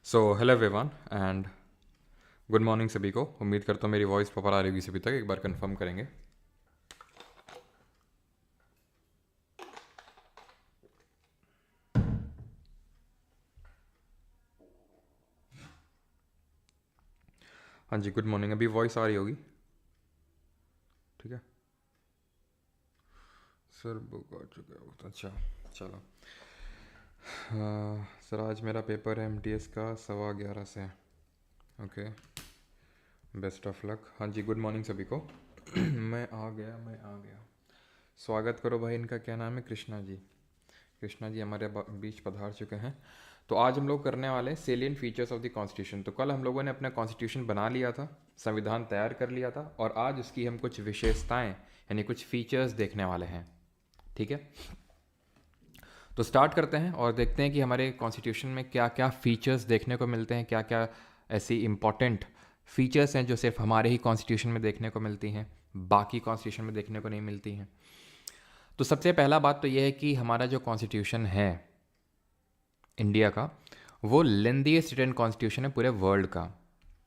So hello everyone and good morning सभी को। उम्मीद करता हूँ मेरी वॉइस प्रॉपर आ रही होगी सभी तक। एक बार कंफर्म करेंगे। हाँ जी, गुड मॉर्निंग। अभी वॉइस आ रही होगी, ठीक है। सर बुक आ चुका है बहुत अच्छा। चलो, सर आज मेरा पेपर है एमटीएस का 11:15 से। Okay, best of luck. हाँ जी, गुड मॉर्निंग सभी को। मैं आ गया। स्वागत करो भाई। इनका क्या नाम है? कृष्णा जी। कृष्णा जी हमारे बीच पधार चुके हैं। तो आज हम लोग करने वाले salient features of the constitution. तो कल हम लोगों ने अपना कॉन्स्टिट्यूशन बना लिया था, संविधान तैयार कर लिया था, और आज उसकी हम कुछ विशेषताएं यानी कुछ फीचर्स देखने वाले हैं, ठीक है। तो स्टार्ट करते हैं और देखते हैं कि हमारे कॉन्स्टिट्यूशन में क्या क्या फीचर्स देखने को मिलते हैं, क्या क्या ऐसी इंपॉर्टेंट फीचर्स हैं जो सिर्फ हमारे ही कॉन्स्टिट्यूशन में देखने को मिलती हैं, बाकी कॉन्स्टिट्यूशन में देखने को नहीं मिलती हैं। तो सबसे पहला बात तो यह है कि हमारा जो कॉन्स्टिट्यूशन है इंडिया का, वो लेंदीएस्ट रिटन कॉन्स्टिट्यूशन है पूरे वर्ल्ड का।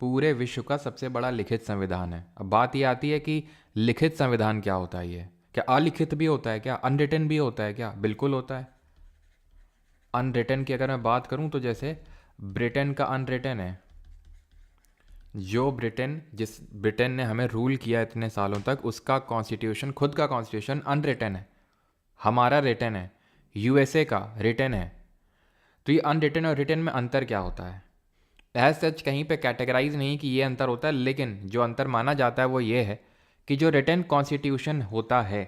पूरे विश्व का सबसे बड़ा लिखित संविधान है। अब बात ये आती है कि लिखित संविधान क्या होता है? ये क्या अलिखित भी होता है? क्या अनरिटन भी होता है? क्या बिल्कुल होता है। अनरिटन की अगर मैं बात करूं तो जैसे ब्रिटेन का अनरिटन है। जिस ब्रिटेन ने हमें रूल किया इतने सालों तक, उसका कॉन्स्टिट्यूशन, खुद का कॉन्स्टिट्यूशन अनरिटन है। हमारा रिटन है, यूएसए का रिटन है। तो ये अनरिटन और रिटन में अंतर क्या होता है? एज सच कहीं पे कैटेगराइज नहीं कि ये अंतर होता है, लेकिन जो अंतर माना जाता है वो ये है कि जो रिटन कॉन्स्टिट्यूशन होता है,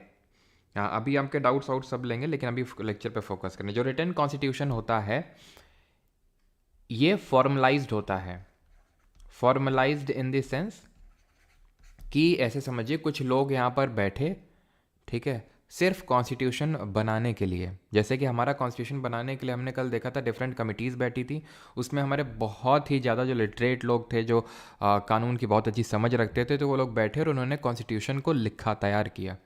हाँ अभी आपके डाउट्स आउट सब लेंगे, लेकिन अभी लेक्चर पे फोकस करने। जो रिटन कॉन्स्टिट्यूशन होता है ये फॉर्मलाइज्ड होता है। फॉर्मलाइज्ड इन द सेंस कि ऐसे समझिए कुछ लोग यहाँ पर बैठे, ठीक है, सिर्फ कॉन्स्टिट्यूशन बनाने के लिए। जैसे कि हमारा कॉन्स्टिट्यूशन बनाने के लिए हमने कल देखा था डिफरेंट कमिटीज़ बैठी थी। उसमें हमारे बहुत ही ज़्यादा जो लिटरेट लोग थे, जो कानून की बहुत अच्छी समझ रखते थे, तो वो लोग बैठे और उन्होंने कॉन्स्टिट्यूशन को लिखा, तैयार किया।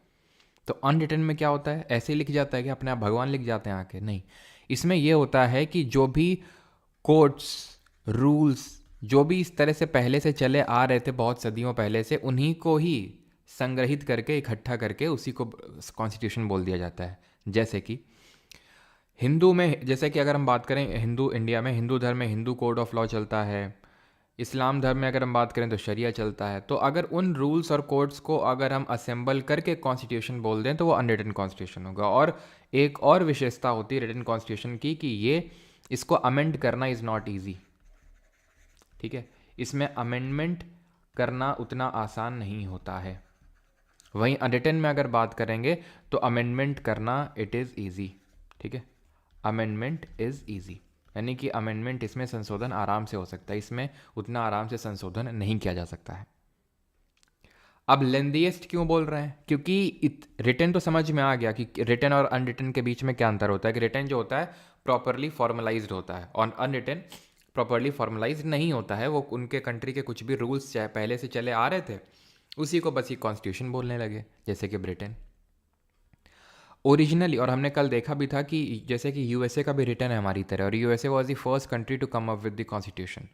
तो अनरिटन में क्या होता है? ऐसे ही लिख जाता है कि अपने आप भगवान लिख जाते हैं आके? नहीं, इसमें यह होता है कि जो भी कोर्ट्स, रूल्स, जो भी इस तरह से पहले से चले आ रहे थे बहुत सदियों पहले से, उन्हीं को ही संग्रहित करके, इकट्ठा करके उसी को कॉन्स्टिट्यूशन बोल दिया जाता है। जैसे कि हिंदू में, जैसे कि अगर हम बात करें हिंदू, इंडिया में हिंदू धर्म में हिंदू कोड ऑफ लॉ चलता है। इस्लाम धर्म में अगर हम बात करें तो शरिया चलता है। तो अगर उन रूल्स और कोड्स को अगर हम असेंबल करके कॉन्स्टिट्यूशन बोल दें तो वो अनरिटन कॉन्स्टिट्यूशन होगा। और एक और विशेषता होती है रिटन कॉन्स्टिट्यूशन की कि ये, इसको अमेंड करना इज़ नॉट ईजी, ठीक है। इसमें अमेंडमेंट करना उतना आसान नहीं होता है। वहीं अनरिटन में अगर बात करेंगे तो अमेंडमेंट करना इट इज़ ईजी, ठीक है। अमेंडमेंट इज़ ईजी, यानी कि अमेंडमेंट, इसमें संशोधन आराम से हो सकता है, इसमें उतना आराम से संशोधन नहीं किया जा सकता है। अब लेंदीएस्ट क्यों बोल रहे हैं? क्योंकि रिटन तो समझ में आ गया कि रिटन और अनरिटन के बीच में क्या अंतर होता है। कि रिटन जो होता है प्रॉपरली फॉर्मलाइज्ड होता है, और अनरिटन प्रॉपरली फॉर्मलाइज्ड नहीं होता है। वो उनके कंट्री के कुछ भी रूल्स चाहे पहले से चले आ रहे थे, उसी को बस ये कॉन्स्टिट्यूशन बोलने लगे, जैसे कि ब्रिटेन ओरिजिनली। और हमने कल देखा भी था कि जैसे कि यूएसए का भी रिटन है हमारी तरह, और USA was the first country to come up with the constitution.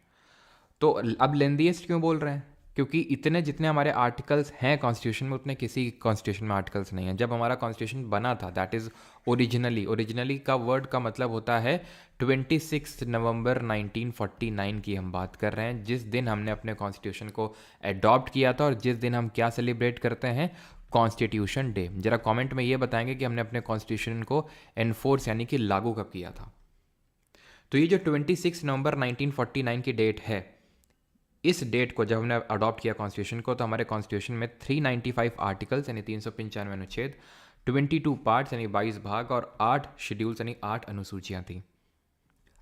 तो अब लेंदीएस्ट क्यों बोल रहे हैं? क्योंकि इतने जितने हमारे आर्टिकल्स हैं कॉन्स्टिट्यूशन में, उतने किसी कॉन्स्टिट्यूशन में आर्टिकल्स नहीं हैं। जब हमारा कॉन्स्टिट्यूशन बना था, दैट इज़ ओरिजिनली, ओरिजिनली का वर्ड का मतलब होता है 26 नवंबर 1949 की हम बात कर रहे हैं, जिस दिन हमने अपने कॉन्स्टिट्यूशन को अडॉप्ट किया था। और जिस दिन हम क्या सेलिब्रेट करते हैं? Constitution day. जरा कमेंट में ये बताएंगे कि हमने अपने कॉन्स्टिट्यूशन को एनफोर्स यानी कि लागू कब किया था। तो ये जो 26 नवंबर 1949 की डेट है, इस डेट को जब हमने अडॉप्ट किया कॉन्स्टिट्यूशन को, तो हमारे कॉन्स्टिट्यूशन में 395 आर्टिकल्स यानी 395 अनुच्छेद, 22 पार्ट्स यानी 22 भाग, और 8 शेड्यूल्स यानी 8 अनुसूचियां थी।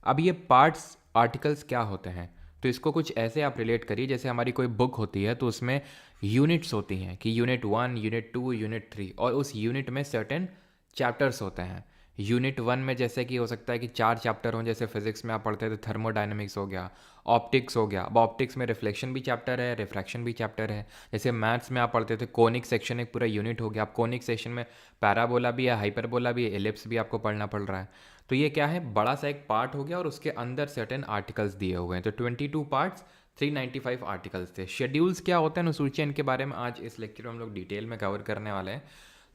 अब ये पार्ट्स, आर्टिकल्स क्या होते हैं? तो इसको कुछ ऐसे आप रिलेट करिए जैसे हमारी कोई बुक होती है तो उसमें यूनिट्स होती हैं कि यूनिट 1, यूनिट 2, यूनिट 3, और उस यूनिट में सर्टेन चैप्टर्स होते हैं। यूनिट 1 में जैसे कि हो सकता है कि 4 चैप्टर हों, जैसे फिजिक्स में आप पढ़ते थे थर्मोडायनेमिक्स हो गया, ऑप्टिक्स हो गया। अब ऑप्टिक्स में रिफ्लेक्शन भी चैप्टर है, रिफ्रैक्शन भी चैप्टर है। जैसे मैथ्स में आप पढ़ते थे कोनिक सेक्शन, एक पूरा यूनिट हो गया। अब कोनिक सेक्शन में पैराबोला भी है, हाइपरबोला भी है, एलिप्स भी आपको पढ़ना पड़ रहा है। तो ये क्या है, बड़ा सा एक पार्ट हो गया और उसके अंदर सर्टेन आर्टिकल्स दिए हुए हैं। तो 22 पार्ट्स, 395 आर्टिकल्स थे। शेड्यूल्स क्या होते हैं, अनुसूचियाँ, इनके बारे में आज इस लेक्चर में हम लोग डिटेल में कवर करने वाले हैं।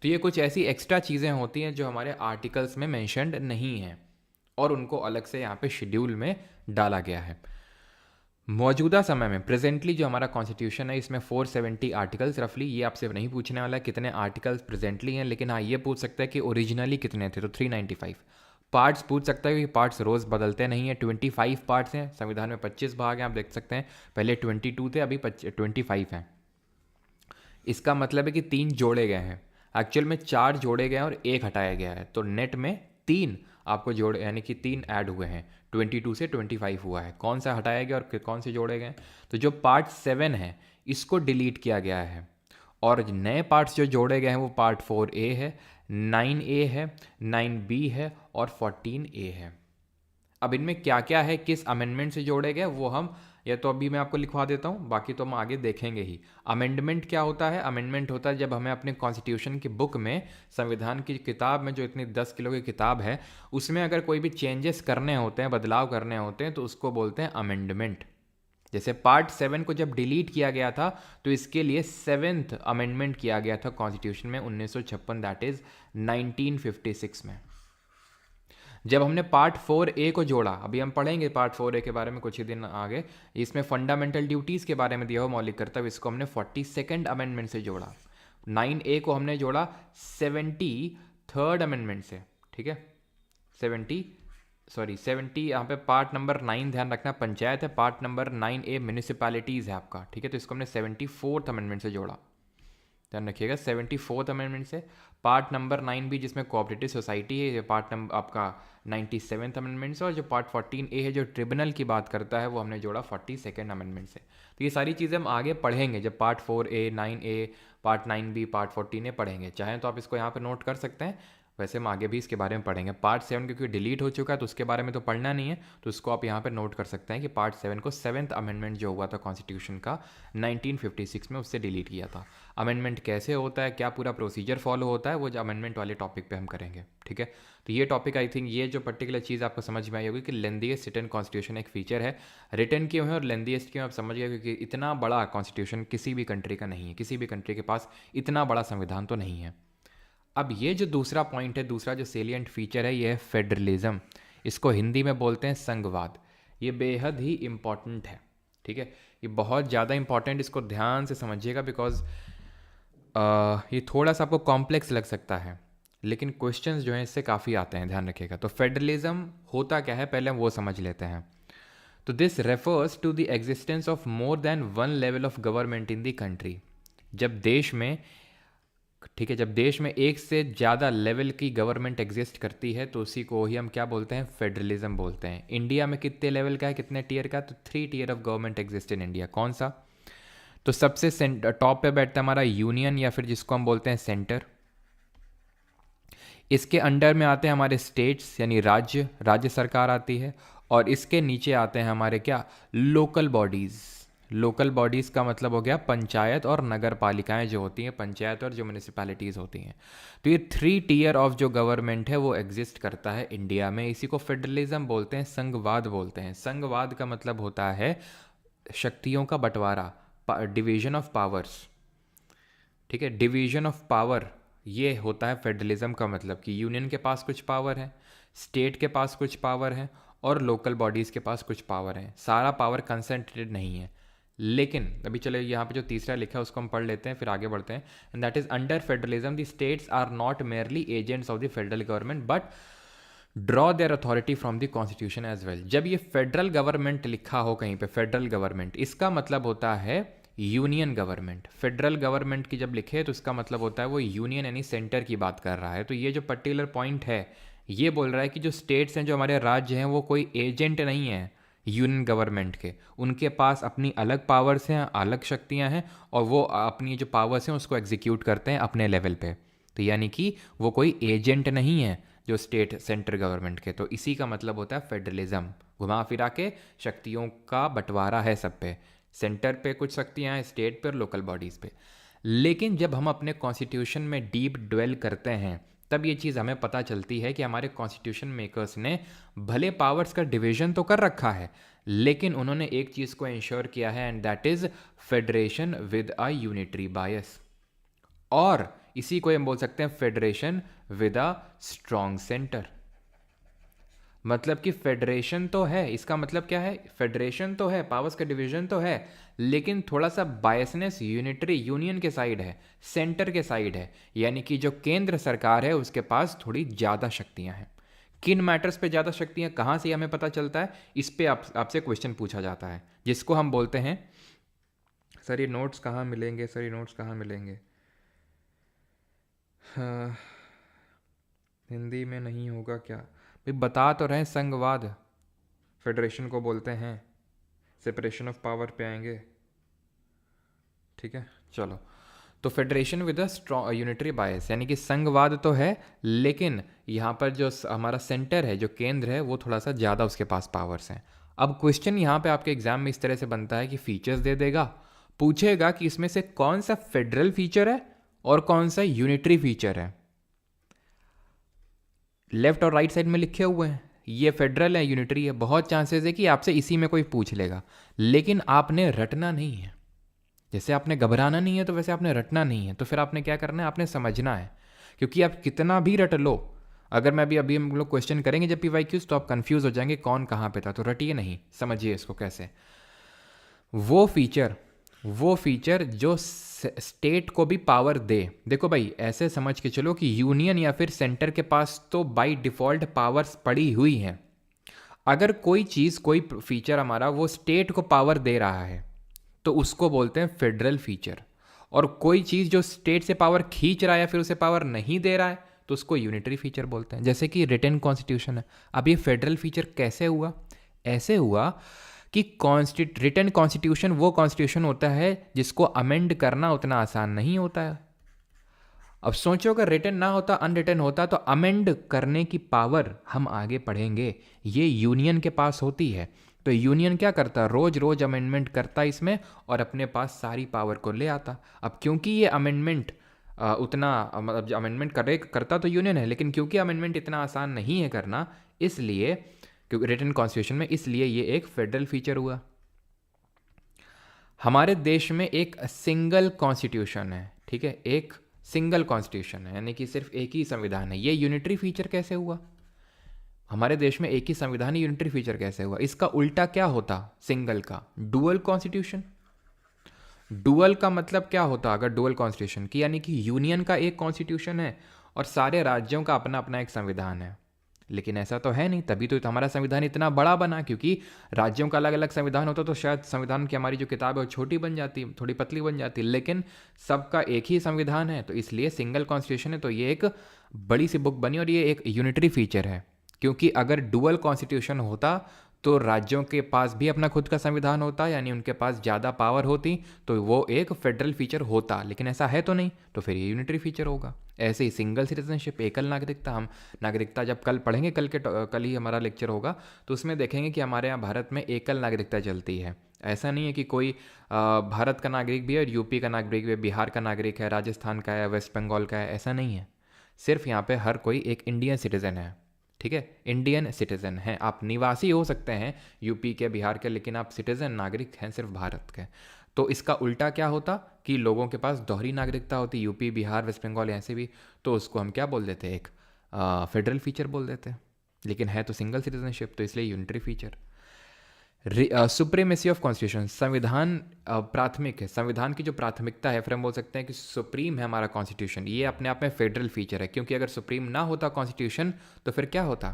तो ये कुछ ऐसी एक्स्ट्रा चीज़ें होती हैं जो हमारे आर्टिकल्स में मैंशनड नहीं हैं और उनको अलग से यहाँ पे शेड्यूल में डाला गया है। मौजूदा समय में प्रेजेंटली जो हमारा कॉन्स्टिट्यूशन है इसमें 470 आर्टिकल्स रफली, ये आपसे नहीं पूछने वाला है कितने आर्टिकल्स प्रेजेंटली हैं, लेकिन हाँ ये पूछ सकता है कि ओरिजिनली कितने थे, तो 395। पार्ट्स पूछ सकता है कि पार्ट्स रोज़ बदलते नहीं हैं। 25 पार्ट्स हैं, संविधान में 25 भाग हैं, आप देख सकते हैं, पहले 22 थे, अभी 25 हैं। इसका मतलब है कि 3 जोड़े गए हैं, एक्चुअल में 4 जोड़े गए हैं और 1 हटाया गया है, तो नेट में 3 आपको जोड़े, यानी कि 3 ऐड हुए हैं, 22 से 25 हुआ है। कौन सा हटाया गया और कौन से जोड़े गए? तो जो पार्ट 7 है इसको डिलीट किया गया है और नए पार्ट्स जो जोड़े गए हैं वो पार्ट 4A है, 9A है, 9B है और 14A है। अब इनमें क्या क्या है, किस अमेंडमेंट से जोड़े गए, वो हम या तो अभी मैं आपको लिखवा देता हूँ, बाकी तो हम आगे देखेंगे ही। अमेंडमेंट क्या होता है? अमेंडमेंट होता है जब हमें अपने कॉन्स्टिट्यूशन की बुक में, संविधान की किताब में, जो इतनी 10 किलो की किताब है, उसमें अगर कोई भी चेंजेस करने होते हैं, बदलाव करने होते हैं, तो उसको बोलते हैं अमेंडमेंट। जैसे पार्ट 7 को जब डिलीट किया गया था तो इसके लिए 7th अमेंडमेंट किया गया था कॉन्स्टिट्यूशन में 1956, दैट इज 1956 में। जब हमने पार्ट 4A को जोड़ा, अभी हम पढ़ेंगे पार्ट 4A के बारे में कुछ ही दिन आगे, इसमें फंडामेंटल ड्यूटीज़ के बारे में दिया हुआ मौलिक कर्तव्य, इसको हमने 42nd अमेंडमेंट से जोड़ा। 9A को हमने जोड़ा 73rd अमेंडमेंट से, ठीक है, 70 यहाँ पे पार्ट नंबर 9 ध्यान रखना, पंचायत है, पार्ट नंबर 9A म्यूनिसिपैलिटीज़ है आपका, ठीक है, तो इसको हमने 74th अमेंडमेंट से जोड़ा, ध्यान रखिएगा, 74th अमेंडमेंट से। पार्ट नंबर 9B जिसमें कोऑपरेटिव सोसाइटी है, ये पार्ट नंबर आपका 97th अमेंडमेंट से, और जो पार्ट 14A है जो ट्रिब्यूनल की बात करता है वो हमने जोड़ा 42nd अमेंडमेंट से। तो ये सारी चीज़ें हम आगे पढ़ेंगे जब part 4A, 9A, part 9B, part 14A पढ़ेंगे। चाहें तो आप इसको यहाँ पर नोट कर सकते हैं, वैसे हम आगे भी इसके बारे में पढ़ेंगे। पार्ट 7 क्योंकि डिलीट हो चुका है तो उसके बारे में तो पढ़ना नहीं है, तो उसको आप यहाँ पे नोट कर सकते हैं कि पार्ट 7 को 7th अमेंडमेंट जो हुआ था कॉन्स्टिट्यूशन का 1956 में, उससे डिलीट किया था। अमेंडमेंट कैसे होता है, क्या पूरा प्रोसीजर फॉलो होता है, वो जो अमेंडमेंट वाले टॉपिक पे हम करेंगे, ठीक है। तो ये टॉपिक आई थिंक ये जो पर्टिकुलर चीज़ आपको समझ में आई होगी कि लेंथीएस्ट रिटन कॉन्स्टिट्यूशन एक फीचर है। रिटन क्यों है और लेंथीएस्ट क्यों, आप समझ गए, क्योंकि इतना बड़ा कॉन्स्टिट्यूशन किसी भी कंट्री का नहीं है, किसी भी कंट्री के पास इतना बड़ा संविधान तो नहीं है। अब ये जो दूसरा पॉइंट है, दूसरा जो सेलिएंट फीचर है, ये है फेडरलिज्म। इसको हिंदी में बोलते हैं संघवाद। ये बेहद ही इम्पॉर्टेंट है, ठीक है, ये बहुत ज़्यादा इम्पॉर्टेंट, इसको ध्यान से समझिएगा, बिकॉज ये थोड़ा सा आपको कॉम्प्लेक्स लग सकता है, लेकिन क्वेश्चंस जो हैं इससे काफ़ी आते हैं, ध्यान रखिएगा। तो फेडरलिज्म होता क्या है, पहले हम वो समझ लेते हैं। तो this refers to the existence of more than one level of government in the country. जब देश में, ठीक है, जब देश में एक से ज़्यादा लेवल की गवर्नमेंट एग्जिस्ट करती है तो उसी को ही हम क्या बोलते हैं, फेडरलिज्म बोलते हैं। इंडिया में कितने लेवल का है, कितने टीयर का? तो 3 tier of government exist in India. कौन सा? तो सबसे टॉप पे बैठता है हमारा यूनियन, या फिर जिसको हम बोलते हैं सेंटर। इसके अंडर में आते हैं हमारे स्टेट्स, यानी राज्य, राज्य सरकार आती है, और इसके नीचे आते हैं हमारे क्या, लोकल बॉडीज़। लोकल बॉडीज़ का मतलब हो गया पंचायत और नगर पालिकाएँ जो होती हैं, पंचायत और जो म्यूनिसिपैलिटीज़ होती हैं। तो ये 3 टीयर ऑफ जो गवर्नमेंट है वो एग्जिस्ट करता है इंडिया में। इसी को फेडरलिज्म बोलते हैं, संघवाद बोलते हैं। संघवाद का मतलब होता है शक्तियों का बंटवारा, डिवीजन ऑफ पावर्स, ठीक है, डिवीजन ऑफ पावर, ये होता है फेडरलिज्म का मतलब, कि यूनियन के पास कुछ पावर है, स्टेट के पास कुछ पावर है, और लोकल बॉडीज़ के पास कुछ पावर है। सारा पावर कंसंट्रेटेड नहीं है। लेकिन अभी चले यहाँ पे जो तीसरा लिखा है उसको हम पढ़ लेते हैं, फिर आगे बढ़ते हैं। And that is under federalism the states are not merely agents of the federal government but draw their authority from the constitution as well. जब ये फेडरल गवर्नमेंट लिखा हो कहीं पे, फेडरल गवर्नमेंट, इसका मतलब होता है यूनियन गवर्नमेंट। फेडरल गवर्नमेंट की जब लिखे तो इसका मतलब होता है वो यूनियन यानी सेंटर की बात कर रहा है। तो ये जो पर्टिकुलर पॉइंट है ये बोल रहा है कि जो स्टेट्स हैं, जो हमारे राज्य हैं, वो कोई एजेंट नहीं है यूनियन गवर्नमेंट के। उनके पास अपनी अलग पावर्स हैं, अलग शक्तियां हैं, और वो अपनी जो पावर्स हैं उसको एग्जीक्यूट करते हैं अपने लेवल पे। तो यानी कि वो कोई एजेंट नहीं है जो स्टेट सेंटर गवर्नमेंट के। तो इसी का मतलब होता है फेडरलिज्म। घुमा फिरा के शक्तियों का बंटवारा है सब पे, सेंटर पे कुछ शक्तियाँ हैं, स्टेट पर, लोकल बॉडीज़ पे। लेकिन जब हम अपने कॉन्स्टिट्यूशन में डीप ड्वेल करते हैं तब ये चीज़ हमें पता चलती है कि हमारे कॉन्स्टिट्यूशन मेकर्स ने भले पावर्स का डिवीजन तो कर रखा है, लेकिन उन्होंने एक चीज़ को इंश्योर किया है, and that is federation with a unitary बायस, और इसी को हम बोल सकते हैं federation with a strong centre. मतलब कि फेडरेशन तो है, इसका मतलब क्या है, फेडरेशन तो है, पावर्स का डिवीजन तो है, लेकिन थोड़ा सा बायसनेस यूनिटरी यूनियन के साइड है, सेंटर के साइड है, यानी कि जो केंद्र सरकार है उसके पास थोड़ी ज़्यादा शक्तियां हैं। किन मैटर्स पे ज़्यादा शक्तियां, कहाँ से हमें पता चलता है, इस पे आपसे क्वेश्चन पूछा जाता है, जिसको हम बोलते हैं, सर ये नोट्स कहाँ मिलेंगे, सर ये नोट्स कहाँ मिलेंगे, हाँ, हिंदी में नहीं होगा क्या भाई, बता तो रहे, संघवाद फेडरेशन को बोलते हैं, सेपरेशन ऑफ पावर पे आएंगे, ठीक है चलो। तो federation with a strong unitary बायस, यानी कि संघवाद तो है, लेकिन यहाँ पर जो हमारा सेंटर है, जो केंद्र है, वो थोड़ा सा ज़्यादा उसके पास पावर्स हैं। अब क्वेश्चन यहाँ पे आपके एग्जाम में इस तरह से बनता है कि फीचर्स दे देगा, पूछेगा कि इसमें से कौन सा फेडरल फीचर है और कौन सा यूनिटरी फीचर है। लेफ्ट और राइट साइड में लिखे हुए हैं, ये फेडरल है, यूनिटरी है, बहुत चांसेस है कि आपसे इसी में कोई पूछ लेगा, लेकिन आपने रटना नहीं है। जैसे आपने घबराना नहीं है तो वैसे आपने रटना नहीं है। तो फिर आपने क्या करना है, आपने समझना है, क्योंकि आप कितना भी रट लो, अगर मैं अभी हम लोग क्वेश्चन करेंगे जब PYQs, तो आप कंफ्यूज हो जाएंगे कौन कहाँ पे था। तो रटिए नहीं, समझिए इसको कैसे। वो फीचर जो स्टेट को भी पावर दे। देखो भाई, ऐसे समझ के चलो कि यूनियन या फिर सेंटर के पास तो बाय डिफ़ॉल्ट पावर्स पड़ी हुई हैं। अगर कोई चीज़, कोई फीचर हमारा वो स्टेट को पावर दे रहा है तो उसको बोलते हैं फेडरल फीचर, और कोई चीज़ जो स्टेट से पावर खींच रहा है या फिर उसे पावर नहीं दे रहा है तो उसको यूनिटरी फीचर बोलते हैं। जैसे कि रिटन कॉन्स्टिट्यूशन है, अब ये फेडरल फीचर कैसे हुआ, ऐसे हुआ कि रिटन कॉन्स्टिट्यूशन वो कॉन्स्टिट्यूशन होता है जिसको अमेंड करना उतना आसान नहीं होता है। अब सोचो अगर रिटन ना होता, अनरिटन होता, तो अमेंड करने की पावर, हम आगे पढ़ेंगे, ये यूनियन के पास होती है। तो यूनियन क्या करता, रोज रोज अमेंडमेंट करता इसमें और अपने पास सारी पावर को ले आता। अब क्योंकि ये अमेंडमेंट उतना, मतलब अमेंडमेंट करता तो यूनियन है, लेकिन क्योंकि अमेंडमेंट इतना आसान नहीं है करना, इसलिए क्योंकि रिटन कॉन्स्टिट्यूशन में, इसलिए ये एक फेडरल फीचर हुआ। हमारे देश में एक सिंगल कॉन्स्टिट्यूशन है, ठीक है, एक सिंगल कॉन्स्टिट्यूशन है, यानी कि सिर्फ एक ही संविधान है। ये यूनिटरी फीचर कैसे हुआ, हमारे देश में एक ही संविधान, यूनिटरी फीचर कैसे हुआ? इसका उल्टा क्या होता सिंगल का, डुअल कॉन्स्टिट्यूशन। डुअल का मतलब क्या होता अगर डुअल कॉन्स्टिट्यूशन की, यानी कि यूनियन का एक कॉन्स्टिट्यूशन है और सारे राज्यों का अपना अपना एक संविधान है। लेकिन ऐसा तो है नहीं, तभी तो हमारा संविधान इतना बड़ा बना, क्योंकि राज्यों का अलग अलग संविधान होता तो शायद संविधान की हमारी जो किताब है वो छोटी बन जाती, थोड़ी पतली बन जाती, लेकिन सबका एक ही संविधान है, तो इसलिए सिंगल कॉन्स्टिट्यूशन है। तो ये एक बड़ी सी बुक बनी और ये एक यूनिटरी फीचर है, क्योंकि अगर डुअल कॉन्स्टिट्यूशन होता तो राज्यों के पास भी अपना खुद का संविधान होता, यानी उनके पास ज़्यादा पावर होती, तो वो एक फेडरल फीचर होता, लेकिन ऐसा है तो नहीं, तो फिर ये यूनिटरी फीचर होगा। ऐसे ही सिंगल सिटीजनशिप, एकल नागरिकता, हम नागरिकता जब कल पढ़ेंगे, कल ही हमारा लेक्चर होगा, तो उसमें देखेंगे कि हमारे यहाँ भारत में एकल नागरिकता चलती है। ऐसा नहीं है कि कोई भारत का नागरिक भी है और यूपी का नागरिक भी है, बिहार का नागरिक है, राजस्थान का है, वेस्ट बंगाल का है, ऐसा नहीं है। सिर्फ यहाँ पे हर कोई एक इंडियन सिटीज़न है, ठीक है, इंडियन सिटीज़न है। आप निवासी हो सकते हैं यूपी के, बिहार के, लेकिन आप सिटीज़न, नागरिक हैं सिर्फ भारत के। तो इसका उल्टा क्या होता कि लोगों के पास दोहरी नागरिकता होती, यूपी, बिहार, वेस्ट बंगाल, ऐसे भी, तो उसको हम क्या बोल देते, एक फेडरल फीचर बोल देते, लेकिन है तो सिंगल सिटीजनशिप, तो इसलिए unitary feature. Supremacy of constitution, संविधान प्राथमिक है, संविधान की जो प्राथमिकता है, फिर हम बोल सकते हैं कि सुप्रीम है हमारा कॉन्स्टिट्यूशन। ये अपने आप में फेडरल फीचर है, क्योंकि अगर सुप्रीम ना होता कॉन्स्टिट्यूशन तो फिर क्या होता,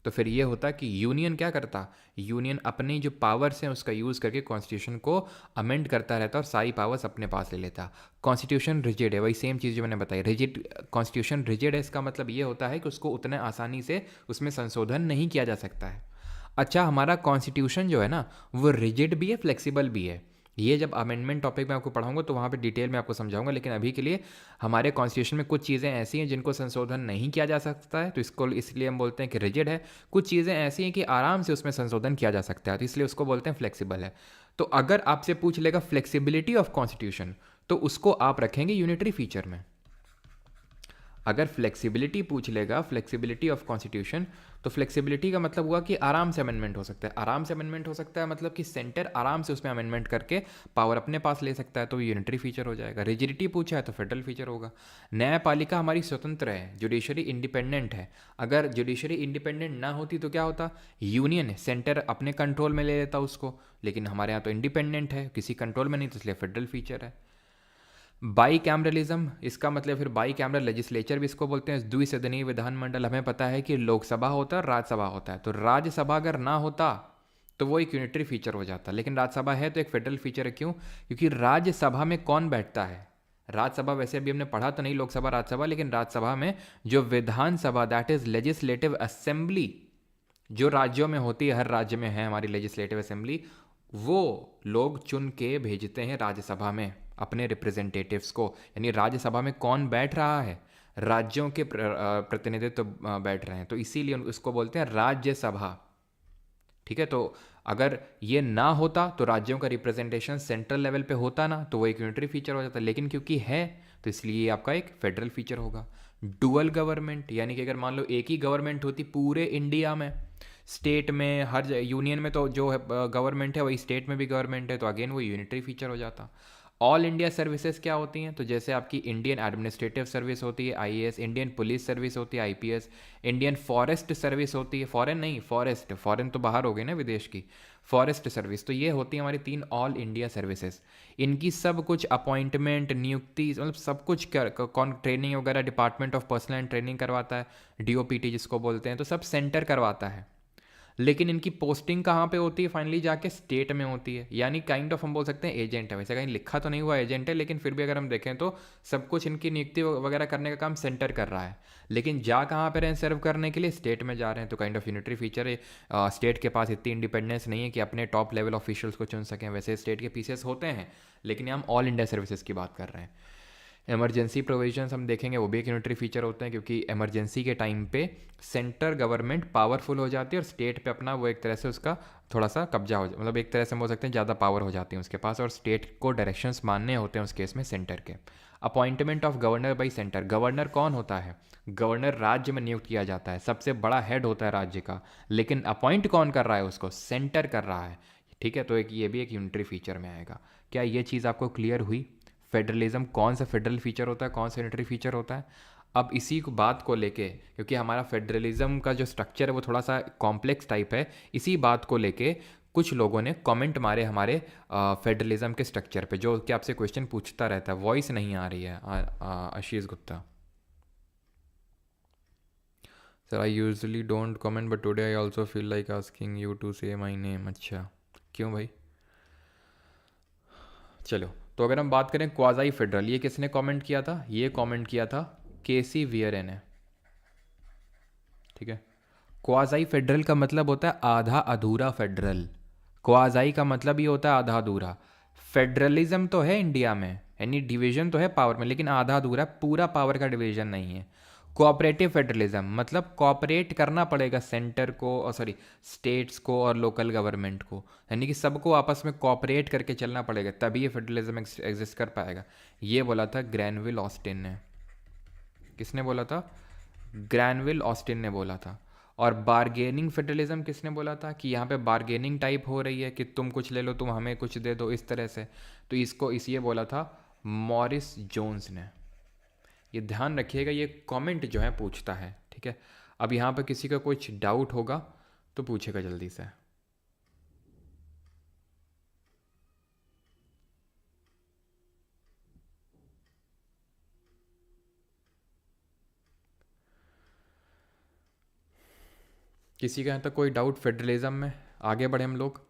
तो फिर ये होता कि यूनियन क्या करता, यूनियन अपनी जो पावर्स हैं उसका यूज़ करके कॉन्स्टिट्यूशन को अमेंड करता रहता और सारी पावर्स अपने पास ले लेता। कॉन्स्टिट्यूशन रिजिड है, वही सेम चीज़ जो मैंने बताई, रिजिड कॉन्स्टिट्यूशन रिजिड है, इसका मतलब ये होता है कि उसको उतने आसानी से उसमें संशोधन नहीं किया जा सकता है। अच्छा, हमारा कॉन्स्टिट्यूशन जो है ना, वो रिजिड भी है, फ्लेक्सिबल भी है। ये जब अमेंडमेंट टॉपिक में आपको पढ़ाऊंगा तो वहाँ पे डिटेल में आपको समझाऊंगा, लेकिन अभी के लिए हमारे कॉन्स्टिट्यूशन में कुछ चीज़ें ऐसी हैं जिनको संशोधन नहीं किया जा सकता है, तो इसको इसलिए हम बोलते हैं कि रिजिड है। कुछ चीज़ें ऐसी हैं कि आराम से उसमें संशोधन किया जा सकता है, तो इसलिए उसको बोलते हैं फ्लेक्सिबल है। तो अगर आपसे पूछ लेगा फ्लेक्सिबिलिटी ऑफ कॉन्स्टिट्यूशन, तो उसको आप रखेंगे यूनिटरी फीचर में। अगर फ्लेक्सिबिलिटी पूछ लेगा, फ्लेक्सिबिलिटी ऑफ कॉन्स्टिट्यूशन, तो फ्लेक्सिबिलिटी का मतलब हुआ कि आराम से अमेंडमेंट हो सकता है। आराम से अमेंडमेंट हो सकता है मतलब कि सेंटर आराम से उसमें अमेंडमेंट करके पावर अपने पास ले सकता है, तो यूनिटरी फीचर हो जाएगा। रिजिडिटी पूछा है तो फेडरल फीचर होगा। न्यायपालिका हमारी स्वतंत्र है, जुडिशरी इंडिपेंडेंट है। अगर जुडिशरी इंडिपेंडेंट ना होती तो क्या होता, यूनियन है, सेंटर अपने कंट्रोल में ले लेता उसको, लेकिन हमारे यहाँ तो इंडिपेंडेंट है, किसी कंट्रोल में नहीं, तो इसलिए फेडरल फीचर है। बाई कैमरलिज्म, इसका मतलब फिर बाई कैमरल लेजिस्लेचर भी इसको बोलते हैं, द्विसदनीय विधानमंडल। हमें पता है कि लोकसभा होता है और राज्यसभा होता है, तो राज्यसभा अगर ना होता तो वो एक यूनिटरी फीचर हो जाता, लेकिन राज्यसभा है तो एक फेडरल फीचर है। क्यों? क्योंकि राज्यसभा में कौन बैठता है? राज्यसभा वैसे अभी हमने पढ़ा तो नहीं लोकसभा राज्यसभा, लेकिन राज्यसभा में जो विधानसभा, दैट इज लेजिस्लेटिव असेंबली, जो राज्यों में होती है, हर राज्य में है हमारी लेजिस्लेटिव असेंबली, वो लोग चुन के भेजते हैं राज्यसभा में अपने रिप्रेजेंटेटिव्स को। यानी राज्यसभा में कौन बैठ रहा है? राज्यों के प्रतिनिधित्व बैठ रहे हैं, तो इसीलिए उसको बोलते हैं राज्यसभा। ठीक है, तो अगर ये ना होता तो राज्यों का रिप्रेजेंटेशन सेंट्रल लेवल पे होता ना, तो वो एक यूनिटरी फीचर हो जाता, लेकिन क्योंकि है तो इसलिए आपका एक फेडरल फीचर होगा। डुअल गवर्नमेंट, यानी कि अगर मान लो एक ही गवर्नमेंट होती पूरे इंडिया में, स्टेट में, हर यूनियन में तो जो है गवर्नमेंट है वही स्टेट में भी गवर्नमेंट है, तो अगेन वो यूनिटरी फीचर हो जाता। ऑल इंडिया सर्विसेज क्या होती हैं? तो जैसे आपकी इंडियन एडमिनिस्ट्रेटिव सर्विस होती है आईएएस, इंडियन पुलिस सर्विस होती है आईपीएस, इंडियन फॉरेस्ट सर्विस होती है, फॉरेन नहीं फॉरेस्ट, फॉरेन तो बाहर हो गई ना विदेश की, फॉरेस्ट सर्विस। तो ये होती है हमारी 3 ऑल इंडिया सर्विसेज। इनकी सब कुछ अपॉइंटमेंट, नियुक्ति, मतलब सब कुछ कौन ट्रेनिंग वगैरह department of personal and training करवाता है, डीओपीटी जिसको बोलते हैं, तो सब सेंटर करवाता है। लेकिन इनकी पोस्टिंग कहाँ पे होती है? फाइनली जाके स्टेट में होती है, यानी काइंड ऑफ हम बोल सकते हैं एजेंट है। वैसे कहीं लिखा तो नहीं हुआ एजेंट है, लेकिन फिर भी अगर हम देखें तो सब कुछ इनकी नियुक्ति वगैरह करने का काम सेंटर कर रहा है, लेकिन जा कहाँ पे रहे हैं सर्व करने के लिए? स्टेट में जा रहे हैं, तो काइंड ऑफ यूनिटरी फीचर है। स्टेट के पास इतनी इंडिपेंडेंस नहीं है कि अपने टॉप लेवल ऑफिशियल्स को चुन सकें, वैसे स्टेट के पीसेस होते हैं, लेकिन हम ऑल इंडिया सर्विसेज की बात कर रहे हैं। इमरजेंसी प्रोविजंस हम देखेंगे, वो भी एक यूनिटरी फीचर होते हैं, क्योंकि इमरजेंसी के टाइम पे सेंटर गवर्नमेंट पावरफुल हो जाती है और स्टेट पे अपना वो एक तरह से उसका थोड़ा सा कब्जा हो, मतलब एक तरह से हम बोल सकते हैं ज़्यादा पावर हो जाती है उसके पास, और स्टेट को डायरेक्शंस मानने होते हैं उस केस में सेंटर के। Appointment of governor by centre, governor कौन होता है? गवर्नर राज्य में नियुक्त किया जाता है, सबसे बड़ा हेड होता है राज्य का, लेकिन अपॉइंट कौन कर रहा है उसको? सेंटर कर रहा है। ठीक है, तो एक ये भी एक यूनिटरी फीचर में आएगा। क्या ये चीज़ आपको क्लियर हुई? फेडरलिज्म कौन सा फेडरल फीचर होता है, कौन सा यूनिटरी फीचर होता है? अब इसी को बात को लेके, क्योंकि हमारा फेडरलिज्म का जो स्ट्रक्चर है वो थोड़ा सा कॉम्प्लेक्स टाइप है, इसी बात को लेके कुछ लोगों ने कमेंट मारे हमारे फेडरलिज्म के स्ट्रक्चर पे, जो कि आपसे क्वेश्चन पूछता रहता है। वॉइस नहीं आ रही है Ashish Gupta. Sir I usually don't comment but today I also feel like asking you to say my name. अच्छा, क्यों भाई? चलो, तो अगर हम बात करें क्वाजाई फेडरल, ये किसने कमेंट किया था? ये कमेंट किया था केसी वियरे ने। ठीक है, क्वाजाई फेडरल का मतलब होता है आधा अधूरा फेडरल। क्वाजाई का मतलब ये होता है आधा अधूरा। फेडरलिज्म तो है इंडिया में, यानी डिवीजन तो है पावर में, लेकिन आधा अधूरा, पूरा पावर का डिवीजन नहीं है। कोऑपरेटिव फेडरलिज्म मतलब कोऑपरेट करना पड़ेगा सेंटर को, और सॉरी स्टेट्स को और लोकल गवर्नमेंट को, यानी कि सबको आपस में कोऑपरेट करके चलना पड़ेगा, तभी ये फेडरलिज्म एग्जिस्ट कर पाएगा। ये बोला था ग्रैनविल ऑस्टिन ने। किसने बोला था? ग्रैनविल ऑस्टिन ने बोला था। और बार्गेनिंग फेडरलिज्म किसने बोला था? कि यहाँ पे बार्गेनिंग टाइप हो रही है कि तुम कुछ ले लो, तुम हमें कुछ दे दो, इस तरह से। तो इसको ये बोला था मॉरिस जोन्स ने। ये ध्यान रखिएगा, ये कमेंट जो है पूछता है। ठीक है, अब यहाँ पर किसी का कुछ डाउट होगा तो पूछेगा जल्दी से। किसी का यहाँ तक कोई डाउट फेडरलिज्म में? आगे बढ़े हम लोग।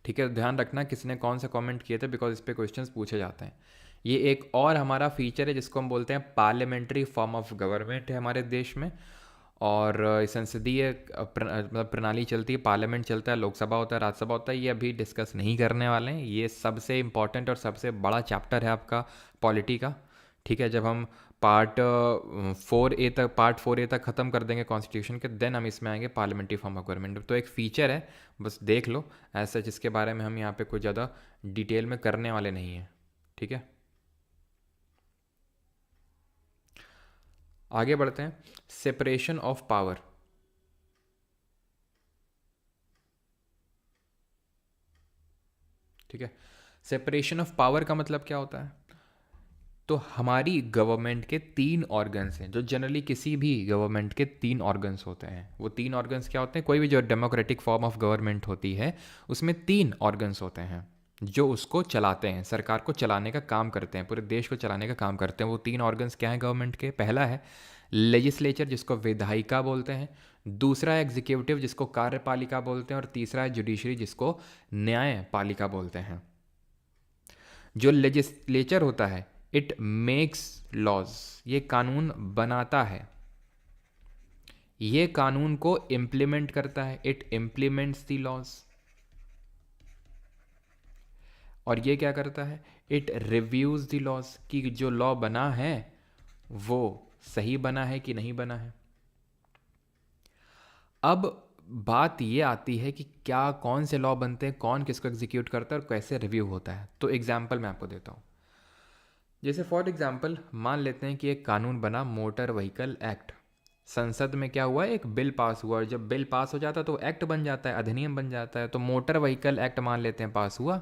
ठीक है, ध्यान रखना किसने कौन से कमेंट किए थे, बिकॉज इस पे क्वेश्चंस पूछे जाते हैं। ये एक और हमारा फीचर है जिसको हम बोलते हैं पार्लियामेंट्री फॉर्म ऑफ गवर्नमेंट है हमारे देश में। और संसदीय मतलब प्रणाली चलती है, पार्लियामेंट चलता है, लोकसभा होता है, राज्यसभा होता है। ये अभी डिस्कस नहीं करने वाले हैं, ये सबसे इम्पॉर्टेंट और सबसे बड़ा चैप्टर है आपका पॉलिटी का। ठीक है, जब हम पार्ट 4A तक ख़त्म कर देंगे कॉन्स्टिट्यूशन के, देन हम इसमें आएंगे पार्लियामेंट्री फॉर्म ऑफ गवर्नमेंट। तो एक फ़ीचर है, बस देख लो ऐसा, जिसके बारे में हम यहाँ पे कुछ ज़्यादा डिटेल में करने वाले नहीं हैं। ठीक है, आगे बढ़ते हैं, सेपरेशन ऑफ पावर। ठीक है, सेपरेशन ऑफ पावर का मतलब क्या होता है? तो हमारी गवर्नमेंट के 3 ऑर्गन्स हैं, जो जनरली किसी भी गवर्नमेंट के 3 ऑर्गन्स होते हैं। वो 3 ऑर्गन्स क्या होते हैं? कोई भी जो डेमोक्रेटिक फॉर्म ऑफ गवर्नमेंट होती है उसमें 3 ऑर्गन्स होते हैं जो उसको चलाते हैं, सरकार को चलाने का काम करते हैं, पूरे देश को चलाने का काम करते हैं। वो 3 ऑर्गन्स क्या हैं गवर्नमेंट के? पहला है लेजिस्लेचर, जिसको विधायिका बोलते हैं। दूसरा है एग्जीक्यूटिव, जिसको कार्यपालिका बोलते हैं। और तीसरा है जुडिशरी, जिसको न्यायपालिका बोलते हैं। जो लेजिस्लेचर होता है, इट मेक्स लॉज, ये कानून बनाता है, ये कानून को इम्प्लीमेंट करता है, इट इम्प्लीमेंट्स द लॉज। और ये क्या करता है? इट रिव्यूज द लॉज, कि जो लॉ बना है वो सही बना है कि नहीं बना है। अब बात ये आती है कि क्या, कौन से लॉ बनते हैं, कौन किसको एग्जीक्यूट करता है और कैसे रिव्यू होता है। तो एग्जाम्पल मैं आपको देता हूँ। जैसे फॉर एग्जाम्पल मान लेते हैं कि एक कानून बना, मोटर व्हीकल एक्ट। संसद में क्या हुआ? एक बिल पास हुआ, और जब बिल पास हो जाता है तो एक्ट बन जाता है, अधिनियम बन जाता है। तो मोटर व्हीकल एक्ट मान लेते हैं पास हुआ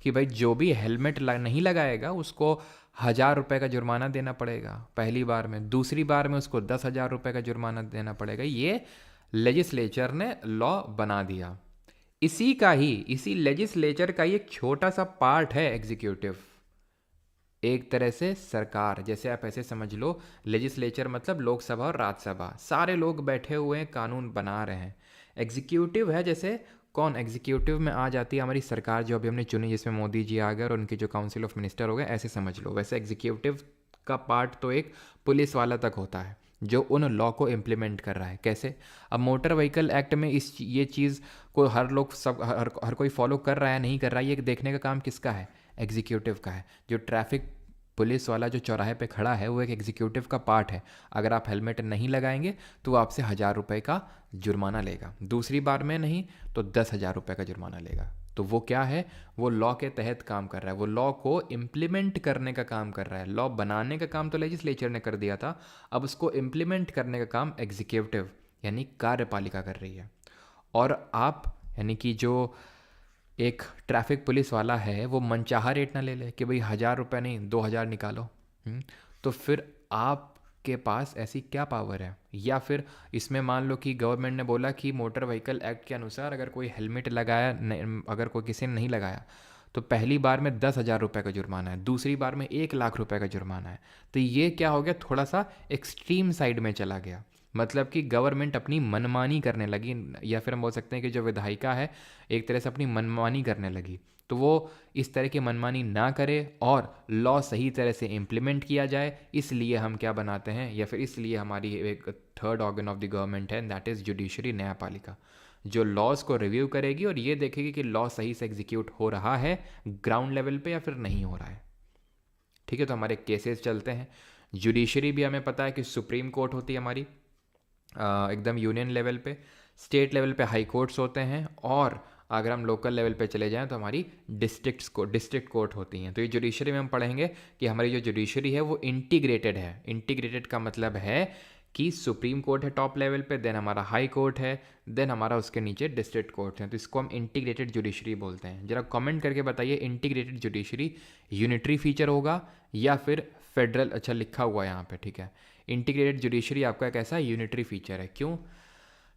कि भाई जो भी हेलमेट नहीं लगाएगा उसको 1,000 रुपये का जुर्माना देना पड़ेगा पहली बार में, दूसरी बार में उसको 10,000 रुपये का जुर्माना देना पड़ेगा। ये लेजिस्लेचर ने लॉ बना दिया। इसी लेजिस्लेचर का ही एक छोटा सा पार्ट है एग्जीक्यूटिव, एक तरह से सरकार। जैसे आप ऐसे समझ लो, लेजिस्लेचर मतलब लोकसभा और राज्यसभा, सारे लोग बैठे हुए हैं, कानून बना रहे हैं। एग्जीक्यूटिव है जैसे कौन? एग्जीक्यूटिव में आ जाती है हमारी सरकार जो अभी हमने चुनी, जिसमें मोदी जी आ गए और उनकी जो काउंसिल ऑफ मिनिस्टर हो गए, ऐसे समझ लो। वैसे एग्जीक्यूटिव का पार्ट तो एक पुलिस वाला तक होता है जो उन लॉ को इम्प्लीमेंट कर रहा है। कैसे? अब मोटर व्हीकल एक्ट में ये चीज़ को हर लोग सब हर कोई फॉलो कर रहा है नहीं कर रहा है, ये देखने का काम किसका है? एग्जीक्यूटिव का है। जो ट्रैफिक पुलिस वाला जो चौराहे पे खड़ा है वो एक एग्जीक्यूटिव का पार्ट है। अगर आप हेलमेट नहीं लगाएंगे तो वो आपसे 1,000 रुपये का जुर्माना लेगा, दूसरी बार में नहीं तो 10,000 रुपये का जुर्माना लेगा। तो वो क्या है? वो लॉ के तहत काम कर रहा है, वो लॉ को इम्प्लीमेंट करने का काम कर रहा है। लॉ बनाने का काम तो लेजिस्लेचर ने कर दिया था, अब उसको इम्प्लीमेंट करने का काम एग्जीक्यूटिव यानी कार्यपालिका कर रही है। और आप यानी कि जो एक ट्रैफिक पुलिस वाला है वो मनचाहा रेट ना ले ले कि भाई 1,000 रुपये नहीं 2,000 निकालो। तो फिर आपके पास ऐसी क्या पावर है? या फिर इसमें मान लो कि गवर्नमेंट ने बोला कि मोटर व्हीकल एक्ट के अनुसार अगर कोई हेलमेट लगाया अगर कोई किसी ने नहीं लगाया तो पहली बार में 10,000 रुपये का जुर्माना है, दूसरी बार में 1,00,000 रुपये का जुर्माना है। तो ये क्या हो गया? थोड़ा सा एक्सट्रीम साइड में चला गया। मतलब कि गवर्नमेंट अपनी मनमानी करने लगी, या फिर हम बोल सकते हैं कि जो विधायिका है एक तरह से अपनी मनमानी करने लगी। तो वो इस तरह की मनमानी ना करे और लॉ सही तरह से इम्प्लीमेंट किया जाए, इसलिए हम क्या बनाते हैं, या फिर इसलिए हमारी एक third organ of the government है, दैट इज़ जुडिशरी, न्यायपालिका, जो लॉज को रिव्यू करेगी और ये देखेगी कि लॉ सही से एग्जीक्यूट हो रहा है ग्राउंड लेवल पे या फिर नहीं हो रहा है। ठीक है, तो हमारे केसेस चलते हैं। जुडिशरी भी हमें पता है कि सुप्रीम कोर्ट होती है हमारी एकदम यूनियन लेवल पे। स्टेट लेवल पे हाई कोर्ट्स होते हैं, और अगर हम लोकल लेवल पे चले जाएं तो हमारी डिस्ट्रिक्ट कोर्ट होती हैं। तो ये जुडिशरी में हम पढ़ेंगे कि हमारी जो जुडिशरी है वो इंटीग्रेटेड है। इंटीग्रेटेड का मतलब है कि सुप्रीम कोर्ट है टॉप लेवल पे, देन हमारा हाई कोर्ट है, देन हमारा उसके नीचे डिस्ट्रिक्ट कोर्ट है। तो इसको हम इंटीग्रेटेड जुडिशरी बोलते हैं। जरा कमेंट करके बताइए, इंटीग्रेटेड जुडिशरी यूनिटरी फीचर होगा या फिर फेडरल? अच्छा लिखा हुआ है यहाँ पे, ठीक है। इंटीग्रेटेड जुडिशरी आपका एक ऐसा यूनिटरी फीचर है। क्यों?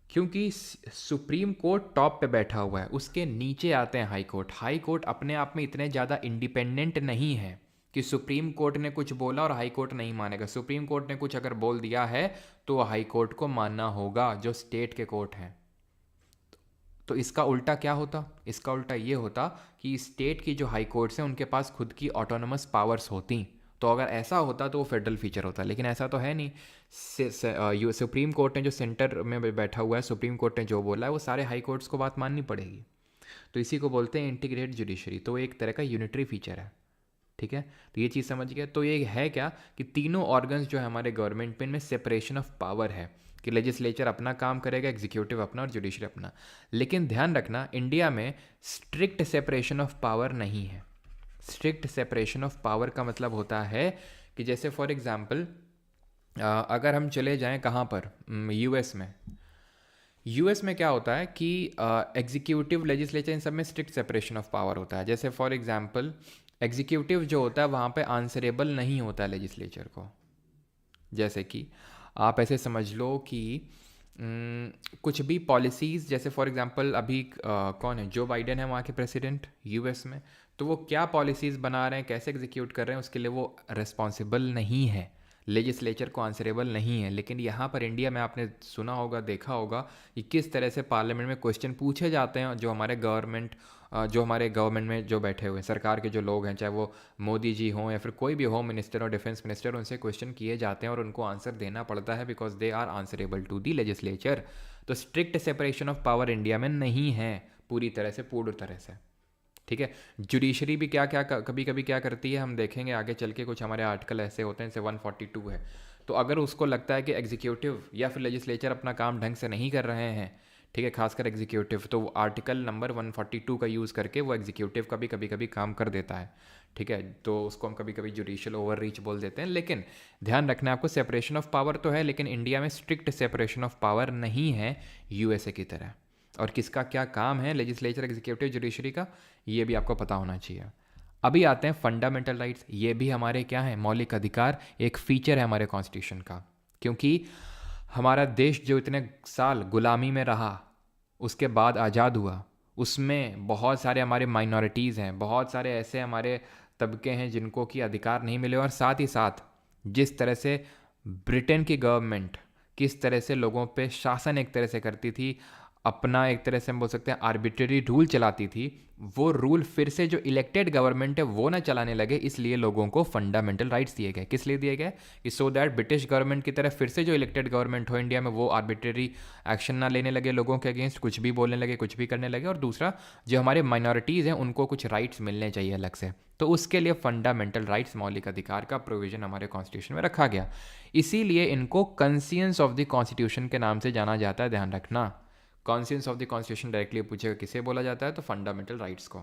क्योंकि सुप्रीम कोर्ट टॉप पे बैठा हुआ है, उसके नीचे आते हैं हाई कोर्ट। हाई कोर्ट अपने आप में इतने ज़्यादा इंडिपेंडेंट नहीं है कि सुप्रीम कोर्ट ने कुछ बोला और हाई कोर्ट नहीं मानेगा। सुप्रीम कोर्ट ने कुछ अगर बोल दिया है तो हाई कोर्ट को मानना होगा, जो स्टेट के कोर्ट हैं। तो इसका उल्टा क्या होता? इसका उल्टा ये होता कि स्टेट की जो हाई कोर्ट्स हैं उनके पास खुद की ऑटोनमस पावर्स होती। तो अगर ऐसा होता तो वो फेडरल फीचर होता, लेकिन ऐसा तो है नहीं। सुप्रीम कोर्ट ने जो सेंटर में बैठा हुआ है, सुप्रीम कोर्ट ने जो बोला है वो सारे हाई कोर्ट्स को बात माननी पड़ेगी। तो इसी को बोलते हैं इंटीग्रेटेड जुडिशरी। तो एक तरह का यूनिटरी फीचर है। ठीक है, तो ये चीज़ समझ गया। तो ये है क्या कि तीनों ऑर्गन्स जो है हमारे गवर्नमेंट पे, इनमें सेपरेशन ऑफ पावर है कि लेजिस्लेचर अपना काम करेगा, एग्जीक्यूटिव अपना और जुडिशरी अपना। लेकिन ध्यान रखना, इंडिया में स्ट्रिक्ट सेपरेशन ऑफ पावर नहीं है। स्ट्रिक्ट सेपरेशन ऑफ पावर का मतलब होता है कि जैसे फॉर एग्जांपल अगर हम चले जाएं कहाँ पर, यूएस में। यूएस में क्या होता है कि एग्जीक्यूटिव लेजिस्लेचर इन सब में स्ट्रिक्ट सेपरेशन ऑफ पावर होता है। जैसे फॉर एग्जांपल एग्जीक्यूटिव जो होता है वहाँ पे आंसरेबल नहीं होता है लेजिस्लेचर को। जैसे कि आप ऐसे समझ लो कि कुछ भी पॉलिसीज़, जैसे फॉर एग्जांपल अभी कौन है, जो बाइडेन है वहाँ के प्रेसिडेंट यूएस में, तो वो क्या पॉलिसीज़ बना रहे हैं, कैसे एग्जीक्यूट कर रहे हैं, उसके लिए वो रिस्पॉन्सिबल नहीं है, लेजिस्लेचर को आंसरेबल नहीं है। लेकिन यहाँ पर इंडिया में आपने सुना होगा, देखा होगा कि किस तरह से पार्लियामेंट में क्वेश्चन पूछे जाते हैं, जो हमारे गवर्नमेंट में जो बैठे हुए हैं, सरकार के जो लोग हैं, चाहे वो मोदी जी हों या फिर कोई भी होम मिनिस्टर और डिफेंस मिनिस्टर, उनसे क्वेश्चन किए जाते हैं और उनको आंसर देना पड़ता है because they are answerable to the legislature. तो strict separation of power India में नहीं है पूरी तरह से, पूर्ण तरह से। ठीक है। जुडिशरी भी क्या क्या कभी कभी क्या करती है, हम देखेंगे आगे चल के, कुछ हमारे आर्टिकल ऐसे होते हैं, जैसे 142 है। तो अगर उसको लगता है कि एग्जीक्यूटिव या फिर लेजिस्लेचर अपना काम ढंग से नहीं कर रहे हैं, ठीक है, खासकर एग्जीक्यूटिव, तो वो आर्टिकल नंबर 142 का यूज़ करके वो एग्जीक्यूटिव का भी कभी कभी काम कर देता है। ठीक है, तो उसको हम कभी कभी जुडिशियल ओवर रीच बोल देते हैं। लेकिन ध्यान रखना है आपको, सेपरेशन ऑफ पावर तो है, लेकिन इंडिया में स्ट्रिक्ट सेपरेशन ऑफ पावर नहीं है यूएसए की तरह। और किसका क्या काम है, लेजिस्लेचर, एग्जीक्यूटिव, जुडिशरी का, ये भी आपको पता होना चाहिए। अभी आते हैं फंडामेंटल राइट्स। ये भी हमारे क्या है, मौलिक अधिकार, एक फीचर है हमारे कॉन्स्टिट्यूशन का। क्योंकि हमारा देश जो इतने साल गुलामी में रहा, उसके बाद आज़ाद हुआ, उसमें बहुत सारे हमारे माइनॉरिटीज़ हैं, बहुत सारे ऐसे हमारे तबके हैं जिनको कि अधिकार नहीं मिले। और साथ ही साथ जिस तरह से ब्रिटेन की गवर्नमेंट किस तरह से लोगों पे शासन एक तरह से करती थी, अपना एक तरह से हम बोल सकते हैं आर्बिट्रेरी रूल चलाती थी, वो रूल फिर से जो इलेक्टेड गवर्नमेंट है वो ना चलाने लगे, इसलिए लोगों को फंडामेंटल राइट्स दिए गए। किस लिए दिए गए? कि सो दैट ब्रिटिश गवर्नमेंट की तरह फिर से जो इलेक्टेड गवर्नमेंट हो इंडिया में, वो आर्बिट्रेरी एक्शन ना लेने लगे लोगों के अगेंस्ट, कुछ भी बोलने लगे, कुछ भी करने लगे। और दूसरा, जो हमारे माइनॉरिटीज़ हैं उनको कुछ राइट्स मिलने चाहिए अलग से, तो उसके लिए फंडामेंटल राइट्स, मौलिक अधिकार का प्रोविजन हमारे कॉन्स्टिट्यूशन में रखा गया। इसीलिए इनको कंसियंस ऑफ द कॉन्स्टिट्यूशन के नाम से जाना जाता है, ध्यान रखना। Conscience of the constitution directly पूछेगा किसे बोला जाता है, तो फंडामेंटल राइट्स को।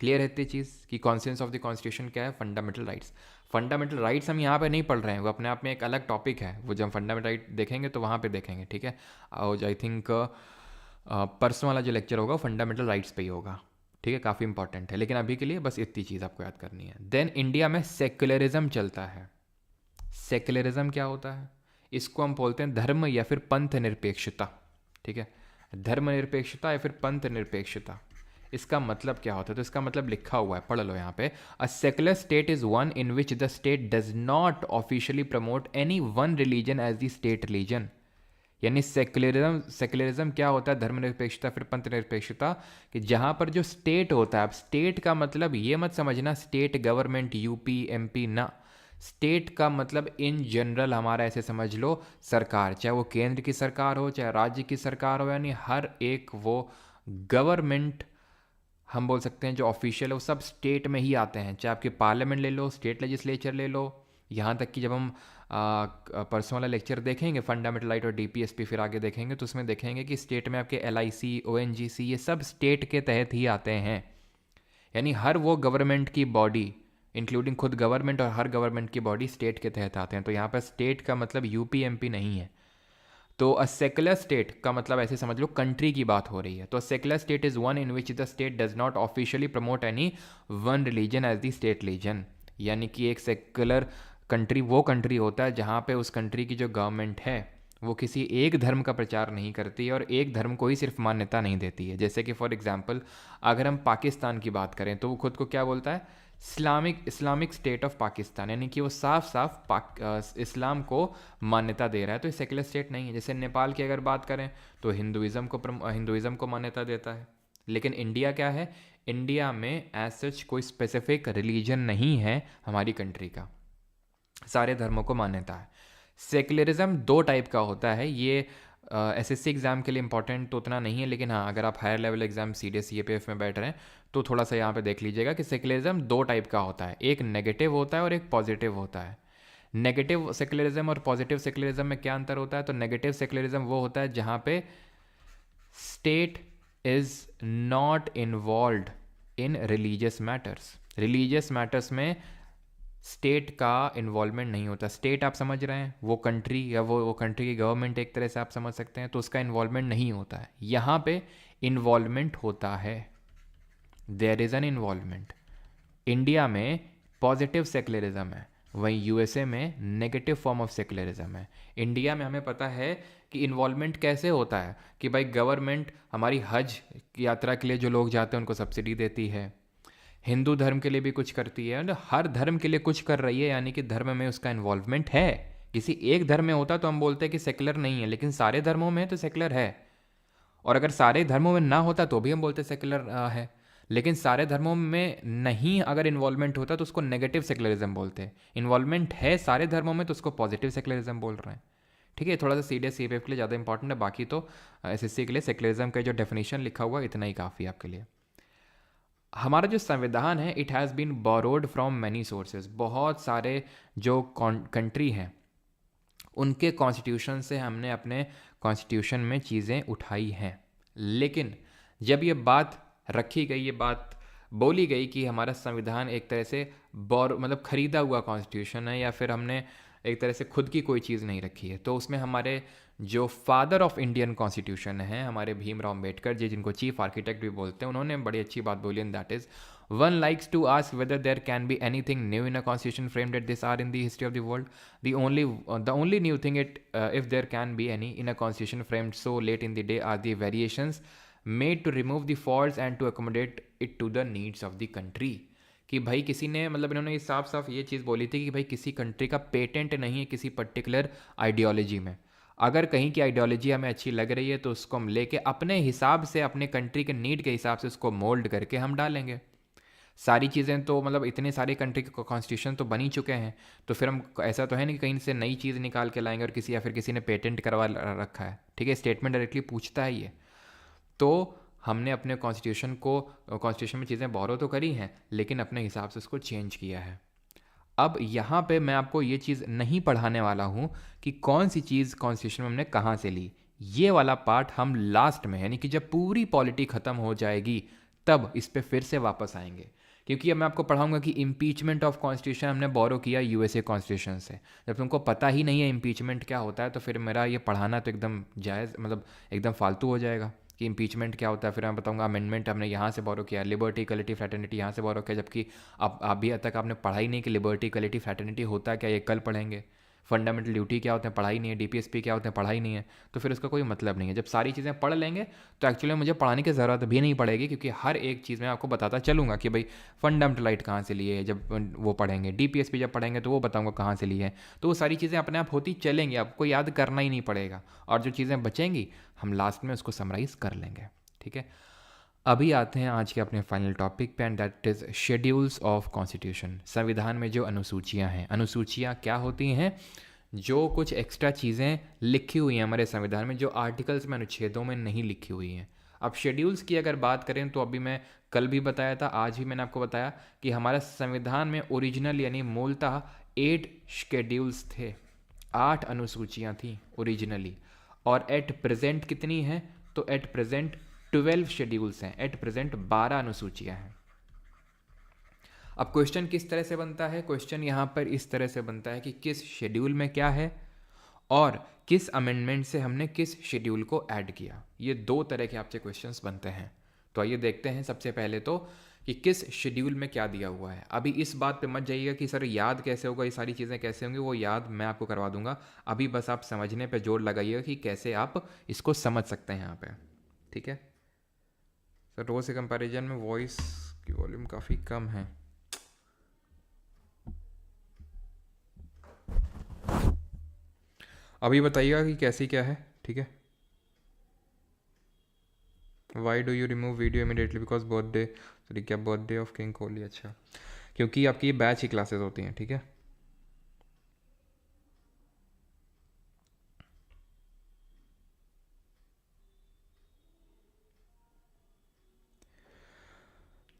क्लियर है इतनी चीज़ कि कॉन्सियंस ऑफ द कॉन्स्टिट्यूशन क्या है, फंडामेंटल राइट्स। फंडामेंटल राइट्स हम यहाँ पे नहीं पढ़ रहे हैं, वो अपने आप में एक अलग टॉपिक है, वो जब हम फंडामेंटल राइट देखेंगे तो वहाँ पे देखेंगे। ठीक है, और आई थिंक परसों वाला जो लेक्चर होगा फंडामेंटल राइट्स पे ही होगा। ठीक है, काफ़ी इंपॉर्टेंट है। लेकिन अभी के लिए बस इतनी चीज़ आपको याद करनी है। देन इंडिया में सेक्युलरिज्म चलता है। सेक्युलरिज्म क्या होता है? इसको हम बोलते हैं धर्म या फिर पंथ निरपेक्षता। ठीक है, धर्मनिरपेक्षता या फिर पंथ निरपेक्षता, इसका मतलब क्या होता है? तो इसका मतलब लिखा हुआ है, पढ़ लो यहाँ पे। A secular state is one in which the state does not officially promote any one religion as the state religion. यानी सेकुलरिज्म क्या होता है, धर्मनिरपेक्षता फिर पंथ निरपेक्षता, कि जहाँ पर जो स्टेट होता है, अब स्टेट का मतलब ये मत समझना स्टेट गवर्नमेंट यूपी एमपी ना, स्टेट का मतलब इन जनरल हमारा ऐसे समझ लो सरकार, चाहे वो केंद्र की सरकार हो चाहे राज्य की सरकार हो, यानी हर एक वो गवर्नमेंट हम बोल सकते हैं जो ऑफिशियल है वो सब स्टेट में ही आते हैं। चाहे आपके पार्लियामेंट ले लो, स्टेट लेजिस्लेचर ले लो, यहाँ तक कि जब हम परसों वाला लेक्चर देखेंगे फंडामेंटल राइट और डीपीएसपी फिर आगे देखेंगे, तो उसमें देखेंगे कि स्टेट में आपके एलआईसी, ओएनजीसी, ये सब स्टेट के तहत ही आते हैं। यानी हर वो गवर्नमेंट की बॉडी, इंक्लूडिंग खुद गवर्नमेंट, और हर गवर्नमेंट की बॉडी स्टेट के तहत आते हैं। तो यहाँ पर स्टेट का मतलब यूपी एमपी नहीं है। तो अ सेकुलर स्टेट का मतलब ऐसे समझ लो कंट्री की बात हो रही है। तो a secular state is one in which the state does not officially promote any one religion as the state religion. यानी कि एक सेकुलर कंट्री वो कंट्री होता है जहाँ पे उस कंट्री की जो गवर्नमेंट है वो किसी एक धर्म का प्रचार नहीं करती है और एक धर्म को ही सिर्फ मान्यता नहीं देती है। जैसे कि फॉर एग्जांपल अगर हम पाकिस्तान की बात करें तो वो खुद को क्या बोलता है, इस्लामिक स्टेट ऑफ पाकिस्तान, यानी कि वो साफ साफ इस्लाम को मान्यता दे रहा है। तो ये सेकुलर स्टेट नहीं है। जैसे नेपाल की अगर बात करें तो हिंदुइज़म को मान्यता देता है। लेकिन इंडिया क्या है, इंडिया में एज सच कोई स्पेसिफिक रिलीजन नहीं है हमारी कंट्री का, सारे धर्मों को मान्यता है। सेकुलरिज्म दो टाइप का होता है, ये एसएससी एग्ज़ाम के लिए इंपॉर्टेंट तो उतना नहीं है, लेकिन हाँ अगर आप higher level exam CDS CAPF में बैठ रहे हैं तो थोड़ा सा यहाँ पे देख लीजिएगा कि सेकुलरिज्म दो टाइप का होता है, एक नेगेटिव होता है और एक पॉजिटिव होता है। नेगेटिव सेकुलरिज्म और पॉजिटिव सेकुलरिज्म में क्या अंतर होता है? तो नेगेटिव सेकुलरिज्म वो होता है जहाँ पे state is not involve in religious matters. Religious matters में स्टेट का इन्वॉल्वमेंट नहीं होता। स्टेट आप समझ रहे हैं, वो कंट्री या वो कंट्री की गवर्नमेंट एक तरह से आप समझ सकते हैं, तो उसका इन्वॉल्वमेंट नहीं होता है। यहाँ पे इन्वॉल्वमेंट होता है, there is an involvement. India में पॉजिटिव सेकुलरिज्म है, वहीं यूएसए में नेगेटिव फॉर्म ऑफ सेकुलरिज्म है। इंडिया में हमें पता है कि इन्वॉल्वमेंट कैसे होता है कि भाई गवर्नमेंट हमारी हज यात्रा के लिए जो लोग जाते हैं उनको सब्सिडी देती है, हिंदू धर्म के लिए भी कुछ करती है, मतलब हर धर्म के लिए कुछ कर रही है, यानी कि धर्म में उसका इन्वॉल्वमेंट है। किसी एक धर्म में होता तो हम बोलते हैं कि सेकुलर नहीं है, लेकिन सारे धर्मों में तो सेकुलर है। और अगर सारे धर्मों में ना होता तो भी हम बोलते सेकुलर है, लेकिन सारे धर्मों में नहीं अगर इन्वॉल्वमेंट होता तो उसको नेगेटिव सेकुलरिज्म बोलते हैं। इन्वॉल्वमेंट है सारे धर्मों में तो उसको पॉजिटिव सेकुलरिज्म बोल रहे हैं। ठीक है, थोड़ा सा सीडीएस सीपीएफ के लिए ज़्यादा इंपॉर्टेंट है, बाकी तो एसएससी के लिए सेकुलरिज्म का जो डेफिनेशन लिखा हुआ इतना ही काफ़ी है आपके लिए। हमारा जो संविधान है it has been borrowed from many sources. बहुत सारे जो कंट्री हैं उनके कॉन्स्टिट्यूशन से हमने अपने कॉन्स्टिट्यूशन में चीज़ें उठाई हैं, लेकिन जब ये बात रखी गई, ये बात बोली गई कि हमारा संविधान एक तरह से मतलब खरीदा हुआ कॉन्स्टिट्यूशन है या फिर हमने एक तरह से खुद की कोई चीज़ नहीं रखी है, तो उसमें हमारे जो फादर ऑफ इंडियन कॉन्स्टिट्यूशन है हमारे भीमराव अम्बेडकर जी, जिनको चीफ आर्किटेक्ट भी बोलते हैं, उन्होंने बड़ी अच्छी बात बोली, and that is one likes to ask whether there can be anything new in a constitution framed at this hour in the history of the world. The only new thing if there can be any in a constitution framed so late in the day are the variations made to remove the faults and to accommodate it to the needs of the country। कि भाई किसी ने मतलब इन्होंने साफ साफ ये चीज़ बोली थी कि भाई किसी कंट्री का पेटेंट नहीं है किसी पर्टिकुलर आइडियोलॉजी में। अगर कहीं की आइडियोलॉजी हमें अच्छी लग रही है तो उसको हम लेके अपने हिसाब से अपने कंट्री के नीड के हिसाब से उसको मोल्ड करके हम डालेंगे। सारी चीज़ें तो मतलब इतने सारी कंट्री के कॉन्स्टिट्यूशन तो बन ही चुके हैं, तो फिर हम ऐसा तो है नहीं कि कहीं से नई चीज़ निकाल के लाएंगे और किसी या फिर किसी ने पेटेंट करवा रखा है। ठीक है, स्टेटमेंट डायरेक्टली पूछता है ये। तो हमने अपने कॉन्स्टिट्यूशन में चीज़ें बोरो तो करी हैं, लेकिन अपने हिसाब से उसको चेंज किया है। अब यहाँ पे मैं आपको ये चीज़ नहीं पढ़ाने वाला हूँ कि कौन सी चीज़ कॉन्स्टिट्यूशन में हमने कहाँ से ली। ये वाला पार्ट हम लास्ट में, यानी कि जब पूरी पॉलिटी ख़त्म हो जाएगी तब इस पर फिर से वापस आएंगे, क्योंकि अब मैं आपको पढ़ाऊंगा कि इम्पीचमेंट ऑफ कॉन्स्टिट्यूशन हमने बोरो किया यूएसए कॉन्स्टिट्यूशन से। जब तुमको पता ही नहीं है इम्पीचमेंट क्या होता है तो फिर मेरा ये पढ़ाना तो एकदम जायज़, मतलब एकदम फालतू हो जाएगा कि इम्पीचमेंट क्या होता है। फिर मैं बताऊंगा अमेंडमेंट हमने यहाँ से बोरो किया, लिबर्टी इक्वलिटी फ्रैटर्निटी यहाँ से बोरो किया, जबकि अब अभी तक आपने पढ़ा ही नहीं कि लिबर्टी इक्वलिटी फ्रैटर्निटी होता है क्या, ये कल पढ़ेंगे। फंडामेंटल ड्यूटी क्या होते हैं पढ़ाई नहीं है, डीपीएसपी क्या होते हैं पढ़ाई नहीं है, तो फिर उसका कोई मतलब नहीं है। जब सारी चीज़ें पढ़ लेंगे तो एक्चुअली मुझे पढ़ाने की ज़रूरत भी नहीं पड़ेगी, क्योंकि हर एक चीज़ में आपको बताता चलूँगा कि भाई फंडामेंटल राइट कहाँ से लिए है, जब वो पढ़ेंगे डीपीएसपी जब पढ़ेंगे तो वो बताऊँगा कहाँ से लिए हैं। तो वो सारी चीज़ें अपने आप होती चलेंगी, आपको याद करना ही नहीं पड़ेगा, और जो चीज़ें बचेंगी हम लास्ट में उसको समराइज़ कर लेंगे। ठीक है, अभी आते हैं आज के अपने फाइनल टॉपिक पे, and that is schedules of constitution. संविधान में जो अनुसूचियाँ हैं, अनुसूचियाँ क्या होती हैं, जो कुछ एक्स्ट्रा चीज़ें लिखी हुई हैं हमारे संविधान में जो आर्टिकल्स में अनुच्छेदों में नहीं लिखी हुई हैं। अब शेड्यूल्स की अगर बात करें तो अभी मैं कल भी बताया था, आज भी मैंने आपको बताया कि हमारा संविधान में ओरिजिनल यानी मूलतः 8 शेड्यूल्स थे, 8 अनुसूचियाँ थी ओरिजिनली, और एट प्रेजेंट कितनी हैं, तो एट प्रेजेंट 12 शेड्यूल्स हैं, एट प्रेजेंट 12 अनुसूचियाँ हैं। अब क्वेश्चन किस तरह से बनता है, क्वेश्चन यहाँ पर इस तरह से बनता है कि किस शेड्यूल में क्या है और किस अमेंडमेंट से हमने किस शेड्यूल को ऐड किया। ये 2 तरह के आपसे क्वेश्चंस बनते हैं। तो आइए देखते हैं सबसे पहले तो कि किस शेड्यूल में क्या दिया हुआ है। अभी इस बात पे मत जाइएगा कि सर याद कैसे होगा, ये सारी चीज़ें कैसे होंगी, वो याद मैं आपको करवा दूंगा। अभी बस आप समझने पे जोर लगाइएगा कि कैसे आप इसको समझ सकते हैं यहाँ पे। ठीक है सर, रोज़ के कंपैरिजन में वॉइस की वॉल्यूम काफ़ी कम है। अभी बताइएगा कि कैसी क्या है। ठीक है, why do you remove video immediately, because birthday, sorry क्या बर्थडे ऑफ किंग कोहली, अच्छा क्योंकि आपकी ये बैच की क्लासेस होती हैं। ठीक है,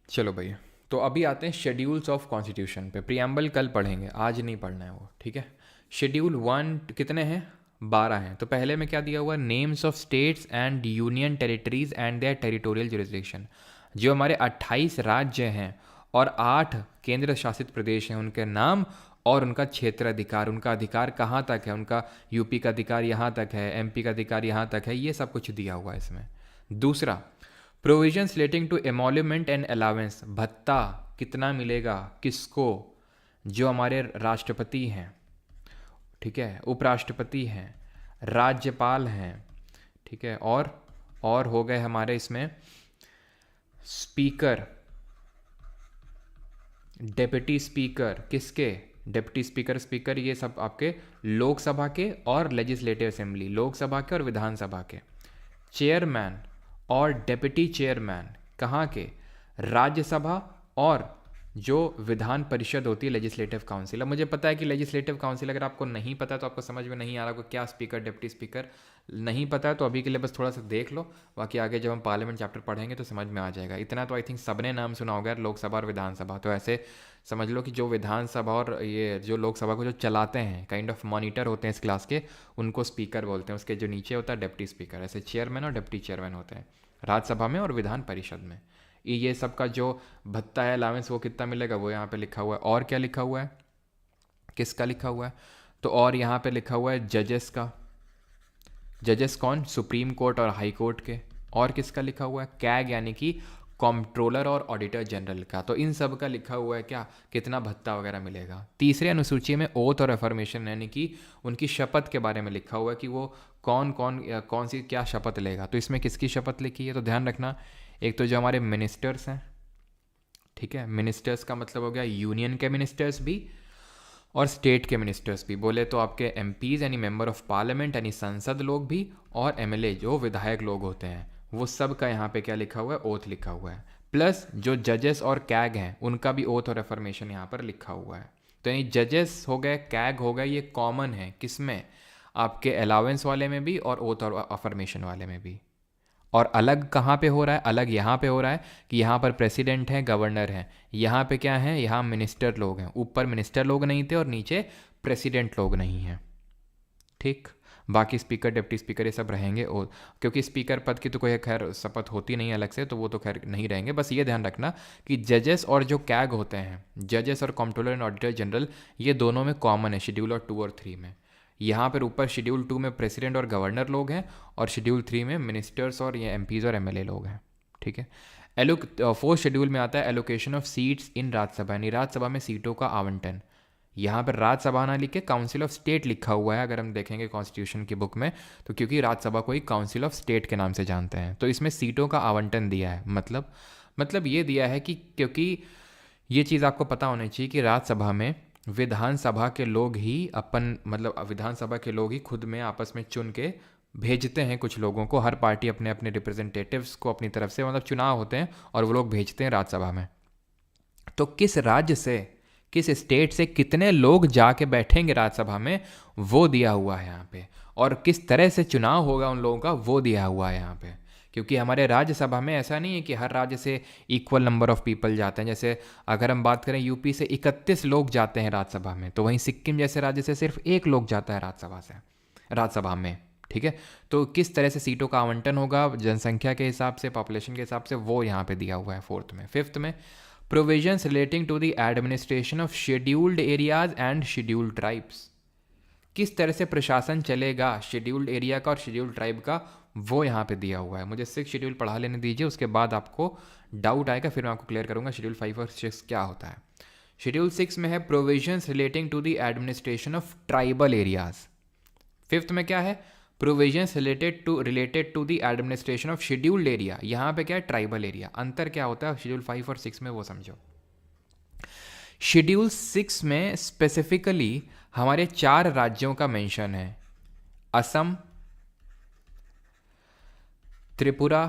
चलो भैया, तो अभी आते हैं शेड्यूल्स ऑफ कॉन्स्टिट्यूशन पे। प्रियम्बल कल पढ़ेंगे, आज नहीं पढ़ना है वो। ठीक है, शेड्यूल 1 कितने हैं, 12 हैं। तो पहले में क्या दिया हुआ, names of states and union territories and their territorial jurisdiction. जो हमारे 28 राज्य हैं और 8 केंद्र शासित प्रदेश हैं, उनके नाम और उनका क्षेत्राधिकार, उनका अधिकार कहाँ तक है, उनका यूपी का अधिकार यहाँ तक है, एमपी का अधिकार यहाँ तक है, ये सब कुछ दिया हुआ है इसमें। दूसरा, provisions relating to emolument and allowance, भत्ता कितना मिलेगा किसको, जो हमारे राष्ट्रपति हैं, ठीक है, उपराष्ट्रपति हैं, राज्यपाल हैं, ठीक है, और हो गए हमारे इसमें स्पीकर, डेप्यूटी स्पीकर, किसके, डेप्यूटी स्पीकर, स्पीकर ये सब आपके लोकसभा के और लेजिस्लेटिव असेंबली, लोकसभा के और विधानसभा के, चेयरमैन और डेप्यूटी चेयरमैन कहाँ के, राज्यसभा और जो विधान परिषद होती है लेजिस्लेटिव काउंसिल। अब मुझे पता है कि लेजिस्लेटिव काउंसिल अगर आपको नहीं पता है तो आपको समझ में नहीं आ रहा को क्या स्पीकर डिप्टी स्पीकर नहीं पता है तो अभी के लिए बस थोड़ा सा देख लो, बाकी आगे जब हम पार्लियामेंट चैप्टर पढ़ेंगे तो समझ में आ जाएगा। इतना तो आई थिंक सबने नाम सुना होगा लोकसभा और विधानसभा, तो ऐसे समझ लो कि जो विधानसभा और ये जो लोकसभा को जो चलाते हैं, काइंड ऑफ मॉनिटर होते हैं इस क्लास के, उनको स्पीकर बोलते हैं। उसके जो नीचे होता है डिप्टी स्पीकर, ऐसे चेयरमैन और डिप्टी चेयरमैन होते हैं राज्यसभा में और विधान परिषद में। ये सब का जो भत्ता है, अलावेंस, वो कितना मिलेगा वो यहाँ पे लिखा हुआ है। और क्या लिखा हुआ है, किसका लिखा हुआ है, तो और यहाँ पे लिखा हुआ है जजेस का। जजेस कौन, सुप्रीम कोर्ट और हाई कोर्ट के। और किसका लिखा हुआ है, कैग यानी कि कंट्रोलर और ऑडिटर जनरल का। तो इन सब का लिखा हुआ है क्या, कितना भत्ता वगैरह मिलेगा। तीसरे अनुसूची में ओथ और अफर्मेशन यानी कि उनकी शपथ के बारे में लिखा हुआ है कि वो कौन सी क्या शपथ लेगा। तो इसमें किसकी शपथ लिखी है, तो ध्यान रखना, एक तो जो हमारे मिनिस्टर्स हैं, ठीक है, मिनिस्टर्स का मतलब हो गया यूनियन के मिनिस्टर्स भी और स्टेट के मिनिस्टर्स भी। बोले तो आपके एमपीज़ यानी मेंबर ऑफ पार्लियामेंट यानी संसद लोग भी, और एमएलए जो विधायक लोग होते हैं, वो सब का यहाँ पे क्या लिखा हुआ है, ओथ लिखा हुआ है। प्लस जो जजेस और कैग हैं उनका भी ओथ और अफर्मेशन यहाँ पर लिखा हुआ है। तो ये जजेस हो गए, कैग हो गए, ये कॉमन है किसमें, आपके अलावेंस वाले में भी और ओथ और अफर्मेशन वाले में भी। और अलग कहाँ पे हो रहा है, अलग यहाँ पे हो रहा है कि यहाँ पर प्रेसिडेंट है, गवर्नर है, यहाँ पे क्या है, यहाँ मिनिस्टर लोग हैं। ऊपर मिनिस्टर लोग नहीं थे और नीचे प्रेसिडेंट लोग नहीं हैं, ठीक। बाकी स्पीकर, डिप्टी स्पीकर ये सब रहेंगे, और क्योंकि स्पीकर पद की तो कोई खैर शपथ होती नहीं अलग से, तो वो तो खैर नहीं रहेंगे। बस ये ध्यान रखना कि जजेस और जो कैग होते हैं, जजेस और कंट्रोलर एंड ऑडिटर जनरल, ये दोनों में कॉमन है शेड्यूल और 2 और 3 में। यहाँ पर ऊपर शेड्यूल 2 में प्रेसिडेंट और गवर्नर लोग हैं और शेड्यूल 3 में मिनिस्टर्स और ये एमपीज़ और एमएलए लोग हैं, ठीक है। 4th शेड्यूल में आता है allocation of seats in Rajya Sabha, यानी राज्यसभा में सीटों का आवंटन। यहाँ पर राज्यसभा ना लिख के काउंसिल ऑफ स्टेट लिखा हुआ है अगर हम देखेंगे कॉन्स्टिट्यूशन की बुक में, तो क्योंकि राज्यसभा को ही काउंसिल ऑफ स्टेट के नाम से जानते हैं। तो इसमें सीटों का आवंटन दिया है, मतलब ये दिया है कि क्योंकि ये चीज़ आपको पता होनी चाहिए कि राज्यसभा में विधानसभा के लोग ही विधानसभा के लोग ही खुद में आपस में चुन के भेजते हैं कुछ लोगों को। हर पार्टी अपने अपने रिप्रेजेंटेटिव्स को अपनी तरफ से, चुनाव होते हैं और वो लोग भेजते हैं राज्यसभा में। तो किस राज्य से, किस स्टेट से कितने लोग जाके बैठेंगे राज्यसभा में, वो दिया हुआ है यहाँ पे। और किस तरह से चुनाव होगा उन लोगों का, वो दिया हुआ है यहाँ पे। क्योंकि हमारे राज्यसभा में ऐसा नहीं है कि हर राज्य से इक्वल नंबर ऑफ पीपल जाते हैं। जैसे अगर हम बात करें यूपी से 31 लोग जाते हैं राज्यसभा में, तो वहीं सिक्किम जैसे राज्य से सिर्फ 1 लोग जाता है राज्यसभा में, ठीक है। तो किस तरह से सीटों का आवंटन होगा जनसंख्या के हिसाब से, पॉपुलेशन के हिसाब से, वो यहाँ पे दिया हुआ है 4th में। 5th में provisions relating to the administration of scheduled areas and scheduled tribes, किस तरह से प्रशासन चलेगा शेड्यूल्ड एरिया का और शेड्यूल्ड ट्राइब का, वो यहाँ पे दिया हुआ है। मुझे 6 शेड्यूल पढ़ा लेने दीजिए, उसके बाद आपको डाउट आएगा, फिर मैं आपको क्लियर करूँगा शेड्यूल 5 और 6 क्या होता है। शेड्यूल 6 में है provisions relating to the administration of tribal areas. 5th में क्या है, provisions related to the administration of scheduled area. यहाँ पे क्या है, ट्राइबल एरिया। अंतर क्या होता है शेड्यूल 5 और 6 में, वो समझो। शेड्यूल 6 में स्पेसिफिकली हमारे 4 राज्यों का मेंशन है, असम, त्रिपुरा,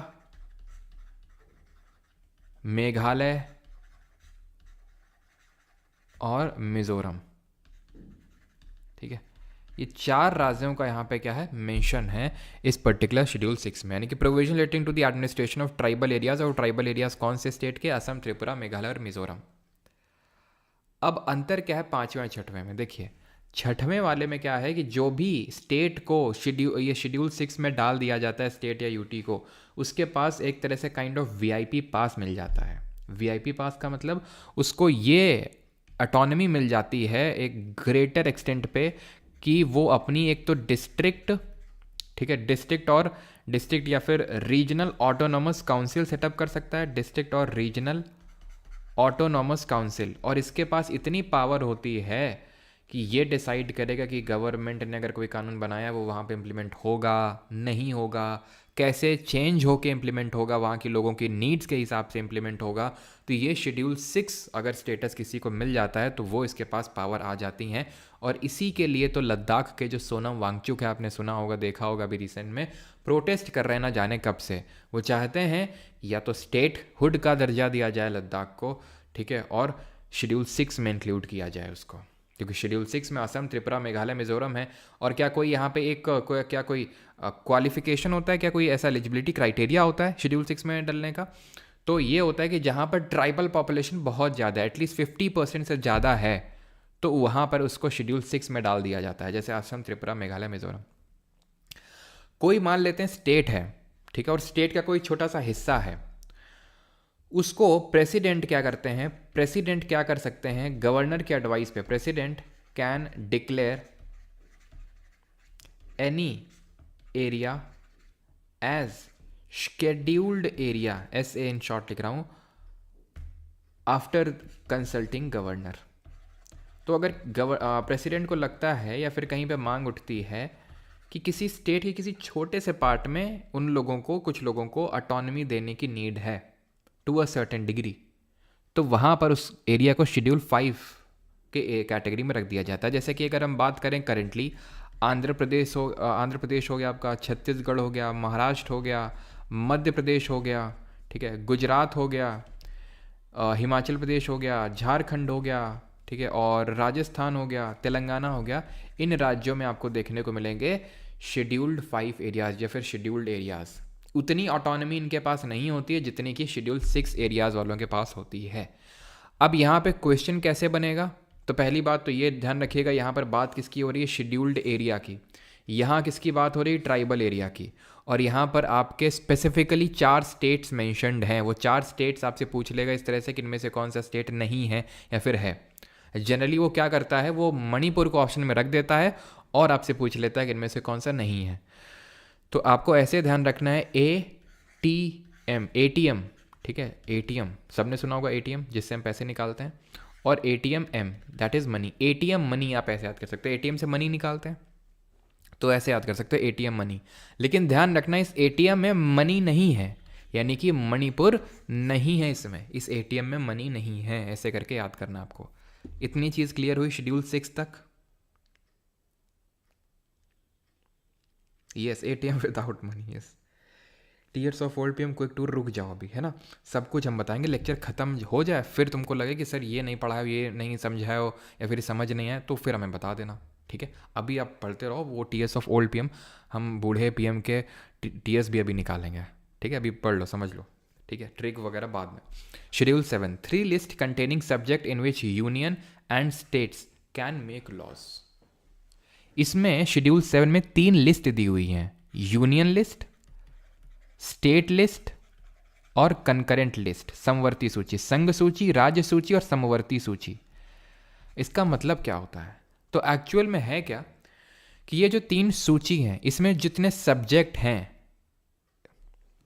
मेघालय और मिजोरम, ठीक है। ये 4 राज्यों का यहाँ पे क्या है, मेंशन है इस पर्टिकुलर शेड्यूल 6 में, यानी कि provision relating to the administration of tribal areas. और ट्राइबल एरियाज कौन से स्टेट के, असम, त्रिपुरा, मेघालय और मिजोरम। अब अंतर क्या है 5वें और 6वें में, देखिए 6वें वाले में क्या है कि जो भी स्टेट को शेड्यूल 6 में डाल दिया जाता है, स्टेट या यूटी को, उसके पास एक तरह से काइंड ऑफ वीआईपी पास मिल जाता है। वीआईपी पास का मतलब उसको ये ऑटोनॉमी मिल जाती है एक ग्रेटर एक्सटेंट पे कि वो अपनी एक तो डिस्ट्रिक्ट, ठीक है, डिस्ट्रिक्ट या फिर रीजनल ऑटोनॉमस काउंसिल सेटअप कर सकता है, डिस्ट्रिक्ट और रीजनल ऑटोनॉमस काउंसिल। और इसके पास इतनी पावर होती है कि ये डिसाइड करेगा कि गवर्नमेंट ने अगर कोई कानून बनाया वो वहाँ पे इम्प्लीमेंट होगा नहीं होगा, कैसे चेंज होके इम्प्लीमेंट होगा, वहाँ के लोगों की नीड्स के हिसाब से इम्प्लीमेंट होगा। तो ये शेड्यूल 6 अगर स्टेटस किसी को मिल जाता है तो वो इसके पास पावर आ जाती हैं। और इसी के लिए तो लद्दाख के जो सोनम वांगचुक है, आपने सुना होगा, देखा होगा अभी रिसेंट में, प्रोटेस्ट कर रहे हैं ना जाने कब से। वो चाहते हैं या तो स्टेट हुड का दर्जा दिया जाए लद्दाख को, ठीक है, और शेड्यूल 6 में इंक्लूड किया जाए उसको, क्योंकि शेड्यूल 6 में असम, त्रिपुरा, मेघालय, मिजोरम है। और क्या कोई यहाँ पे एक क्या कोई क्वालिफिकेशन होता है, क्या कोई ऐसा एलिजिबिलिटी क्राइटेरिया होता है शेड्यूल 6 में डलने का? तो ये होता है कि जहाँ पर ट्राइबल पॉपुलेशन बहुत ज़्यादा है, एटलीस्ट 50% से ज़्यादा है, तो वहाँ पर उसको शेड्यूल 6 में डाल दिया जाता है, जैसे असम, त्रिपुरा, मेघालय, मिजोरम। कोई मान लेते हैं स्टेट है, ठीक है, और स्टेट का कोई छोटा सा हिस्सा है, उसको प्रेसिडेंट क्या करते हैं, प्रेसिडेंट क्या कर सकते हैं, गवर्नर के एडवाइस पे president can declare any area as scheduled area, SA in short लिख रहा हूं, आफ्टर कंसल्टिंग गवर्नर। तो अगर प्रेसिडेंट को लगता है या फिर कहीं पे मांग उठती है कि किसी स्टेट के किसी छोटे से पार्ट में उन लोगों को, कुछ लोगों को ऑटोनॉमी देने की नीड है टू अ सर्टेन डिग्री, तो वहाँ पर उस एरिया को शेड्यूल 5 के कैटेगरी में रख दिया जाता है। जैसे कि अगर हम बात करें करेंटली, आंध्र प्रदेश हो गया आपका, छत्तीसगढ़ हो गया, महाराष्ट्र हो गया, मध्य प्रदेश हो गया, ठीक है, गुजरात हो गया, हिमाचल प्रदेश हो गया, झारखंड हो गया, ठीक है, और राजस्थान हो गया, तेलंगाना हो गया। इन राज्यों में आपको देखने को मिलेंगे शेड्यूल्ड 5 एरियाज या फिर शेड्यूल्ड एरियाज। उतनी ऑटोनॉमी इनके पास नहीं होती है जितनी कि शेड्यूल 6 एरियाज वालों के पास होती है। अब यहाँ पे क्वेश्चन कैसे बनेगा, तो पहली बात तो ये ध्यान रखिएगा, यहाँ पर बात किसकी हो रही है, शेड्यूल्ड एरिया की। यहाँ किसकी बात हो रही है, ट्राइबल एरिया की। और यहाँ पर आपके स्पेसिफिकली 4 स्टेट्स मेंशन्ड हैं। वो 4 स्टेट्स आपसे पूछ लेगा इस तरह से कि इनमें से कौन सा स्टेट नहीं है या फिर है। जनरली वो क्या करता है, वो मणिपुर को ऑप्शन में रख देता है और आपसे पूछ लेता है कि इनमें से कौन सा नहीं है। तो आपको ऐसे ध्यान रखना है, ATM, ठीक है, ATM सबने सुना होगा, ATM जिससे हम पैसे निकालते हैं, और ATM that is money. ATM money आप ऐसे याद कर सकते हैं, ATM से मनी निकालते हैं तो ऐसे याद कर सकते हो ATM मनी। लेकिन ध्यान रखना, इस ATM में मनी नहीं है, यानी कि मणिपुर नहीं है इसमें, इस ATM में मनी नहीं है, ऐसे करके याद करना आपको। इतनी चीज़ क्लियर हुई शेड्यूल 6 तक? Yes, ATM without money, yes. Tears of old PM quick tour, रुक जाओ अभी, है ना, सब कुछ हम बताएंगे, लेक्चर खत्म हो जाए, फिर तुमको लगे कि सर ये नहीं पढ़ा हो, ये नहीं समझा हो, या फिर समझ नहीं आए, तो फिर हमें बता देना, ठीक है। अभी आप पढ़ते रहो, वो टीयर्स ऑफ ओल्ड पीएम, हम बूढ़े पीएम के टीयर्स भी अभी निकालेंगे, ठीक है, अभी पढ़ लो, समझ लो, ठीक है, ट्रिक वगैरह बाद में। Schedule 7, 3 list containing subject in which union and states can make laws. इसमें शेड्यूल 7 में 3 लिस्ट दी हुई हैं, यूनियन लिस्ट, स्टेट लिस्ट और कंकरेंट लिस्ट, समवर्ती सूची, संघ सूची, राज्य सूची और समवर्ती सूची। इसका मतलब क्या होता है, तो एक्चुअल में है क्या कि ये जो 3 सूची हैं इसमें जितने सब्जेक्ट हैं,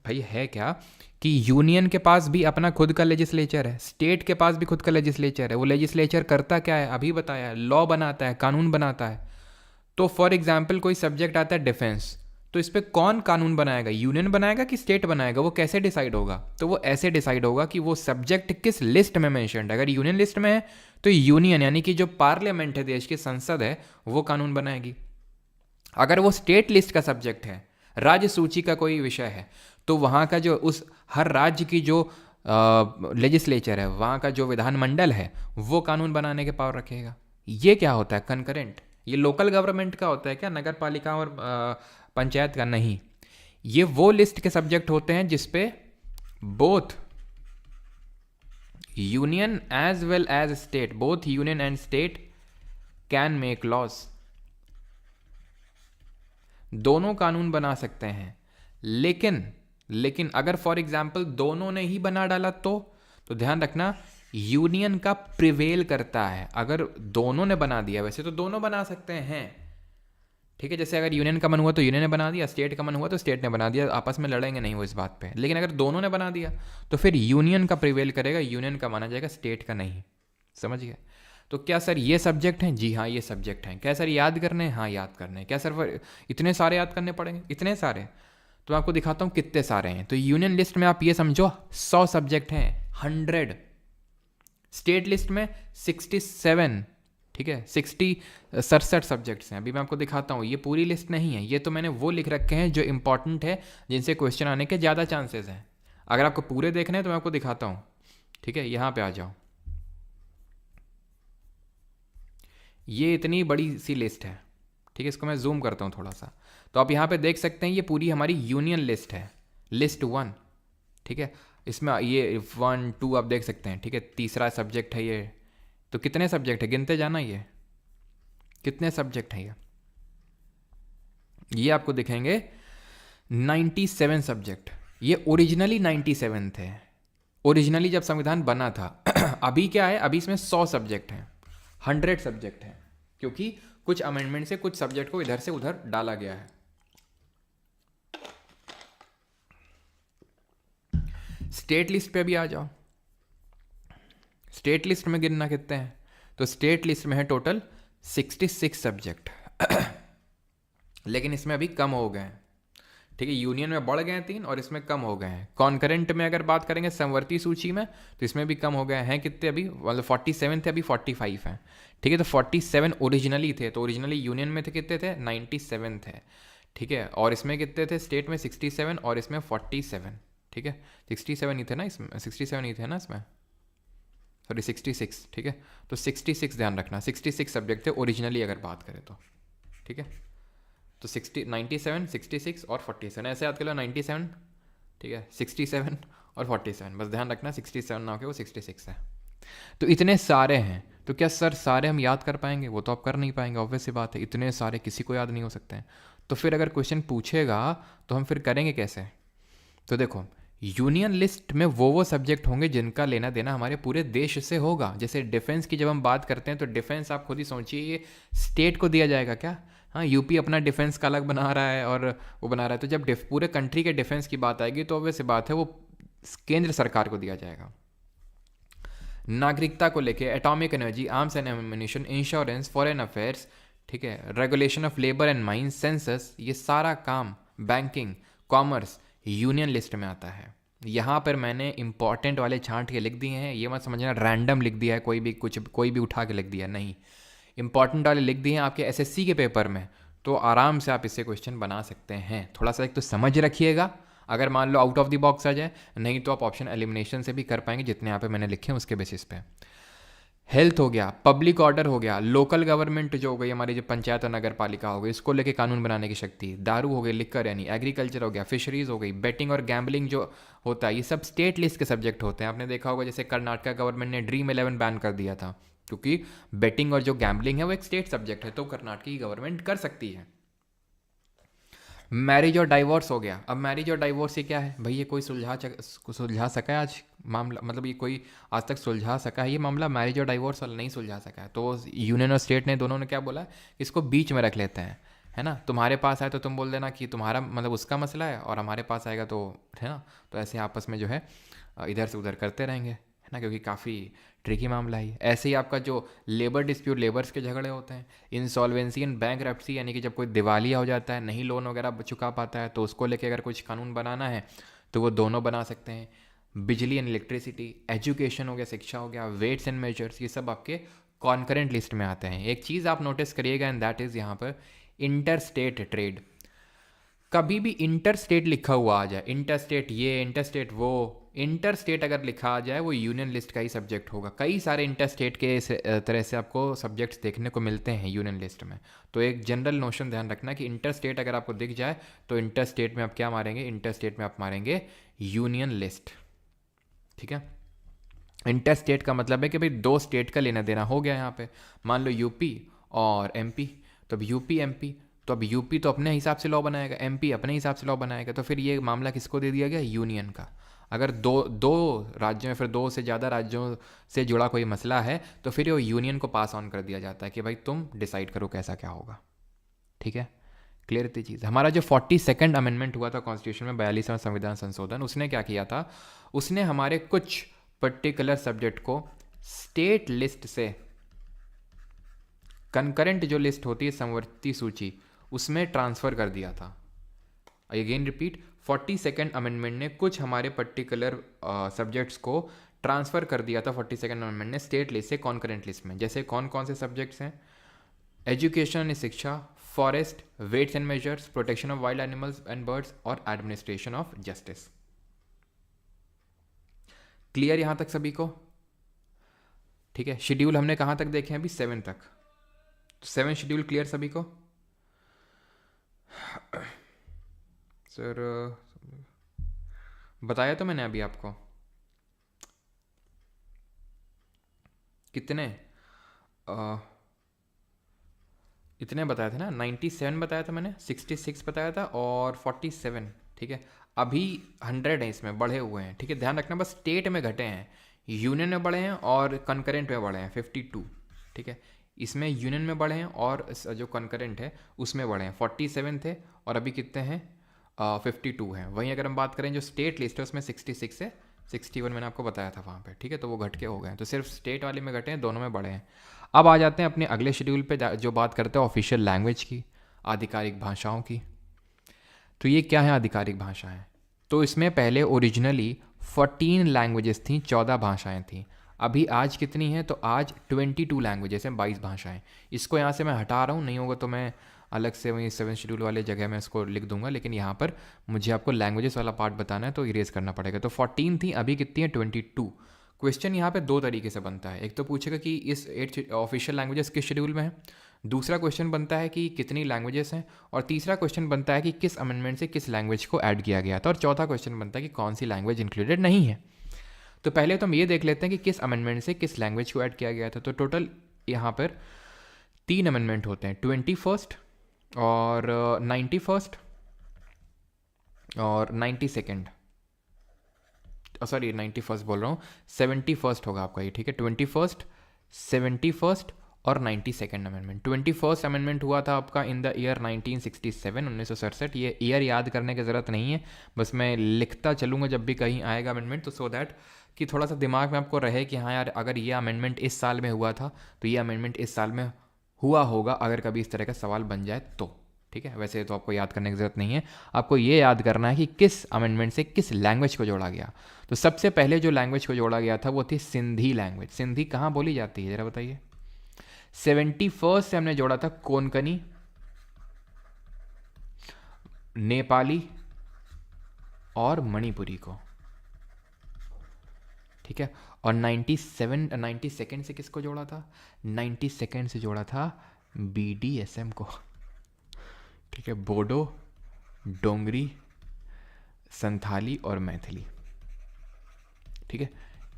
भाई है क्या कि यूनियन के पास भी अपना खुद का लेजिस्लेचर है, स्टेट के पास भी खुद का लेजिस्लेचर है। वो लेजिस्लेचर करता क्या है, अभी बताया, लॉ बनाता है, कानून बनाता है। तो फॉर एग्जाम्पल कोई सब्जेक्ट आता है डिफेंस, तो इस पर कौन कानून बनाएगा, यूनियन बनाएगा कि स्टेट बनाएगा, वो कैसे डिसाइड होगा, तो वो ऐसे डिसाइड होगा कि वो सब्जेक्ट किस लिस्ट में मेंशन्ड है। अगर यूनियन लिस्ट में है तो यूनियन यानी कि जो पार्लियामेंट है, देश की संसद है, वो कानून बनाएगी। अगर वो स्टेट लिस्ट का सब्जेक्ट है, राज्य सूची का कोई विषय है, तो वहाँ का जो उस हर राज्य की जो लेजिस्लेचर है, वहाँ का जो विधानमंडल है, वो कानून बनाने के पावर रखेगा। ये क्या होता है, कंकरेंट। ये लोकल गवर्नमेंट का होता है क्या, नगर पालिका और पंचायत का नहीं। ये वो लिस्ट के सब्जेक्ट होते हैं जिसपे both union as well as state, both union and state can make laws, दोनों कानून बना सकते हैं। लेकिन अगर फॉर एग्जाम्पल दोनों ने ही बना डाला तो तो ध्यान रखना यूनियन का प्रिवेल करता है। अगर दोनों ने बना दिया, वैसे तो दोनों बना सकते हैं, ठीक है, जैसे अगर यूनियन का मन हुआ तो यूनियन ने बना दिया, स्टेट का मन हुआ तो स्टेट ने बना दिया, आपस में लड़ेंगे नहीं वो इस बात पे। लेकिन अगर दोनों ने बना दिया तो फिर यूनियन का प्रिवेल करेगा, यूनियन का माना जाएगा, स्टेट का नहीं। समझ गए? तो क्या सर ये सब्जेक्ट हैं? जी हाँ ये सब्जेक्ट हैं। क्या सर याद करने हैं? हाँ याद करने हैं। क्या सर इतने सारे याद करने पड़ेंगे? इतने सारे? तो मैं आपको दिखाता हूँ कितने सारे हैं। तो यूनियन लिस्ट में आप ये समझो 100 सब्जेक्ट हैं, 100। स्टेट लिस्ट में 67, ठीक है, 67 सब्जेक्ट्स हैं। अभी मैं आपको दिखाता हूँ, ये पूरी लिस्ट नहीं है, ये तो मैंने वो लिख रखे हैं जो इंपॉर्टेंट है, जिनसे क्वेश्चन आने के ज़्यादा चांसेस हैं। अगर आपको पूरे देखने हैं तो मैं आपको दिखाता हूँ, ठीक है, यहाँ पे आ जाओ। ये इतनी बड़ी सी लिस्ट है, ठीक है, इसको मैं जूम करता हूँ थोड़ा सा, तो आप यहाँ पे देख सकते हैं ये पूरी हमारी यूनियन लिस्ट है, लिस्ट 1, ठीक है। इसमें ये 1 2 आप देख सकते हैं, ठीक है, तीसरा सब्जेक्ट है ये। तो कितने सब्जेक्ट है गिनते जाना, ये कितने सब्जेक्ट हैं ये आपको दिखेंगे 97 सब्जेक्ट। ये ओरिजिनली 97 थे, ओरिजिनली जब संविधान बना था। अभी क्या है, अभी इसमें 100 सब्जेक्ट हैं, 100 सब्जेक्ट हैं, क्योंकि कुछ अमेंडमेंट से कुछ सब्जेक्ट को इधर से उधर डाला गया है। स्टेट लिस्ट पे भी आ जाओ। स्टेट लिस्ट में गिनना कितने हैं, तो स्टेट लिस्ट में है टोटल 66 सब्जेक्ट। लेकिन इसमें अभी कम हो गए हैं, ठीक है, यूनियन में बढ़ गए हैं 3 और इसमें कम हो गए हैं। कॉन्करेंट में अगर बात करेंगे समवर्ती सूची में, तो इसमें भी कम हो गए हैं। कितने अभी, मतलब 47 थे, अभी 45 हैं, ठीक है। तो 47 ओरिजिनली थे, तो ओरिजिनली यूनियन में थे कितने थे, 97 थे, ठीक है। और इसमें कितने थे, स्टेट में 67 और इसमें 47, ठीक है। 67 ही थे ना इसमें, 67 ही थे ना इसमें, सॉरी 66, ठीक है। तो 66 ध्यान रखना, 66 सब्जेक्ट थे ओरिजिनली अगर बात करें तो, ठीक है। तो 97, 66 और 47 ऐसे याद कर लो, 97, ठीक है, 67 और 47, बस ध्यान रखना 67 ना हो के वो 66 है। तो इतने सारे हैं, तो क्या सर सारे हम याद कर पाएंगे? वो तो आप कर नहीं पाएंगे, ऑब्वियस सी बात है, इतने सारे किसी को याद नहीं हो सकते हैं। तो फिर अगर क्वेश्चन पूछेगा तो हम फिर करेंगे कैसे? तो देखो, यूनियन लिस्ट में वो सब्जेक्ट होंगे जिनका लेना देना हमारे पूरे देश से होगा। जैसे डिफेंस की जब हम बात करते हैं तो डिफेंस आप खुद ही सोचिए, ये स्टेट को दिया जाएगा क्या? हाँ, यूपी अपना डिफेंस का अलग बना रहा है और वो बना रहा है, तो जब पूरे कंट्री के डिफेंस की बात आएगी तो ऑब्वियस बात है वो केंद्र सरकार को दिया जाएगा। नागरिकता को लेके atomic energy, arms and ammunition, insurance, foreign affairs, ठीक है, regulation of labour and mines, census, ये सारा काम, बैंकिंग, कॉमर्स, यूनियन लिस्ट में आता है। यहाँ पर मैंने इंपॉर्टेंट वाले छांट के लिख दिए हैं, ये मत समझना रैंडम लिख दिया है, कोई भी उठा के लिख दिया, नहीं, इंपॉर्टेंट वाले लिख दिए हैं आपके एसएससी के पेपर में, तो आराम से आप इससे क्वेश्चन बना सकते हैं। थोड़ा सा एक तो समझ रखिएगा, अगर मान लो आउट ऑफ द बॉक्स आ जाए, नहीं तो आप ऑप्शन एलिमिनेशन से भी कर पाएंगे, जितने यहाँ पे मैंने लिखे हैं उसके बेसिस पे। हेल्थ हो गया, पब्लिक ऑर्डर हो गया, लोकल गवर्नमेंट जो हो गई हमारी, जो पंचायत और नगर पालिका हो गई, इसको लेके कानून बनाने की शक्ति, दारू हो गई, लिकर यानी, एग्रीकल्चर हो गया, फिशरीज हो गई, बेटिंग और गैम्बलिंग जो होता है, ये सब स्टेट लिस्ट के सब्जेक्ट होते हैं। आपने देखा होगा जैसे कर्नाटका गवर्नमेंट ने ड्रीम 11 बैन कर दिया था, क्योंकि बेटिंग और जो गैम्बलिंग है वो एक स्टेट सब्जेक्ट है, तो कर्नाटक की गवर्नमेंट कर सकती है। मैरिज और डाइवोर्स हो गया। अब मैरिज और डाइवोर्स ये क्या है भाई, ये कोई सुलझा सका है आज मामला, मतलब ये कोई आज तक सुलझा सका है ये मामला? मैरिज और डाइवोर्स वाला नहीं सुलझा सका है। तो यूनियन और स्टेट ने दोनों ने क्या बोला, इसको बीच में रख लेते हैं, है ना। तुम्हारे पास आए तो तुम बोल देना कि तुम्हारा मतलब उसका मसला है, और हमारे पास आएगा तो, है ना, तो ऐसे आपस में जो है इधर से उधर करते रहेंगे, है ना, क्योंकि काफ़ी ट्रिकी मामला है। ऐसे ही आपका जो लेबर डिस्प्यूट, लेबर्स के झगड़े होते हैं, इंसॉल्वेंसी एंड बैंकरप्सी, यानी कि जब कोई दिवालिया हो जाता है, नहीं लोन वगैरह चुका पाता है, तो उसको लेके अगर कुछ कानून बनाना है तो वो दोनों बना सकते हैं। बिजली एंड इलेक्ट्रिसिटी, एजुकेशन हो गया, शिक्षा हो गया, वेट्स एंड मेजर्स, ये सब आपके कॉन्करेंट लिस्ट में आते हैं। एक चीज़ आप नोटिस करिएगा, एंड दैट इज़ यहाँ पर इंटर स्टेट ट्रेड। कभी भी इंटर स्टेट लिखा हुआ आ जाए, इंटर स्टेट ये, इंटर स्टेट वो, इंटर स्टेट अगर लिखा आ जाए वो यूनियन लिस्ट का ही सब्जेक्ट होगा। कई सारे इंटर स्टेट के तरह से आपको सब्जेक्ट्स देखने को मिलते हैं यूनियन लिस्ट में। तो एक जनरल नोशन ध्यान रखना कि इंटर स्टेट अगर आपको दिख जाए तो इंटर स्टेट में आप क्या मारेंगे, इंटर स्टेट में आप मारेंगे यूनियन लिस्ट, ठीक है। इंटर स्टेट का मतलब है कि भाई दो स्टेट का लेना देना हो गया यहाँ पे, मान लो यूपी और एमपी, तो अब यूपी एमपी, तो अब यूपी तो अपने हिसाब से लॉ बनाएगा, एमपी अपने हिसाब से लॉ बनाएगा, तो फिर ये मामला किसको दे दिया गया, यूनियन का। अगर दो दो राज्यों या फिर दो से ज़्यादा राज्यों से जुड़ा कोई मसला है तो फिर वो यूनियन को पास ऑन कर दिया जाता है कि भाई तुम डिसाइड करो कैसा क्या होगा। ठीक है, क्लियर थी चीज़। हमारा जो 42nd अमेंडमेंट हुआ था कॉन्स्टिट्यूशन में, 42वां संविधान संशोधन, उसने क्या किया था, उसने हमारे कुछ पर्टिकुलर सब्जेक्ट को स्टेट लिस्ट से कंकरेंट जो लिस्ट होती है समवर्ती सूची उसमें ट्रांसफ़र कर दिया था। अगेन रिपीट, 42nd अमेंडमेंट ने कुछ हमारे पर्टिकुलर सब्जेक्ट्स को ट्रांसफ़र कर दिया था 42nd अमेंडमेंट ने स्टेट लिस्ट से कॉन्करेंट लिस्ट में। जैसे कौन कौन से सब्जेक्ट्स हैं, एजुकेशन शिक्षा, forest, weights and measures, protection of wild animals and birds और एडमिनिस्ट्रेशन ऑफ जस्टिस। क्लियर यहां तक सभी को? ठीक है, शेड्यूल हमने कहां तक देखे हैं अभी? 7 तक। तो 7 शेड्यूल क्लियर सभी को? सर बताया तो मैंने अभी आपको कितने इतने बताए थे ना, 97 बताया था मैंने, 66 बताया था और 47। ठीक है, अभी 100 हैं, इसमें बढ़े हुए हैं। ठीक है, ध्यान रखना, बस स्टेट में घटे हैं, यूनियन में बढ़े हैं और कंकरेंट में बढ़े हैं 52। ठीक है, इसमें यूनियन में बढ़े हैं और जो कंकरेंट है उसमें बढ़े हैं। 47 थे और अभी कितने हैं? 52 हैं। वहीं अगर हम बात करें जो स्टेट लिस्ट है उसमें 66 है, 61 मैंने आपको बताया था वहाँ पे। ठीक है, तो वो घट के हो गए हैं, तो सिर्फ स्टेट वाले में घटे हैं, दोनों में बढ़े हैं। अब आ जाते हैं अपने अगले शेड्यूल पे जो बात करते हैं ऑफिशियल लैंग्वेज की, आधिकारिक भाषाओं की। तो ये क्या है आधिकारिक भाषाएं? तो इसमें पहले ओरिजिनली 14 लैंग्वेजेस थी, 14 भाषाएं थी। अभी आज कितनी हैं? तो आज 22 लैंग्वेजेस हैं, 22 भाषाएं। इसको यहाँ से मैं हटा रहा हूँ, नहीं होगा तो मैं अलग से वहीं 7 शेड्यूल वाले जगह में इसको लिख दूंगा, लेकिन यहाँ पर मुझे आपको लैंग्वेजेस वाला पार्ट बताना है तो इरेज करना पड़ेगा। तो 14 थी, अभी कितनी है? 22। क्वेश्चन यहाँ पे दो तरीके से बनता है। एक तो पूछेगा कि इस 8 ऑफिशियल लैंग्वेजेस किस शेड्यूल में है, दूसरा क्वेश्चन बनता है कि कितनी लैंग्वेजेस हैं, और तीसरा क्वेश्चन बनता है कि किस अमेंडमेंट से किस लैंग्वेज को ऐड किया गया था, और चौथा क्वेश्चन बनता है कि कौन सी लैंग्वेज इंक्लूडेड नहीं है। तो पहले तो हम ये देख लेते हैं कि किस अमेंडमेंट से किस लैंग्वेज को ऐड किया गया था। तो टोटल यहाँ पर 3 अमेंडमेंट होते हैं, 21st और 91st और 92nd, सॉरी 91st बोल रहा हूँ, 71st होगा आपका ये। ठीक है, 21st, 71st और 92nd अमेंडमेंट। 21st अमेंडमेंट हुआ था आपका इन द ईयर 1967, 1967। ये ईयर याद करने की ज़रूरत नहीं है, बस मैं लिखता चलूँगा जब भी कहीं आएगा अमेंडमेंट, तो सो दैट कि थोड़ा सा दिमाग में आपको रहे कि हाँ यार, अगर ये अमेंडमेंट इस साल में हुआ था तो ये अमेंडमेंट इस साल में हुआ होगा, अगर कभी इस तरह का सवाल बन जाए तो। ठीक है, वैसे तो आपको याद करने की ज़रूरत नहीं है, आपको ये याद करना है कि किस अमेंडमेंट से किस लैंग्वेज को जोड़ा गया। तो सबसे पहले जो लैंग्वेज को जोड़ा गया था वो थी सिंधी लैंग्वेज। सिंधी कहाँ बोली जाती है ज़रा बताइए? 71st से हमने जोड़ा था कोंकणी, नेपाली और मणिपुरी को। ठीक है, और 92nd से किसको जोड़ा था? 92nd से जोड़ा था BDSM को। ठीक है, बोडो, डोंगरी, संथाली और मैथिली। ठीक है,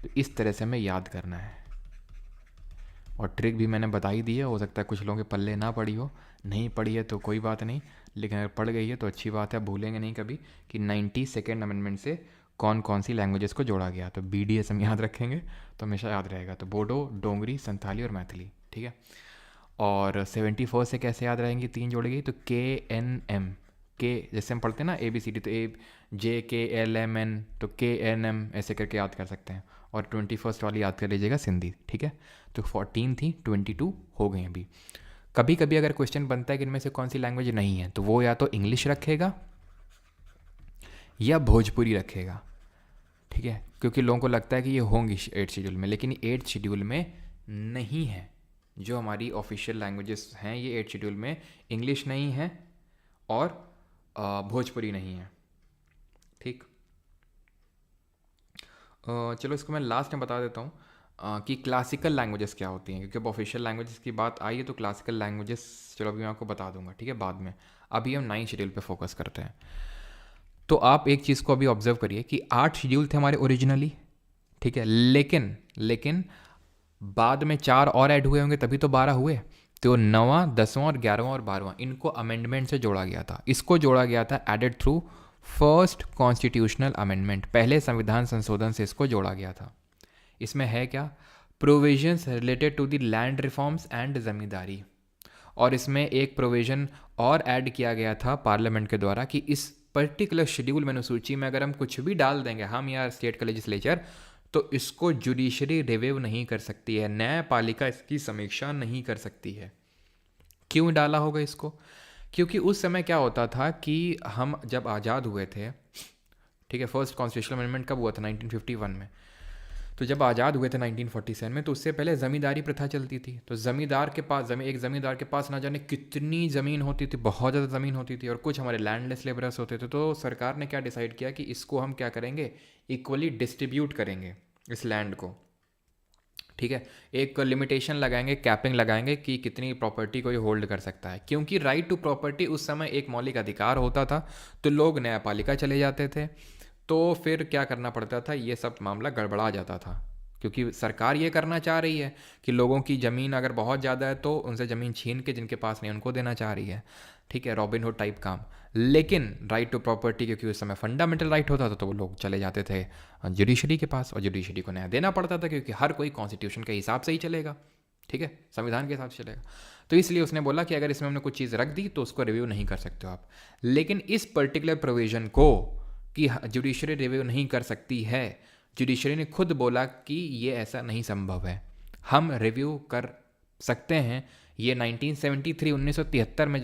तो इस तरह से हमें याद करना है, और ट्रिक भी मैंने बता ही दी है। हो सकता है कुछ लोगों के पल्ले ना पड़ी हो, नहीं पड़ी है तो कोई बात नहीं, लेकिन अगर पड़ गई है तो अच्छी बात है, भूलेंगे नहीं कभी कि 92nd अमेंडमेंट से कौन कौन सी लैंग्वेजेस को जोड़ा गया। तो BDSM याद रखेंगे तो हमेशा याद रहेगा। तो बोडो, डोंगरी, संथाली और मैथिली। ठीक है, और 74 से कैसे याद रहेंगी? 3 जोड़ी गई तो KNM, के जैसे हम पढ़ते हैं ना ABCD, तो JKLMN, तो KNM ऐसे करके याद कर सकते हैं। और 21st वाली याद कर लीजिएगा, सिंधी। ठीक है, तो 14 थी, 22 हो गई अभी। कभी कभी अगर क्वेश्चन बनता है कि इनमें से कौन सी लैंग्वेज नहीं है, तो वो या तो इंग्लिश रखेगा या भोजपुरी रखेगा। ठीक है, क्योंकि लोगों को लगता है कि ये होंगी 8 शेड्यूल में, लेकिन 8 शेड्यूल में नहीं है। जो हमारी ऑफिशियल लैंग्वेजेस हैं ये 8 शेड्यूल में इंग्लिश नहीं है और भोजपुरी नहीं है। ठीक, चलो इसको मैं लास्ट में बता देता हूँ कि क्लासिकल लैंग्वेजेस क्या होती हैं, क्योंकि अब ऑफिशियल लैंग्वेजेस की बात आई है तो क्लासिकल लैंग्वेजेस चलो अभी मैं आपको बता दूंगा। ठीक है, बाद में। अभी हम 9 शेड्यूल पे फोकस करते हैं। तो आप एक चीज़ को अभी ऑब्जर्व करिए कि 8 शेड्यूल थे हमारे ओरिजिनली। ठीक है, लेकिन बाद में 4 और ऐड हुए होंगे तभी तो 12 हुए। तो 9वां, 10वां और 11वां और 12वां इनको अमेंडमेंट से जोड़ा गया था। इसको जोड़ा गया था added through first constitutional amendment, पहले संविधान संशोधन से इसको जोड़ा गया था। इसमें है क्या, provisions related to the land reforms and zamindari. और इसमें एक प्रोविज़न और ऐड किया गया था पार्लियामेंट के द्वारा कि इस पर्टिकुलर शेड्यूल में, अनुसूची में अगर हम कुछ भी डाल देंगे, हम या स्टेट का लेजिस्लेचर, तो इसको जुडिशरी रिव्यू नहीं कर सकती है, न्यायपालिका इसकी समीक्षा नहीं कर सकती है। क्यों डाला होगा इसको? क्योंकि उस समय क्या होता था कि हम जब आज़ाद हुए थे, ठीक है, फर्स्ट कॉन्स्टिट्यूशनल अमेंडमेंट कब हुआ था? 1951 में। तो जब आज़ाद हुए थे 1947 में, तो उससे पहले ज़मींदारी प्रथा चलती थी। तो ज़मींदार के पास एक ज़मींदार के पास ना जाने कितनी ज़मीन होती थी, बहुत ज़्यादा ज़मीन होती थी, और कुछ हमारे लैंडलेस लेबरर्स होते थे। तो सरकार ने क्या डिसाइड किया कि इसको हम क्या करेंगे, इक्वली डिस्ट्रीब्यूट करेंगे इस लैंड को, ठीक है। एक लिमिटेशन लगाएंगे, कैपिंग लगाएंगे कि कितनी प्रॉपर्टी कोई होल्ड कर सकता है, क्योंकि राइट टू प्रॉपर्टी उस समय एक मौलिक अधिकार होता था। तो लोग न्यायपालिका चले जाते थे, तो फिर क्या करना पड़ता था, ये सब मामला गड़बड़ा जाता था, क्योंकि सरकार ये करना चाह रही है कि लोगों की ज़मीन अगर बहुत ज़्यादा है तो उनसे ज़मीन छीन के जिनके पास नहीं उनको देना चाह रही है, ठीक है, रॉबिनहुड टाइप काम। लेकिन राइट टू प्रॉपर्टी क्योंकि उस समय फंडामेंटल राइट होता था, तो वो लोग चले जाते थे जुडिशरी के पास, और जुडिशरी को न्याय देना पड़ता था, क्योंकि हर कोई कॉन्स्टिट्यूशन के हिसाब से ही चलेगा, ठीक है, संविधान के हिसाब से चलेगा। तो इसलिए उसने बोला कि अगर इसमें हमने कुछ चीज़ रख दी तो उसको रिव्यू नहीं कर सकते हो आप। लेकिन इस पर्टिकुलर प्रोविज़न को कि जुडिशरी रिव्यू नहीं कर सकती है, जुडिशरी ने खुद बोला कि ये ऐसा नहीं संभव है, हम रिव्यू कर सकते हैं। ये 1973 1973 में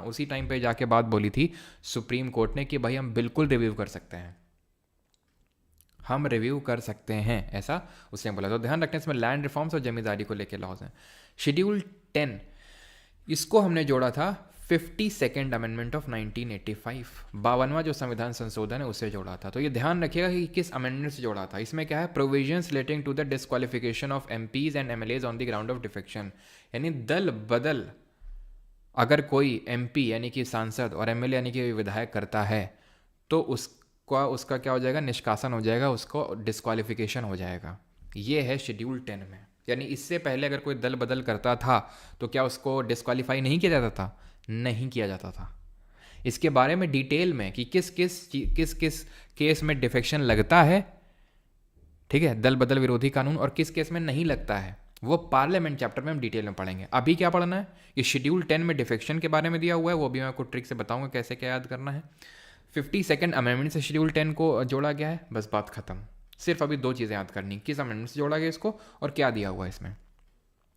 उसी टाइम पे जाके बात बोली थी सुप्रीम कोर्ट ने कि भाई हम बिल्कुल रिव्यू कर सकते हैं, हम रिव्यू कर सकते हैं, ऐसा उसने बोला। तो ध्यान रखना, इसमें लैंड रिफॉर्म्स और जमींदारी को लेकर लॉज हैं। शेड्यूल 10, इसको हमने जोड़ा था 52nd अमेंडमेंट ऑफ 1985, 52वां जो संविधान संशोधन है उससे जोड़ा था। तो ये ध्यान रखिएगा कि किस अमेंडमेंट से जोड़ा था। इसमें क्या है, provisions relating to the disqualification of MPs and MLAs on the ground of defection, यानी दल बदल अगर कोई एमपी यानी कि सांसद और एमएलए यानी कि विधायक करता है, तो उसका क्या हो जाएगा, निष्कासन हो जाएगा, उसको डिस्क्वालिफिकेशन हो जाएगा। ये है शेड्यूल 10 में। यानी इससे पहले अगर कोई दल बदल करता था तो क्या उसको डिस्क्वालीफाई नहीं किया जाता था? नहीं किया जाता था। इसके बारे में डिटेल में कि किस किस केस में डिफेक्शन लगता है, ठीक है, दल बदल विरोधी कानून, और किस केस में नहीं लगता है, वो पार्लियामेंट चैप्टर में हम डिटेल में पढ़ेंगे। अभी क्या पढ़ना है, ये शेड्यूल 10 में डिफेक्शन के बारे में दिया हुआ है, वो भी मैं आपको ट्रिक से बताऊंगा कैसे क्या याद करना है। 52nd अमेंडमेंट से शेड्यूल 10 को जोड़ा गया है, बस बात खत्म। सिर्फ अभी दो चीज़ें याद करनी, किस अमेंडमेंट से जोड़ा गया इसको और क्या दिया हुआ है इसमें।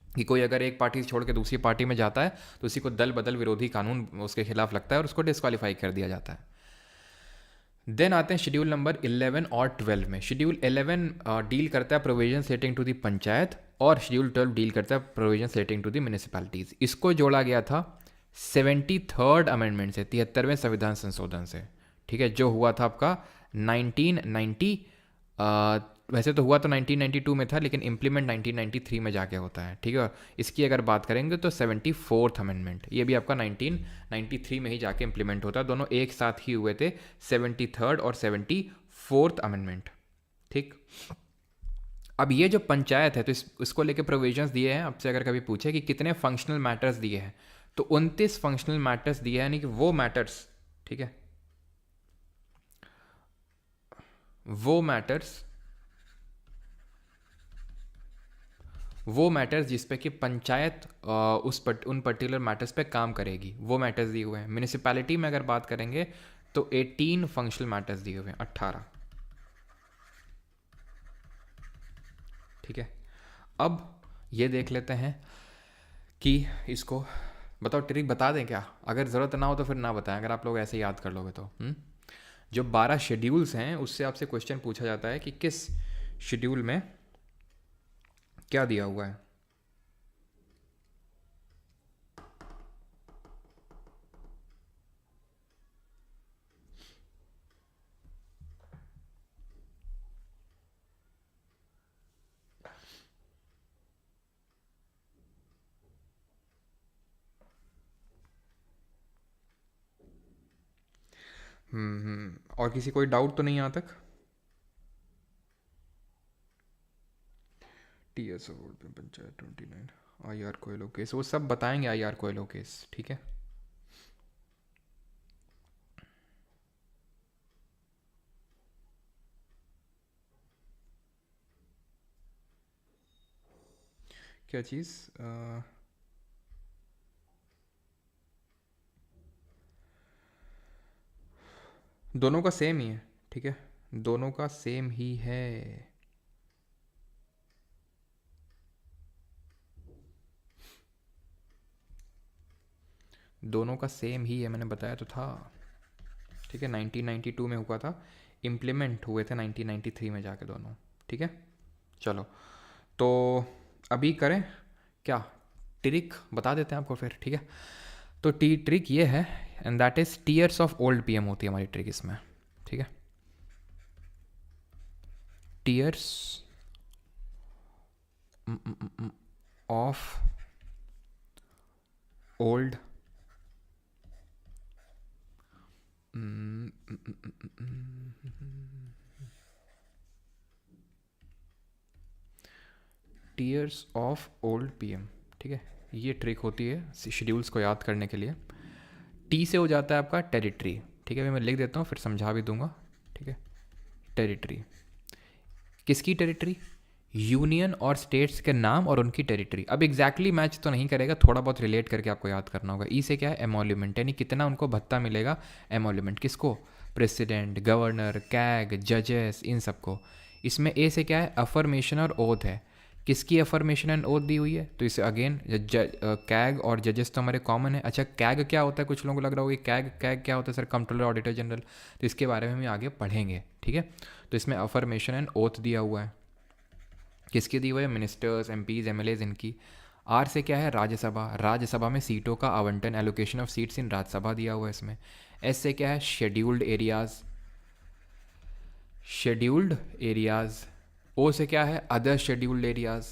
कि कोई अगर एक पार्टी छोड़ के दूसरी पार्टी में जाता है तो उसी को दल बदल विरोधी कानून उसके खिलाफ लगता है और उसको डिस्क्वालीफाई कर दिया जाता है। देन आते हैं शेड्यूल नंबर 11 और 12 में। शेड्यूल 11 डील करता है provision relating to the panchayat, और शेड्यूल 12 डील करता है provision relating to the municipalities. इसको जोड़ा गया था 73rd अमेंडमेंट से, 73वें संविधान संशोधन से, ठीक है, जो हुआ था आपका 1990, वैसे तो हुआ तो 1992 में था, लेकिन इम्प्लीमेंट 1993 में जाके होता है, ठीक है। इसकी अगर बात करेंगे तो 74th अमेंडमेंट, ये भी आपका 1993 में ही जाके इम्प्लीमेंट होता है। दोनों एक साथ ही हुए थे, 73rd और 74th अमेंडमेंट, ठीक। अब ये जो पंचायत है, तो इसको लेके प्रोविजंस दिए हैं। आपसे अगर कभी पूछे कि कितने फंक्शनल मैटर्स दिए हैं, तो 29 फंक्शनल मैटर्स दिए हैं, यानी कि वो मैटर्स, ठीक है, वो मैटर्स जिस पे कि पंचायत उन पर्टिकुलर मैटर्स पे काम करेगी, वो मैटर्स दिए हुए हैं। म्यूनिसिपैलिटी में अगर बात करेंगे तो 18 फंक्शनल मैटर्स दिए हुए हैं, 18, ठीक है। अब ये देख लेते हैं कि इसको बताओ, ट्रिक बता दें क्या? अगर ज़रूरत ना हो तो फिर ना बताएं, अगर आप लोग ऐसे याद कर लोगे तो। जो 12 शेड्यूल्स हैं उससे आपसे क्वेश्चन पूछा जाता है कि किस शेड्यूल में क्या दिया हुआ है। और किसी कोई डाउट तो नहीं यहाँ तक? TS panchayat 29, IR Coelho case, वो सब बताएंगे, आईआर कोयलो केस, ठीक है। क्या चीज़? दोनों का सेम ही है, ठीक है, दोनों का सेम ही है। दोनों का सेम ही है, मैंने बताया तो था, ठीक है। 1992 में हुआ था, इम्प्लीमेंट हुए थे 1993 में जाके दोनों, ठीक है। चलो तो अभी करें क्या, ट्रिक बता देते हैं आपको फिर, ठीक है। तो ट्रिक ये है, and that is tears of old PM होती है हमारी ट्रिक इसमें, ठीक है। Tears of old tears of old PM, ठीक है। ये ट्रिक होती है शेड्यूल्स को याद करने के लिए। टी से हो जाता है आपका टेरिटरी, ठीक है, अभी मैं लिख देता हूँ फिर समझा भी दूंगा, ठीक है। टेरिटरी, किसकी टेरिटरी? यूनियन और स्टेट्स के नाम और उनकी टेरिटरी। अब एग्जैक्टली मैच तो नहीं करेगा, थोड़ा बहुत रिलेट करके आपको याद करना होगा। ई से क्या है? एमोल्यूमेंट, यानी कितना उनको भत्ता मिलेगा। एमोल्यूमेंट किसको? प्रेसिडेंट, गवर्नर, कैग, जजेस, इन सबको। इसमें ए से क्या है? अफर्मेशन और ओथ है। किसकी अफर्मेशन एंड ओथ दी हुई है? तो इसे अगेन कैग और जजेस तो हमारे कॉमन है। अच्छा कैग क्या होता है? कुछ लोगों को लग रहा होगा कैग कैग क्या होता है सर? Controller auditor general. तो इसके बारे में हम आगे पढ़ेंगे, ठीक है। तो इसमें अफर्मेशन एंड ओथ दिया हुआ है। किसकी दी हुई है? मिनिस्टर्स, एमपीज, एमएलएज, इनकी। आर से क्या है? राज्यसभा, राज्यसभा में सीटों का आवंटन, allocation of seats in Rajya Sabha दिया हुआ है इसमें। एस से क्या है? Scheduled areas, scheduled areas. O से क्या है? Other scheduled areas,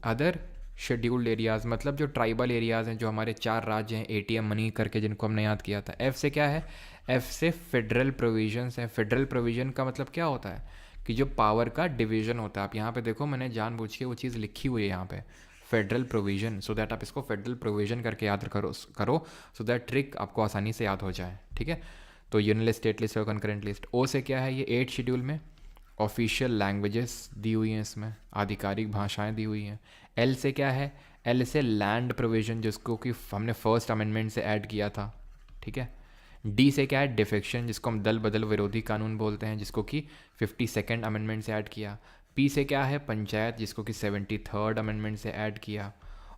other scheduled areas मतलब जो ट्राइबल एरियाज हैं, जो हमारे 4 राज्य हैं एटीएम मनी करके जिनको हमने याद किया था। एफ से क्या है? एफ से फेडरल प्रोविजंस हैं। फेडरल प्रोविजन का मतलब क्या होता है? कि जो पावर का डिवीजन होता है। आप यहाँ पे देखो, मैंने जानबूझ के वो चीज़ लिखी हुई है यहाँ पे, फेडरल प्रोविजन, सो दैट आप इसको फेडरल प्रोविजन करके याद करो सो दैट ट्रिक आपको आसानी से याद हो जाए, ठीक है। तो यूनियन लिस्ट, स्टेट लिस्ट और कंकरेंट लिस्ट। ओ से क्या है? ये 8 शेड्यूल में ऑफिशियल लैंग्वेजेस दी हुई हैं, इसमें आधिकारिक भाषाएं दी हुई हैं। एल से क्या है? एल से लैंड प्रोविजन, जिसको कि हमने फर्स्ट अमेंडमेंट से ऐड किया था, ठीक है। डी से क्या है? डिफेक्शन, जिसको हम दल बदल विरोधी कानून बोलते हैं, जिसको कि 52nd अमेंडमेंट से ऐड किया। पी से क्या है? पंचायत, जिसको कि 73rd अमेंडमेंट से ऐड किया।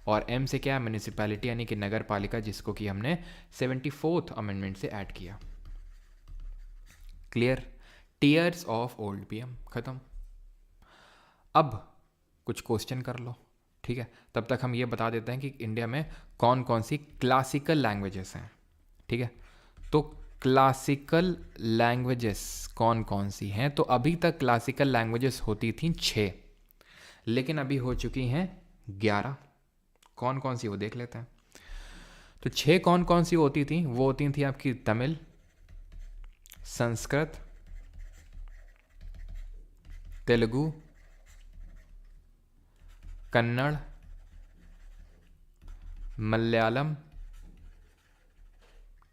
और एम से क्या है? म्यूनिसिपैलिटी, यानी कि नगर पालिका, जिसको कि हमने 74th अमेंडमेंट से ऐड किया। Clear? Tears of old PM खत्म। अब कुछ क्वेश्चन कर लो, ठीक है। तब तक हम ये बता देते हैं कि इंडिया में कौन कौन सी क्लासिकल लैंग्वेजेस हैं, ठीक है। तो क्लासिकल लैंग्वेजेस कौन कौन सी हैं? तो अभी तक क्लासिकल लैंग्वेजेस होती थी 6, लेकिन अभी हो चुकी हैं 11। कौन कौन सी वो देख लेते हैं। तो 6 कौन कौन सी होती थी? वो होती थी आपकी तमिल, संस्कृत, तेलुगु, कन्नड़, मलयालम,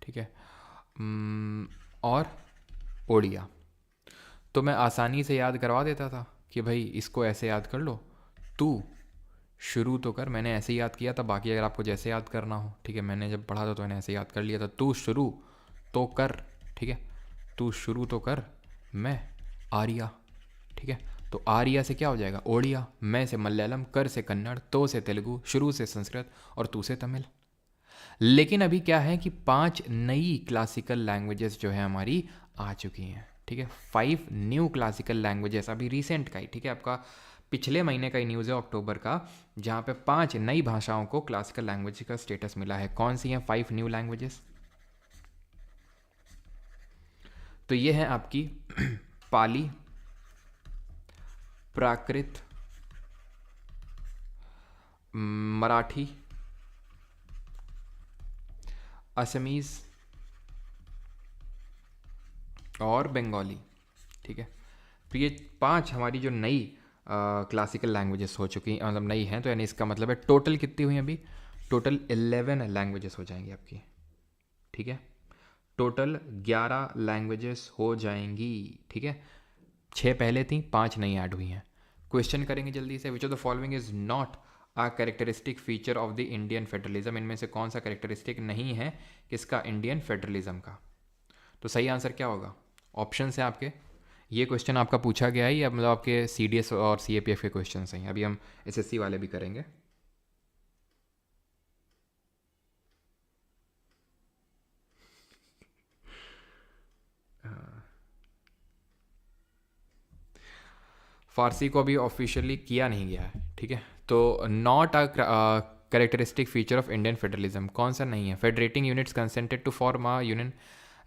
ठीक है, और ओडिया। तो मैं आसानी से याद करवा देता था कि भाई इसको ऐसे याद कर लो, तू शुरू तो कर। मैंने ऐसे याद किया था, बाकी अगर आपको जैसे याद करना हो, ठीक है। मैंने जब पढ़ा था तो मैंने ऐसे याद कर लिया था, तू शुरू तो कर, ठीक है। तू शुरू तो कर, मैं आर्या, ठीक है। तो आर्या से क्या हो जाएगा? ओडिया। मैं से मलयालम, कर से कन्नड़, तो से तेलुगु, शुरू से संस्कृत और तू से तमिल। लेकिन अभी क्या है कि 5 नई क्लासिकल लैंग्वेजेस जो है हमारी आ चुकी हैं, ठीक है। 5 न्यू क्लासिकल लैंग्वेजेस, अभी रिसेंट का ही, ठीक है, आपका पिछले महीने का ही न्यूज़ है, अक्टूबर का, जहाँ पे 5 नई भाषाओं को क्लासिकल लैंग्वेज का स्टेटस मिला है। कौन सी हैं 5 न्यू लैंग्वेजेस? तो ये है आपकी पाली, प्राकृत, मराठी, असमीज़ और बंगाली, ठीक है। तो ये 5 हमारी जो नई क्लासिकल लैंग्वेजेस हो चुकी हैं, मतलब नई हैं, तो यानी इसका मतलब है टोटल कितनी हुई अभी? टोटल 11 लैंग्वेजेस हो जाएंगी आपकी, ठीक है। टोटल 11 लैंग्वेजेस हो जाएंगी, ठीक है। 6 पहले थी, 5 नई ऐड हुई हैं। क्वेश्चन करेंगे जल्दी से। Which of the following is not a characteristic feature of the Indian federalism, इनमें से कौन सा कैरेक्टरिस्टिक नहीं है किसका, इंडियन फेडरलिज्म का। तो सही आंसर क्या होगा, ऑप्शन है आपके। ये क्वेश्चन आपका पूछा गया है या मतलब आपके CDS और CAPF के क्वेश्चन हैं, अभी हम SSC वाले भी करेंगे। फारसी को अभी ऑफिशियली किया नहीं गया है, ठीक है। तो not a characteristic feature of Indian federalism कौन सा नहीं है, federating units consented to form a union,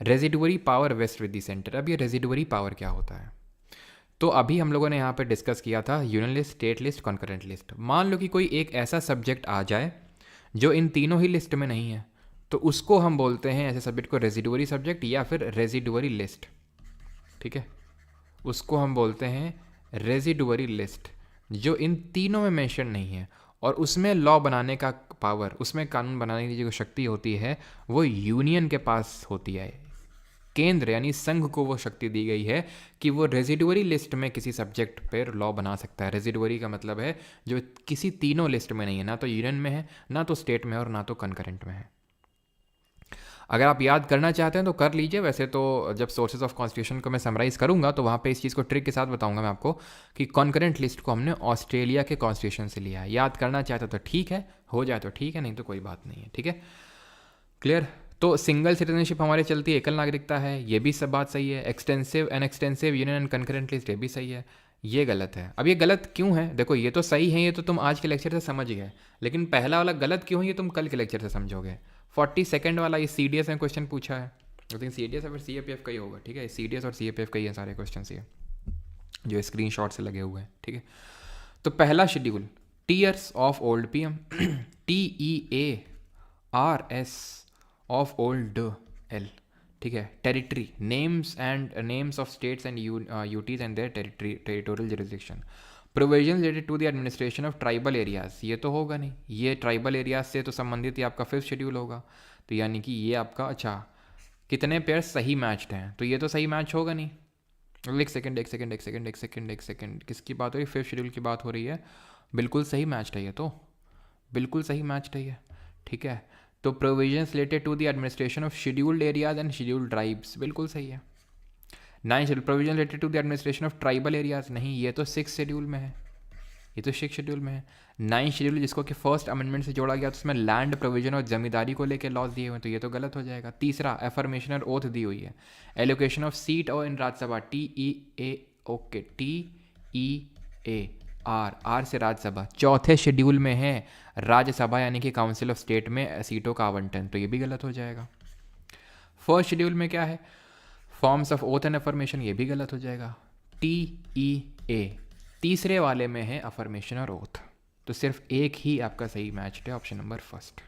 residuary power vests with the centre. अब ये रेजिडुअरी पावर क्या होता है, तो अभी हम लोगों ने यहाँ पे डिस्कस किया था union list, state list, concurrent list. मान लो कि कोई एक ऐसा सब्जेक्ट आ जाए जो इन तीनों ही लिस्ट में नहीं है, तो उसको हम बोलते हैं ऐसे सब्जेक्ट को रेजिडुअरी सब्जेक्ट या फिर रेजिडुअरी लिस्ट, ठीक है। उसको हम बोलते हैं रेजिडुअरी लिस्ट, जो इन तीनों में मेंशन नहीं है और उसमें लॉ बनाने का पावर, उसमें कानून बनाने की जो शक्ति होती है वो यूनियन के पास होती है। केंद्र यानी संघ को वो शक्ति दी गई है कि वो रेजिडुअरी लिस्ट में किसी सब्जेक्ट पर लॉ बना सकता है। रेजिडुअरी का मतलब है जो किसी तीनों लिस्ट में नहीं है, ना तो यूनियन में है, ना तो स्टेट में है और ना तो कंकरेंट में है। अगर आप याद करना चाहते हैं तो कर लीजिए, वैसे तो जब सोर्सेज ऑफ कॉन्स्टिट्यूशन को मैं समराइज़ करूंगा तो वहाँ पे इस चीज़ को ट्रिक के साथ बताऊंगा मैं आपको कि कॉन्करेंट लिस्ट को हमने ऑस्ट्रेलिया के कॉन्स्टिट्यूशन से लिया है। याद करना चाहते तो ठीक है, हो जाए तो ठीक है, नहीं तो कोई बात नहीं है, ठीक है, क्लियर। तो सिंगल सिटीजनशिप हमारे चलती है, एकल नागरिकता है, ये भी सब बात सही है। Extensive and extensive union and concurrent list, ये भी सही है। ये गलत है। अब ये गलत क्यों है, देखो ये तो सही है, ये तो तुम आज के लेक्चर से समझ गए, लेकिन पहला वाला गलत क्यों है ये तुम कल के लेक्चर से समझोगे। 42 वाला ये CDS में क्वेश्चन पूछा है, आई थिंक CDS या फिर CAPF का ही होगा, ठीक है। CDS और CAPF का ही है सारे क्वेश्चन ये जो स्क्रीनशॉट से लगे हुए हैं, ठीक है। तो पहला schedule, tears of old PM, TEARS of old L, ठीक है। Territory, names of states and UTs and their territorial jurisdiction. Provision related to the administration of tribal areas, ये तो होगा नहीं, ये ट्राइबल एरियाज से तो संबंधित ही आपका 5th शेड्यूल होगा, तो यानी कि ये आपका, अच्छा कितने पेयर सही मैच्ड हैं, तो ये तो सही मैच होगा नहीं। एक सेकंड, किसकी बात हो रही है, 5th शेड्यूल की बात हो रही है, बिल्कुल सही मैच्ड है ये तो, बिल्कुल सही मैच्ड है ये, ठीक है। तो provisions related to the administration of scheduled areas and scheduled tribes, बिल्कुल सही है। 9th schedule, provision related to the administration of tribal areas, नहीं, ये तो 6th शेड्यूल में है, ये तो 6th शेड्यूल में है। 9th शेड्यूल जिसको कि फर्स्ट अमेंडमेंट से जोड़ा गया, तो उसमें लैंड प्रोविजन और जमींदारी को लेकर लॉज दिए हुए हैं, तो ये तो गलत हो जाएगा। तीसरा, एफर्मेशन और ओथ दी हुई है। एलोकेशन ऑफ सीट और इन राज्यसभा, TEAR से राज्यसभा, 4th शेड्यूल में है राज्यसभा यानी कि काउंसिल ऑफ स्टेट में सीटों का आवंटन, तो ये भी गलत हो जाएगा। 1st शेड्यूल में क्या है, forms of oath and affirmation, ये भी गलत हो जाएगा। TEA तीसरे वाले में है अफर्मेशन और ओथ, तो सिर्फ एक ही आपका सही मैच है, option number 1st।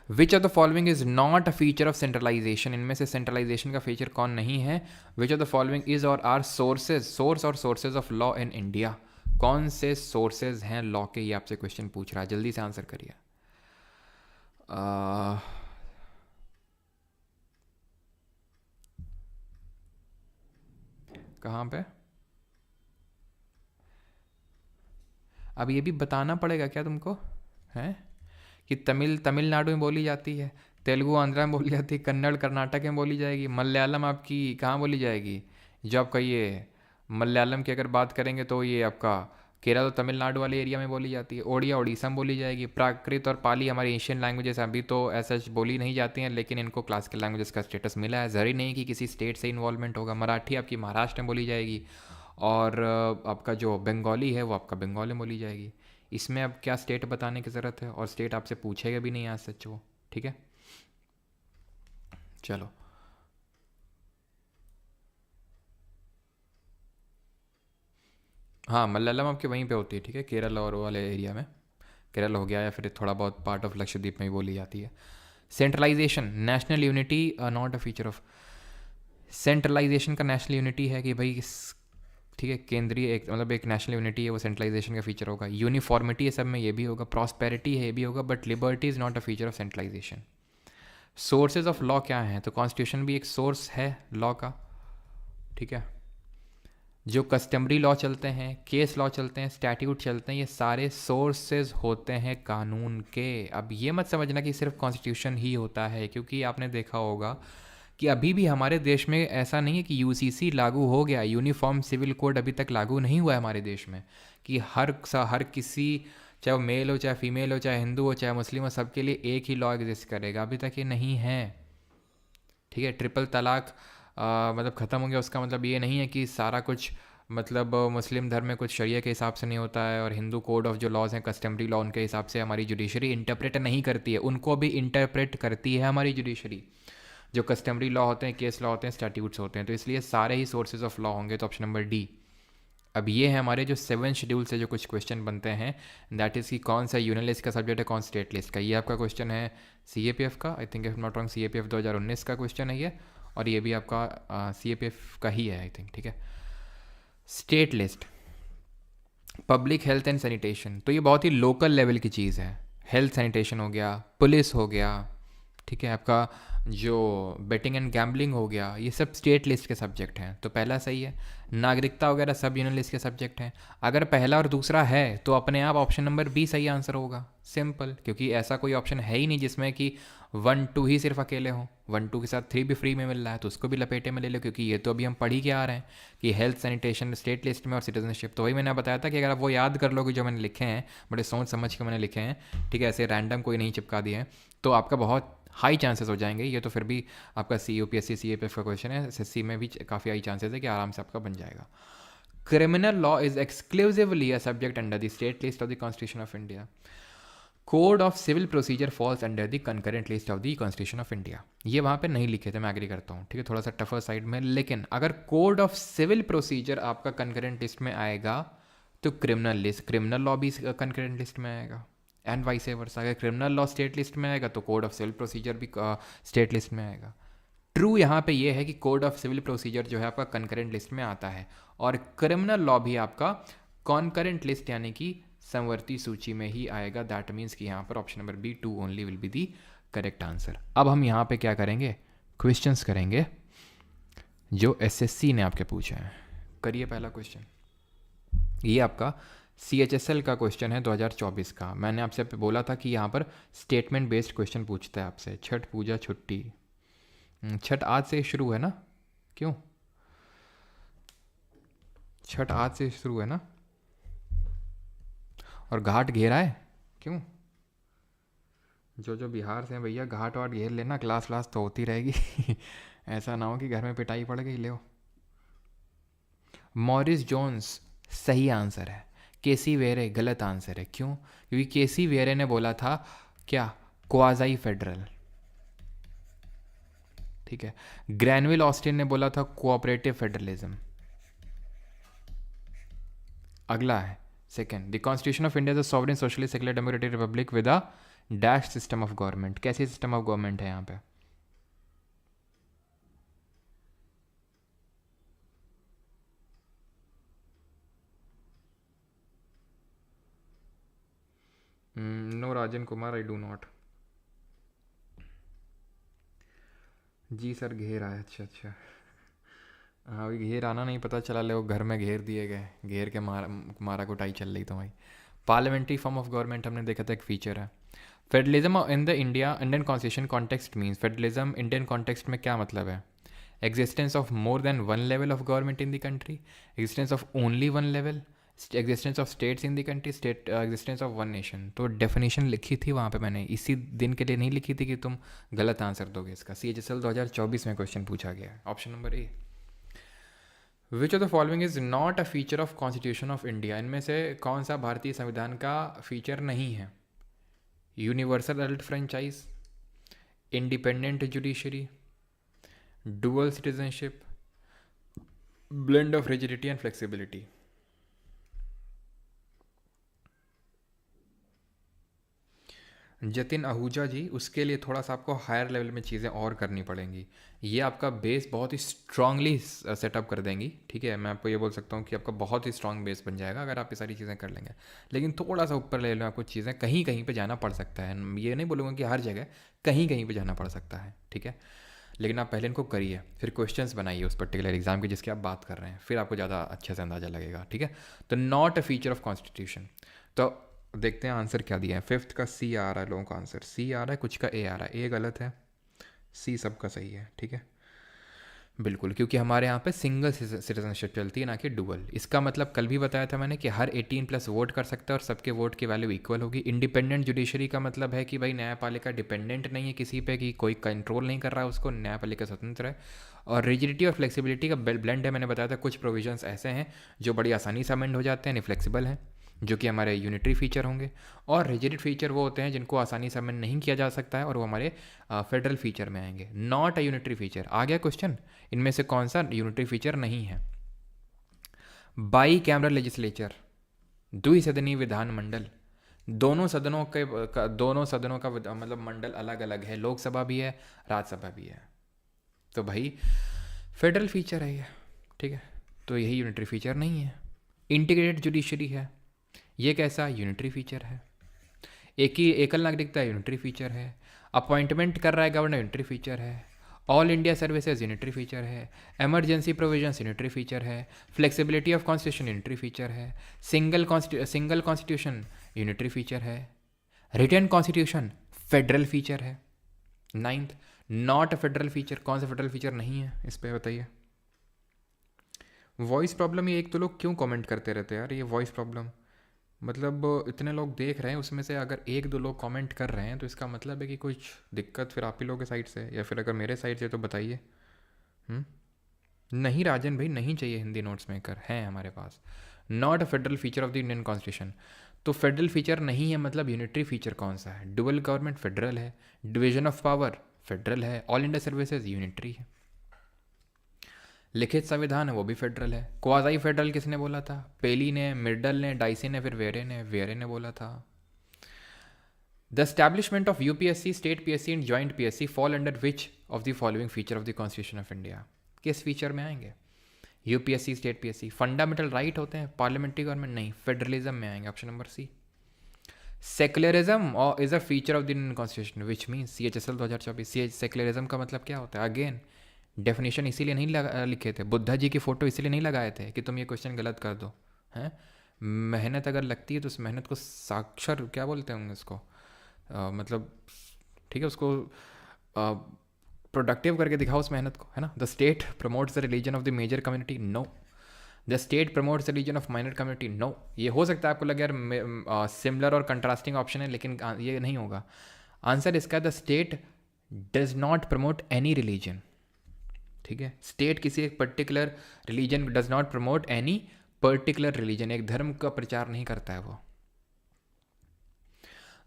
Which of the following is not a feature of centralization, इनमें से सेंट्रलाइजेशन का फीचर कौन नहीं है। Which of the following is or are source or sources of law in India, कौन से सोर्सेज हैं लॉ के, ये आपसे क्वेश्चन पूछ रहा है, जल्दी से आंसर करिए। कहाँ पे, अब ये भी बताना पड़ेगा क्या तुमको, है कि तमिलनाडु में बोली जाती है, तेलुगु आंध्रा में बोली जाती है, कन्नड़ कर्नाटक में बोली जाएगी, मलयालम आपकी कहाँ बोली जाएगी, जो आपका ये मलयालम की अगर बात करेंगे तो ये आपका केरल और तमिलनाडु वाले एरिया में बोली जाती है, ओडिया उड़ीसा में बोली जाएगी। प्राकृत और पाली हमारी एशियन लैंग्वेजेस अभी तो ऐसा बोली नहीं जाती हैं, लेकिन इनको क्लासिकल लैंग्वेजेस का स्टेटस मिला है, ज़रूरी नहीं कि किसी स्टेट से इन्वॉल्वमेंट होगा। मराठी आपकी महाराष्ट्र में बोली जाएगी और आपका जो बंगाली है वो आपका बंगाल में बोली जाएगी। इसमें अब क्या स्टेट बताने की ज़रूरत है, और स्टेट आपसे पूछेगा भी नहीं आज सच वो, ठीक है। चलो हाँ, मलयालम आपके वहीं पे होती है, ठीक है, केरल और वो वाले एरिया में, केरल हो गया या फिर थोड़ा बहुत पार्ट ऑफ लक्षद्वीप में भी बोली जाती है। Centralization, national unity not a feature of, centralization का नेशनल यूनिटी है कि भाई ठीक है, केंद्रीय एक मतलब एक नेशनल यूनिटी है, वो सेंट्रलाइजेशन का फीचर होगा। यूनिफॉर्मिटी है सब में, ये भी होगा। प्रॉस्पेरिटी है, ये भी होगा, but liberty is not a feature of centralization. Sources of law क्या हैं, तो कॉन्स्टिट्यूशन भी एक सोर्स है लॉ का, ठीक है। जो कस्टमरी लॉ चलते हैं, केस लॉ चलते हैं, स्टैट्यूट चलते हैं, ये सारे सोर्सेज होते हैं कानून के। अब ये मत समझना कि सिर्फ कॉन्स्टिट्यूशन ही होता है, क्योंकि आपने देखा होगा कि अभी भी हमारे देश में ऐसा नहीं है कि यूसीसी लागू हो गया, यूनिफॉर्म सिविल कोड अभी तक लागू नहीं हुआ है हमारे देश में कि हर किसी, चाहे वो मेल हो, चाहे फीमेल हो, चाहे हिंदू हो, चाहे मुस्लिम हो, सबके लिए एक ही लॉ एग्जिस्ट करेगा। अभी तक ये नहीं है, ठीक है। ट्रिपल तलाक मतलब ख़त्म हो गया, उसका मतलब ये नहीं है कि सारा कुछ, मतलब मुस्लिम धर्म में कुछ शरिया के हिसाब से नहीं होता है, और हिंदू कोड ऑफ जो लॉज हैं कस्टमरी लॉ, उनके हिसाब से हमारी जुडिशरी इंटरप्रेट नहीं करती है, उनको भी इंटरप्रेट करती है हमारी जुडिशरी। जो कस्टमरी लॉ होते हैं, केस लॉ होते हैं, स्टैट्यूट्स होते हैं, तो इसलिए सारे ही सोर्सेज ऑफ लॉ होंगे। तो ऑप्शन नंबर डी। अब ये है हमारे जो 7 शेड्यूल से जो कुछ क्वेश्चन बनते हैं, दैट इज़ कि कौन सा यूनियन लिस्ट का सब्जेक्ट है, कौन स्टेट लिस्ट का। ये आपका क्वेश्चन है CAPF का, I think if not wrong CAPF 2019 का क्वेश्चन है ये, और ये भी आपका CAPF का ही है आई थिंक, ठीक है। State list, public health and sanitation, तो ये बहुत ही लोकल लेवल की चीज़ है। हेल्थ सैनिटेशन हो गया, पुलिस हो गया, ठीक है, आपका जो बेटिंग एंड गैम्बलिंग हो गया, ये सब स्टेट लिस्ट के सब्जेक्ट हैं, तो पहला सही है। नागरिकता वगैरह सब यूनियन लिस्ट के सब्जेक्ट हैं। अगर पहला और दूसरा है तो अपने आप ऑप्शन नंबर बी सही आंसर होगा, सिंपल, क्योंकि ऐसा कोई ऑप्शन है ही नहीं जिसमें कि 1 2 ही सिर्फ अकेले हों। 1 2 के साथ 3 भी फ्री में मिल रहा है, तो उसको भी लपेटे में ले लो, क्योंकि ये तो अभी हम पढ़ ही के आ रहे हैं कि हेल्थ सैनिटेशन स्टेट लिस्ट में और सिटीजनशिप। तो वही मैंने बताया था कि अगर आप वो याद कर लोगे जो मैंने लिखे हैं, बड़े सोच समझ के मैंने लिखे हैं, ठीक है, ऐसे रैंडम कोई नहीं चिपका दिए हैं, तो आपका बहुत हाई चांसेस हो जाएंगे। ये तो फिर भी आपका CUPSC CAPF का क्वेश्चन है, SSC में भी काफ़ी हाई चांसेस है कि आराम से आपका बन जाएगा। Criminal law is exclusively a subject under the state list of the constitution of India. Code of civil procedure falls under the concurrent list of the constitution of India. ये वहाँ पे नहीं लिखे थे, मैं एग्री करता हूँ, ठीक है, थोड़ा सा टफर साइड में, लेकिन अगर कोड ऑफ सिविल प्रोसीजर आपका कंकरेंट लिस्ट में आएगा तो क्रिमिनल लॉ भी कंकरेंट लिस्ट में आएगा, एंड वाइस वर्सा। अगर क्रिमिनल लॉ स्टेट लिस्ट में आएगा तो कोड ऑफ सिविल प्रोसीजर भी स्टेट लिस्ट में आएगा। ट्रू यहाँ पे ये है कि कोड ऑफ सिविल प्रोसीजर जो है आपका कंकरेंट लिस्ट में आता है, और क्रिमिनल लॉ भी आपका कॉन्करेंट लिस्ट यानी कि समवर्ती सूची में ही आएगा। दैट मीन्स कि यहाँ पर option number B 2 only will be the correct answer. अब हम यहाँ पे क्या करेंगे, क्वेश्चंस करेंगे जो SSC ने आपके पूछे हैं। करिए पहला क्वेश्चन, ये आपका CHSL का क्वेश्चन है 2024 का। मैंने आपसे बोला था कि यहाँ पर स्टेटमेंट बेस्ड क्वेश्चन पूछता है आपसे। छठ पूजा छुट्टी, छठ आज से शुरू है ना, क्यों छठ आज से शुरू है ना, और घाट घेरा है क्यों। जो बिहार से हैं भैया, घाट वाट घेर लेना, क्लास व्लास तो होती रहेगी ऐसा ना हो कि घर में पिटाई पड़ गई। ले मॉरिस जोन्स सही आंसर है, केसी वेरे गलत आंसर है। क्यों? क्योंकि केसी वेरे ने बोला था क्या, क्वाजाई फेडरल, ठीक है। ग्रैनविल ऑस्टिन ने बोला था कोऑपरेटिव फेडरलिज्म। अगला है second, the constitution of India is a sovereign socialist secular democratic republic with a dash system of government. कैसी सिस्टम ऑफ गवर्नमेंट है यहाँ पे? No Rajan Kumar, I do not. जी सर घेर आया, अच्छा। हाँ अभी घेर आना नहीं पता चला, ले वो घर में घेर दिए गए, घेर के मारा कुटाई चल रही तुम्हारी। पार्लियामेंट्री फॉर्म ऑफ गवर्नमेंट हमने देखा था एक फीचर है। Federalism in the Indian constitution context means, federalism Indian context में क्या मतलब है? Existence of more than one level of government in the country, existence of only one level, existence of states in the country, state existence of one nation. तो definition लिखी थी वहाँ पे मैंने, इसी दिन के लिए नहीं लिखी थी कि तुम गलत आंसर दोगे इसका। CHSL 2024 में क्वेश्चन पूछा गया है। Option number A, which of the following is not a feature of constitution of India. इनमें से कौन सा भारतीय संविधान का फीचर नहीं है? Universal adult franchise, independent judiciary, dual citizenship, blend of rigidity and flexibility. Jatin Ahuja ji, उसके लिए थोड़ा सा आपको हायर लेवल में चीज़ें और करनी पड़ेंगी। ये आपका बेस बहुत ही स्ट्रांगली सेटअप कर देंगी, ठीक है। मैं आपको ये बोल सकता हूँ कि आपका बहुत ही स्ट्रांग बेस बन जाएगा अगर आप ये सारी चीज़ें कर लेंगे। लेकिन थोड़ा सा ऊपर ले लो, आपको चीज़ें कहीं कहीं पे जाना पड़ सकता है। ये नहीं बोलूँगा कि हर जगह, कहीं कहीं पे जाना पड़ सकता है, ठीक है। लेकिन आप पहले इनको करिए, फिर क्वेश्चंस बनाइए उस पर्टिकुलर एग्जाम के जिसकी आप बात कर रहे हैं, फिर आपको ज़्यादा अच्छे से अंदाज़ा लगेगा, ठीक है। तो not a feature of constitution. तो देखते हैं आंसर क्या दिया है। फिफ्थ का सी आ रहा है लोगों का आंसर, सी आ रहा है, कुछ का ए आ रहा है, ए गलत है, सी सबका सही है, ठीक है। बिल्कुल, क्योंकि हमारे यहाँ पे सिंगल सिटीजनशिप चलती है, ना कि डुअल। इसका मतलब कल भी बताया था मैंने कि हर 18+ वोट कर सकता है और सबके वोट की वैल्यू इक्वल होगी। इंडिपेंडेंट जुडिशरी का मतलब है कि भाई न्यायपालिका डिपेंडेंट नहीं है किसी पे, कि कोई कंट्रोल नहीं कर रहा है उसको, न्यायपालिका स्वतंत्र है। और रिजिडिटी और फ्लेक्सिबिलिटी का ब्लेंड है, मैंने बताया था कुछ प्रोविजंस ऐसे हैं जो बड़ी आसानी से अमेंड हो जाते हैं, फ्लेक्सिबल हैं, जो कि हमारे यूनिटरी फीचर होंगे। और रिजिड फीचर वो होते हैं जिनको आसानी से अमेंड नहीं किया जा सकता है, और वो हमारे फेडरल फीचर में आएंगे। नॉट अ यूनिटरी फीचर आ गया क्वेश्चन, इनमें से कौन सा यूनिटरी फीचर नहीं है? बाई कैमरल लेजिस्लेचर, द्विसदनीय विधानमंडल, दोनों सदनों का मतलब मंडल अलग अलग है, लोकसभा भी है, राज्यसभा भी है। तो भाई फेडरल फीचर है ये, ठीक है। तो यही यूनिटरी फीचर नहीं है। इंटीग्रेटेड जुडिशरी है, ये कैसा यूनिटरी फीचर है। एक ही एकल नागरिकता यूनिटरी फीचर है। अपॉइंटमेंट कर रहा है गवर्नर, यूनिटरी फीचर है। All India services unitary feature है। एमरजेंसी प्रोविजंस यूनिटरी फीचर है। Flexibility of constitution unitary feature है। सिंगल कॉन्स्टिट्यूशन यूनिटरी फीचर है। रिटन कॉन्स्टिट्यूशन फेडरल फीचर है। नाइन्थ, नॉट फेडरल फीचर, कौन सा फेडरल फीचर नहीं है इस पर बताइए। वॉइस प्रॉब्लम, ये एक तो लोग क्यों कमेंट करते रहते हैं यार, ये वॉइस प्रॉब्लम, मतलब इतने लोग देख रहे हैं, उसमें से अगर एक दो लोग कमेंट कर रहे हैं तो इसका मतलब है कि कुछ दिक्कत फिर आप ही लोगों के साइड से, या फिर अगर मेरे साइड से तो बताइए। नहीं राजन भाई, नहीं चाहिए हिंदी नोट्स मेकर, हैं हमारे पास। Not a federal feature of the Indian constitution, तो फेडरल फीचर नहीं है, मतलब यूनिटरी फीचर कौन सा है? डुअल गवर्नमेंट फेडरल है, डिवीजन ऑफ पावर फेडरल है, ऑल इंडिया सर्विसेज यूनिटरी है, लिखित संविधान है वो भी फेडरल है। क्वाजाई फेडरल किसने बोला था? पेली ने, मिर्डल ने, डाइसी ने, फिर वेरे ने बोला था। The establishment of UPSC, state PSC and joint PSC fall under which of the following feature of the constitution of India? किस फीचर में आएंगे? UPSC, state PSC fundamental right होते हैं, पार्लियामेंट्री गवर्नमेंट नहीं, फेडरलिज्म में आएंगे, ऑप्शन नंबर सी। सेकुलरिज्म और is a feature of the Indian constitution which mean CHSL 2024। Secularism का मतलब क्या होता है? अगेन डेफिनेशन इसीलिए नहीं लिखे थे, बुद्धा जी की फ़ोटो इसीलिए नहीं लगाए थे कि तुम ये क्वेश्चन गलत कर दो, हैं। मेहनत अगर लगती है तो उस मेहनत को साक्षर क्या बोलते होंगे उसको, मतलब ठीक है, उसको प्रोडक्टिव करके दिखाओ उस मेहनत को, है ना। The state promotes the religion of the major community, no. The state promotes the religion of minor community, no. ये हो सकता है आपको लगे यार सिमिलर और कंट्रास्टिंग ऑप्शन है, लेकिन ये नहीं होगा। आंसर इसका the state does not promote any religion, ठीक है। स्टेट किसी एक particular religion does not promote any particular religion, एक धर्म का प्रचार नहीं करता है वो।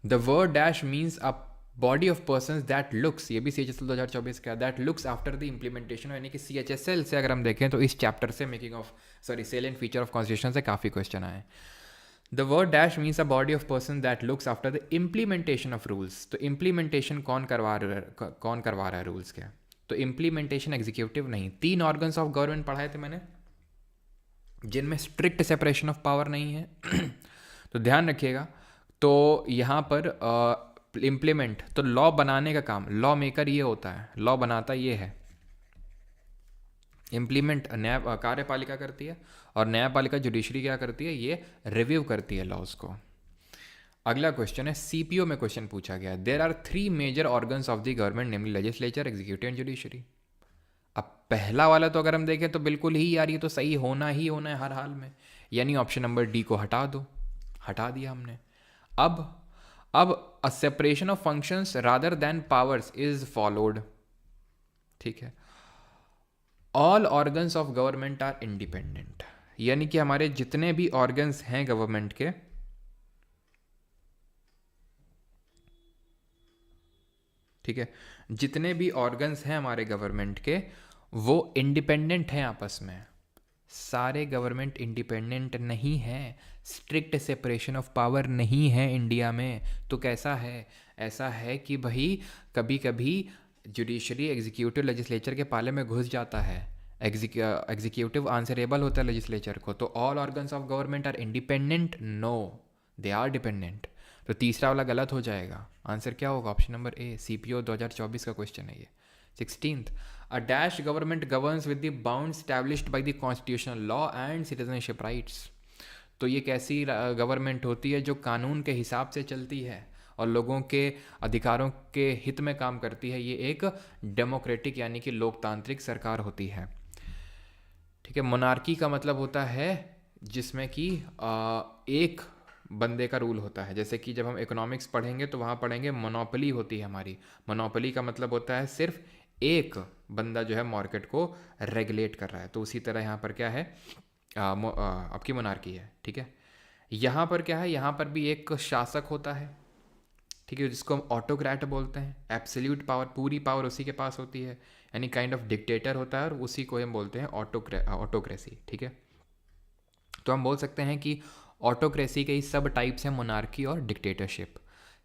The word dash means a body of persons that looks, ये भी CHSL 2024 का, that looks after the implementation, यानी कि CHSL से अगर हम देखें तो इस चैप्टर से making of salient feature of constitution से काफ़ी क्वेश्चन आए। The word dash means a body of person that looks after the implementation of rules. तो इम्प्लीमेंटेशन कौन करवा रहा है रूल्स के? तो इम्प्लीमेंटेशन एग्जीक्यूटिव नहीं। 3 ऑर्गन्स ऑफ गवर्नमेंट पढ़ाए थे मैंने जिनमें स्ट्रिक्ट सेपरेशन ऑफ पावर नहीं है तो ध्यान रखिएगा। तो यहाँ पर इम्प्लीमेंट, तो लॉ बनाने का काम लॉ मेकर ये होता है, लॉ बनाता ये है। इम्प्लीमेंट न्याय कार्यपालिका करती है, और न्यायपालिका जुडिशरी क्या करती है? ये रिव्यू करती है लॉज को। अगला क्वेश्चन है, CPO में क्वेश्चन पूछा गया, there are 3 major organs of the government namely legislature, executive and judiciary. अब पहला वाला तो अगर हम देखें तो बिल्कुल ही यार ये तो सही होना ही होना है हर हाल में, यानी ऑप्शन नंबर डी को हटा दो, हटा दिया हमने। अब a separation of functions rather than powers is followed, ठीक है। All organs of government are independent, यानी कि हमारे जितने भी ऑर्गन्स हैं गवर्नमेंट के, ठीक है, जितने भी ऑर्गन्स हैं हमारे गवर्नमेंट के वो इंडिपेंडेंट हैं आपस में। सारे गवर्नमेंट इंडिपेंडेंट नहीं है, स्ट्रिक्ट सेपरेशन ऑफ पावर नहीं है इंडिया में। तो कैसा है? ऐसा है कि भाई कभी कभी जुडिशरी एग्जीक्यूटिव लेजिस्लेचर के पाले में घुस जाता है, एग्जीक्यूटिव आंसरेबल होता है लेजिस्लेचर को। तो all organs of government are independent, no, they are dependent. तो तीसरा वाला गलत हो जाएगा। आंसर क्या होगा? ऑप्शन नंबर ए, CPO 2024 का क्वेश्चन है ये। 16th, a dash government governs with the bounds established by the constitutional law and citizenship rights. तो ये कैसी गवर्नमेंट होती है जो कानून के हिसाब से चलती है और लोगों के अधिकारों के हित में काम करती है? ये एक डेमोक्रेटिक यानी कि लोकतांत्रिक सरकार होती है। ठीक है, मोनार्की का मतलब होता है जिसमें कि एक बंदे का रूल होता है। जैसे कि जब हम इकोनॉमिक्स पढ़ेंगे तो वहाँ पढ़ेंगे मोनोपोली होती है हमारी। मोनोपोली का मतलब होता है सिर्फ एक बंदा जो है मार्केट को रेगुलेट कर रहा है। तो उसी तरह यहाँ पर क्या है, आपकी मोनार्की है। ठीक है, यहाँ पर क्या है, यहाँ पर भी एक शासक होता है। ठीक है, जिसको हम ऑटोक्रेट बोलते हैं। एब्सोल्यूट पावर, पूरी पावर उसी के पास होती है, यानी काइंड ऑफ डिक्टेटर होता है, और उसी को हम बोलते हैं ऑटोक्रेसी। ठीक है, तो हम बोल सकते हैं कि ऑटोक्रेसी के ही सब टाइप्स हैं, मोनार्की और dictatorship.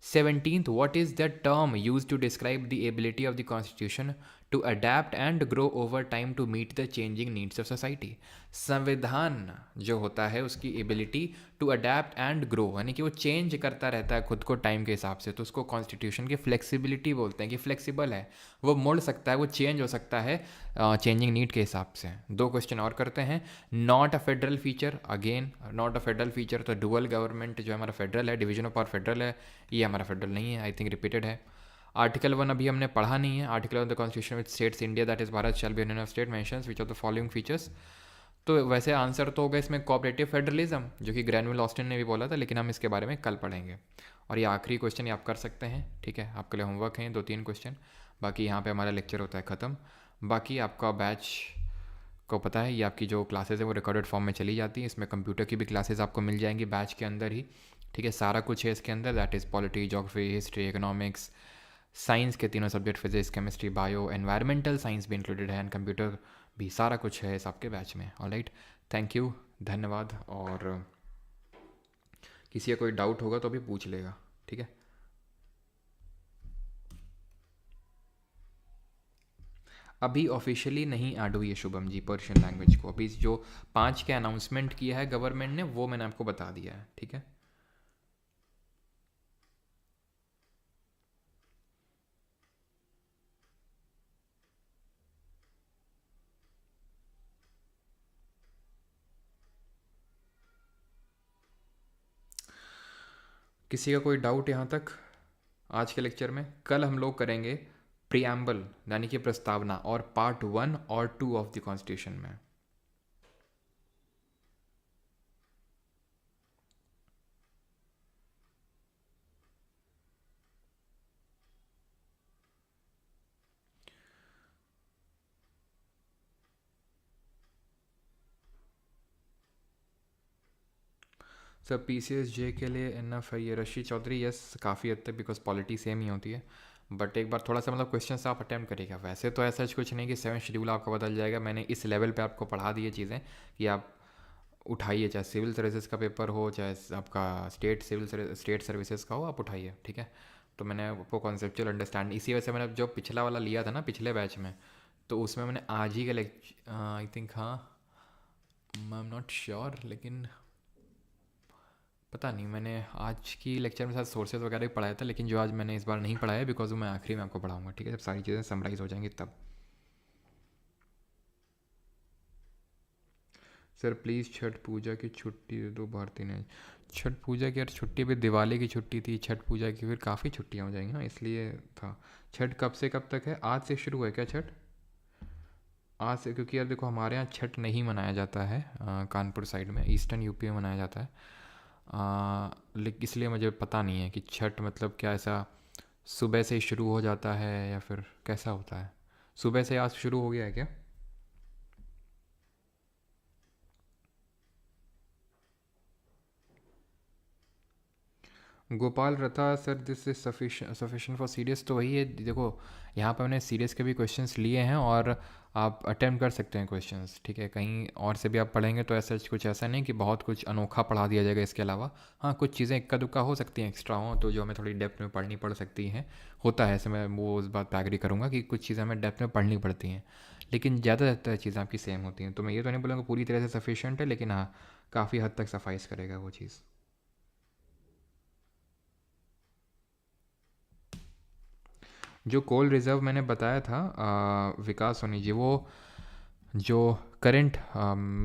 17th, what is the term used to describe the ability of the constitution to adapt and grow over time to meet the changing needs of society? संविधान जो होता है उसकी ability to adapt and grow, यानी कि वो change करता रहता है खुद को टाइम के हिसाब से, तो उसको कॉन्स्टिट्यूशन की फ्लेक्सिबिलिटी बोलते हैं कि फ्लेक्सिबल है, वो मुड़ सकता है, वो चेंज हो सकता है चेंजिंग नीड के हिसाब से। दो क्वेश्चन और करते हैं। Not a federal feature, again not a federal feature, तो डुअल गवर्नमेंट जो हमारा फेडरल है, डिवीजन ऑफ पावर फेडरल है, ये हमारा फेडरल नहीं है, आई थिंक रिपीटेड है। आर्टिकल 1 अभी हमने पढ़ा नहीं है। Article of the constitution which states India that is Bharat shall be union of state mentions which of the following features. तो वैसे आंसर तो होगा इसमें कोऑपरेटिव फेडरलिज्म, जो कि ग्रैनुअल ऑस्टिन ने भी बोला था, लेकिन हम इसके बारे में कल पढ़ेंगे। और ये आखिरी क्वेश्चन ये आप कर सकते हैं। ठीक है, आपके लिए होमवर्क हैं 2-3 क्वेश्चन, बाकी यहाँ पे हमारा लेक्चर होता है ख़त्म। बाकी आपका बैच को पता है, ये आपकी जो क्लासेस है वो रिकॉर्डेड फॉर्म में चली जाती हैं। इसमें कंप्यूटर की भी क्लासेस आपको मिल जाएंगी बैच के अंदर ही। ठीक है, सारा कुछ है इसके अंदर, that is polity, geography, history, economics, science के तीनों subject, physics, chemistry, bio, environmental science भी इंक्लूडेड है, एंड कंप्यूटर भी, सारा कुछ है इस आपके बैच में। ऑलराइट, थैंक यू, धन्यवाद। और किसी का कोई डाउट होगा तो अभी पूछ लेगा। ठीक है, अभी ऑफिशियली नहीं ऐड हुई है शुभम जी पर्शियन लैंग्वेज को। अभी जो 5 के अनाउंसमेंट किया है गवर्नमेंट ने वो मैंने आपको बता दिया है। ठीक है, किसी का कोई डाउट यहाँ तक आज के लेक्चर में? कल हम लोग करेंगे प्रियम्बल यानी कि प्रस्तावना, और पार्ट 1 और 2 ऑफ द कॉन्स्टिट्यूशन में। सर PCSJ के लिए इनफ है ये? रशीद चौधरी, यस काफ़ी हद तक, बिकॉज पॉलिटी सेम ही होती है, बट एक बार थोड़ा सा मतलब क्वेश्चन आप अटैम्प्ट करिएगा। वैसे तो ऐसा कुछ नहीं कि 7 शेड्यूल आपका बदल जाएगा। मैंने इस लेवल पे आपको पढ़ा दी है चीज़ें कि आप उठाइए, चाहे सिविल सर्विसेज का पेपर हो, चाहे आपका स्टेट सर्विसेज का हो, आप उठाइए। ठीक है, तो मैंने आपको कॉन्सेप्चुअल अंडरस्टैंड, इसी वजह से मैंने जो पिछला वाला लिया था ना पिछले बैच में, तो उसमें मैंने आज ही का लेक्चर, आई थिंक, हाँ आई एम नॉट श्योर, लेकिन पता नहीं, मैंने आज की लेक्चर में साथ सोर्सेज वगैरह भी पढ़ाया था, लेकिन जो आज मैंने इस बार नहीं पढ़ाया बिकॉज वो मैं आखिरी में आपको पढ़ाऊंगा। ठीक है, जब सारी चीज़ें समराइज़ हो जाएंगी तब। सर प्लीज़ छठ पूजा की छुट्टी दे दो, भारती ने। छठ पूजा की यार छुट्टी भी, दिवाली की छुट्टी थी, छठ पूजा की फिर काफ़ी छुट्टियाँ हो जाएंगी ना, इसलिए था। छठ कब से कब तक है? आज से शुरू है क्या छठ? आज से, क्योंकि यार देखो हमारे यहाँ छठ नहीं मनाया जाता है, कानपुर साइड में, ईस्टर्न यूपी में मनाया जाता है। लेकिन इसलिए मुझे पता नहीं है कि छठ मतलब क्या, ऐसा सुबह से ही शुरू हो जाता है या फिर कैसा होता है? सुबह से आज शुरू हो गया है क्या? गोपाल रथा, sir this is sufficient for serious, तो वही है देखो, यहाँ पर मैंने सीरियस के भी क्वेश्चंस लिए हैं और आप अटेम्प्ट कर सकते हैं क्वेश्चंस। ठीक है, कहीं और से भी आप पढ़ेंगे तो ऐसा कुछ ऐसा नहीं कि बहुत कुछ अनोखा पढ़ा दिया जाएगा इसके अलावा। हाँ, कुछ चीज़ें इक्का दुक्का हो सकती हैं एक्स्ट्रा हो, तो जो हमें थोड़ी डेप्थ में पढ़नी पड़ सकती हैं, होता है ऐसे। मैं वो उस बात पर एग्री करूँगा कि कुछ चीज़ें हमें डेप्थ में पढ़नी पड़ती हैं, लेकिन ज़्यादातर चीज़ें आपकी सेम होती हैं। तो मैं ये तो नहीं बोलूँगा पूरी तरह से सफिशिएंट है, लेकिन हाँ काफ़ी हद तक सफाइस करेगा वो चीज़। जो कोल रिज़र्व मैंने बताया था विकास सोनी जी, वो जो करंट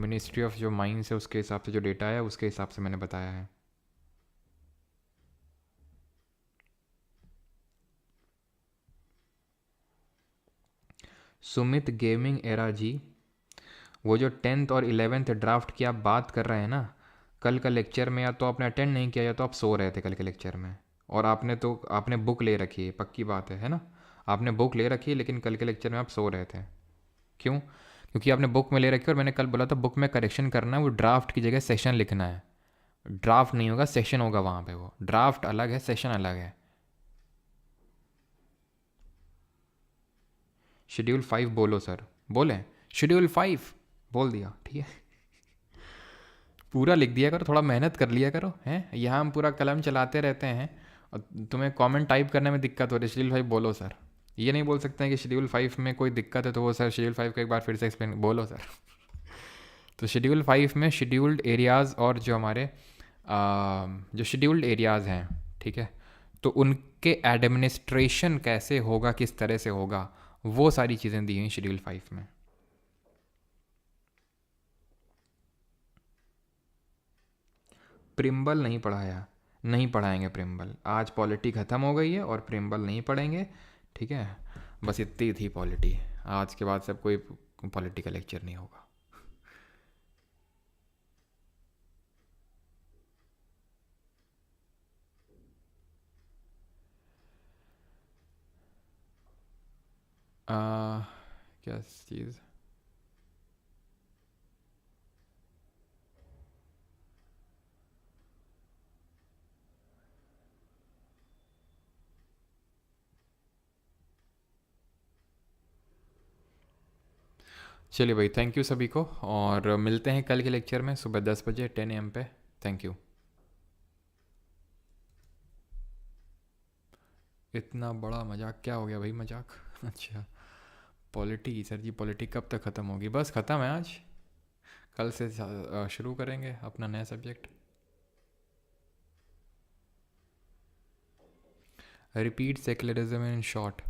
मिनिस्ट्री ऑफ जो माइंस है उसके हिसाब से जो डेटा है उसके हिसाब से मैंने बताया है। सुमित गेमिंग एरा जी, वो जो 10th और 11th ड्राफ्ट की आप बात कर रहे हैं ना, कल का लेक्चर में या तो आपने अटेंड नहीं किया या तो आप सो रहे थे कल के लेक्चर में। और आपने बुक ले रखी है, पक्की बात है ना? आपने बुक ले रखी है लेकिन कल के लेक्चर में आप सो रहे थे। क्यों? क्योंकि आपने बुक में ले रखी और मैंने कल बोला था बुक में करेक्शन करना है, वो ड्राफ्ट की जगह सेशन लिखना है। ड्राफ्ट नहीं होगा, सेशन होगा वहाँ पे। वो ड्राफ्ट अलग है, सेशन अलग है। शेड्यूल 5 बोलो सर। बोले शेड्यूल 5 बोल दिया, ठीक है। पूरा लिख दिया करो, थोड़ा मेहनत कर लिया करो, हैं? यहाँ हम पूरा कलम चलाते रहते हैं और तुम्हें कमेंट टाइप करने में दिक्कत हो रही है। शेड्यूल 5 बोलो सर। ये नहीं बोल सकते हैं कि शेड्यूल 5 में कोई दिक्कत है तो वो सर शेड्यूल 5 को एक बार फिर से एक्सप्लेन बोलो सर। तो शेड्यूल 5 में शेड्यूल्ड एरियाज़ और जो हमारे जो शेड्यूल्ड एरियाज़ हैं, ठीक है, तो उनके एडमिनिस्ट्रेशन कैसे होगा, किस तरह से होगा, वो सारी चीज़ें दी हुई शेड्यूल 5 में। प्रिम्बल नहीं पढ़ाया, नहीं पढ़ाएंगे प्रिम्बल। आज पॉलिटी ख़त्म हो गई है और प्रिम्बल नहीं पढ़ेंगे, ठीक है। बस इतनी थी पॉलिटी। आज के बाद सब कोई पॉलिटी का लेक्चर नहीं होगा। क्या चीज़? चलिए भाई, थैंक यू सभी को, और मिलते हैं कल के लेक्चर में सुबह 10 बजे 10 AM पे। Thank you. इतना बड़ा मजाक क्या हो गया भाई? मजाक अच्छा। पॉलिटी सर जी, पॉलिटी कब तक ख़त्म होगी? बस ख़त्म है आज। कल से शुरू करेंगे अपना नया subject. Repeat secularism in short.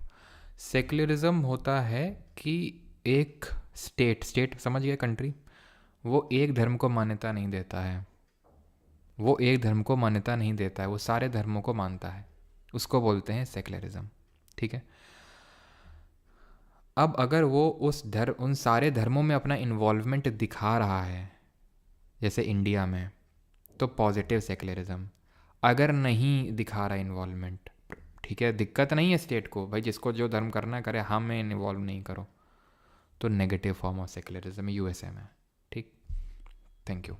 Secularism होता है कि एक स्टेट समझ गए, कंट्री, वो एक धर्म को मान्यता नहीं देता है। वो एक धर्म को मान्यता नहीं देता है, वो सारे धर्मों को मानता है। उसको बोलते हैं सेक्युलरिज्म, ठीक है। अब अगर वो उन सारे धर्मों में अपना इन्वॉल्वमेंट दिखा रहा है, जैसे इंडिया में, तो पॉजिटिव सेक्युलरिज्म। अगर नहीं दिखा रहा इन्वॉल्वमेंट, ठीक है, दिक्कत नहीं है स्टेट को, भाई जिसको जो धर्म करना है करे, हम में इन्वॉल्व नहीं करो, तो negative form of secularism USA में। ठीक, थैंक यू।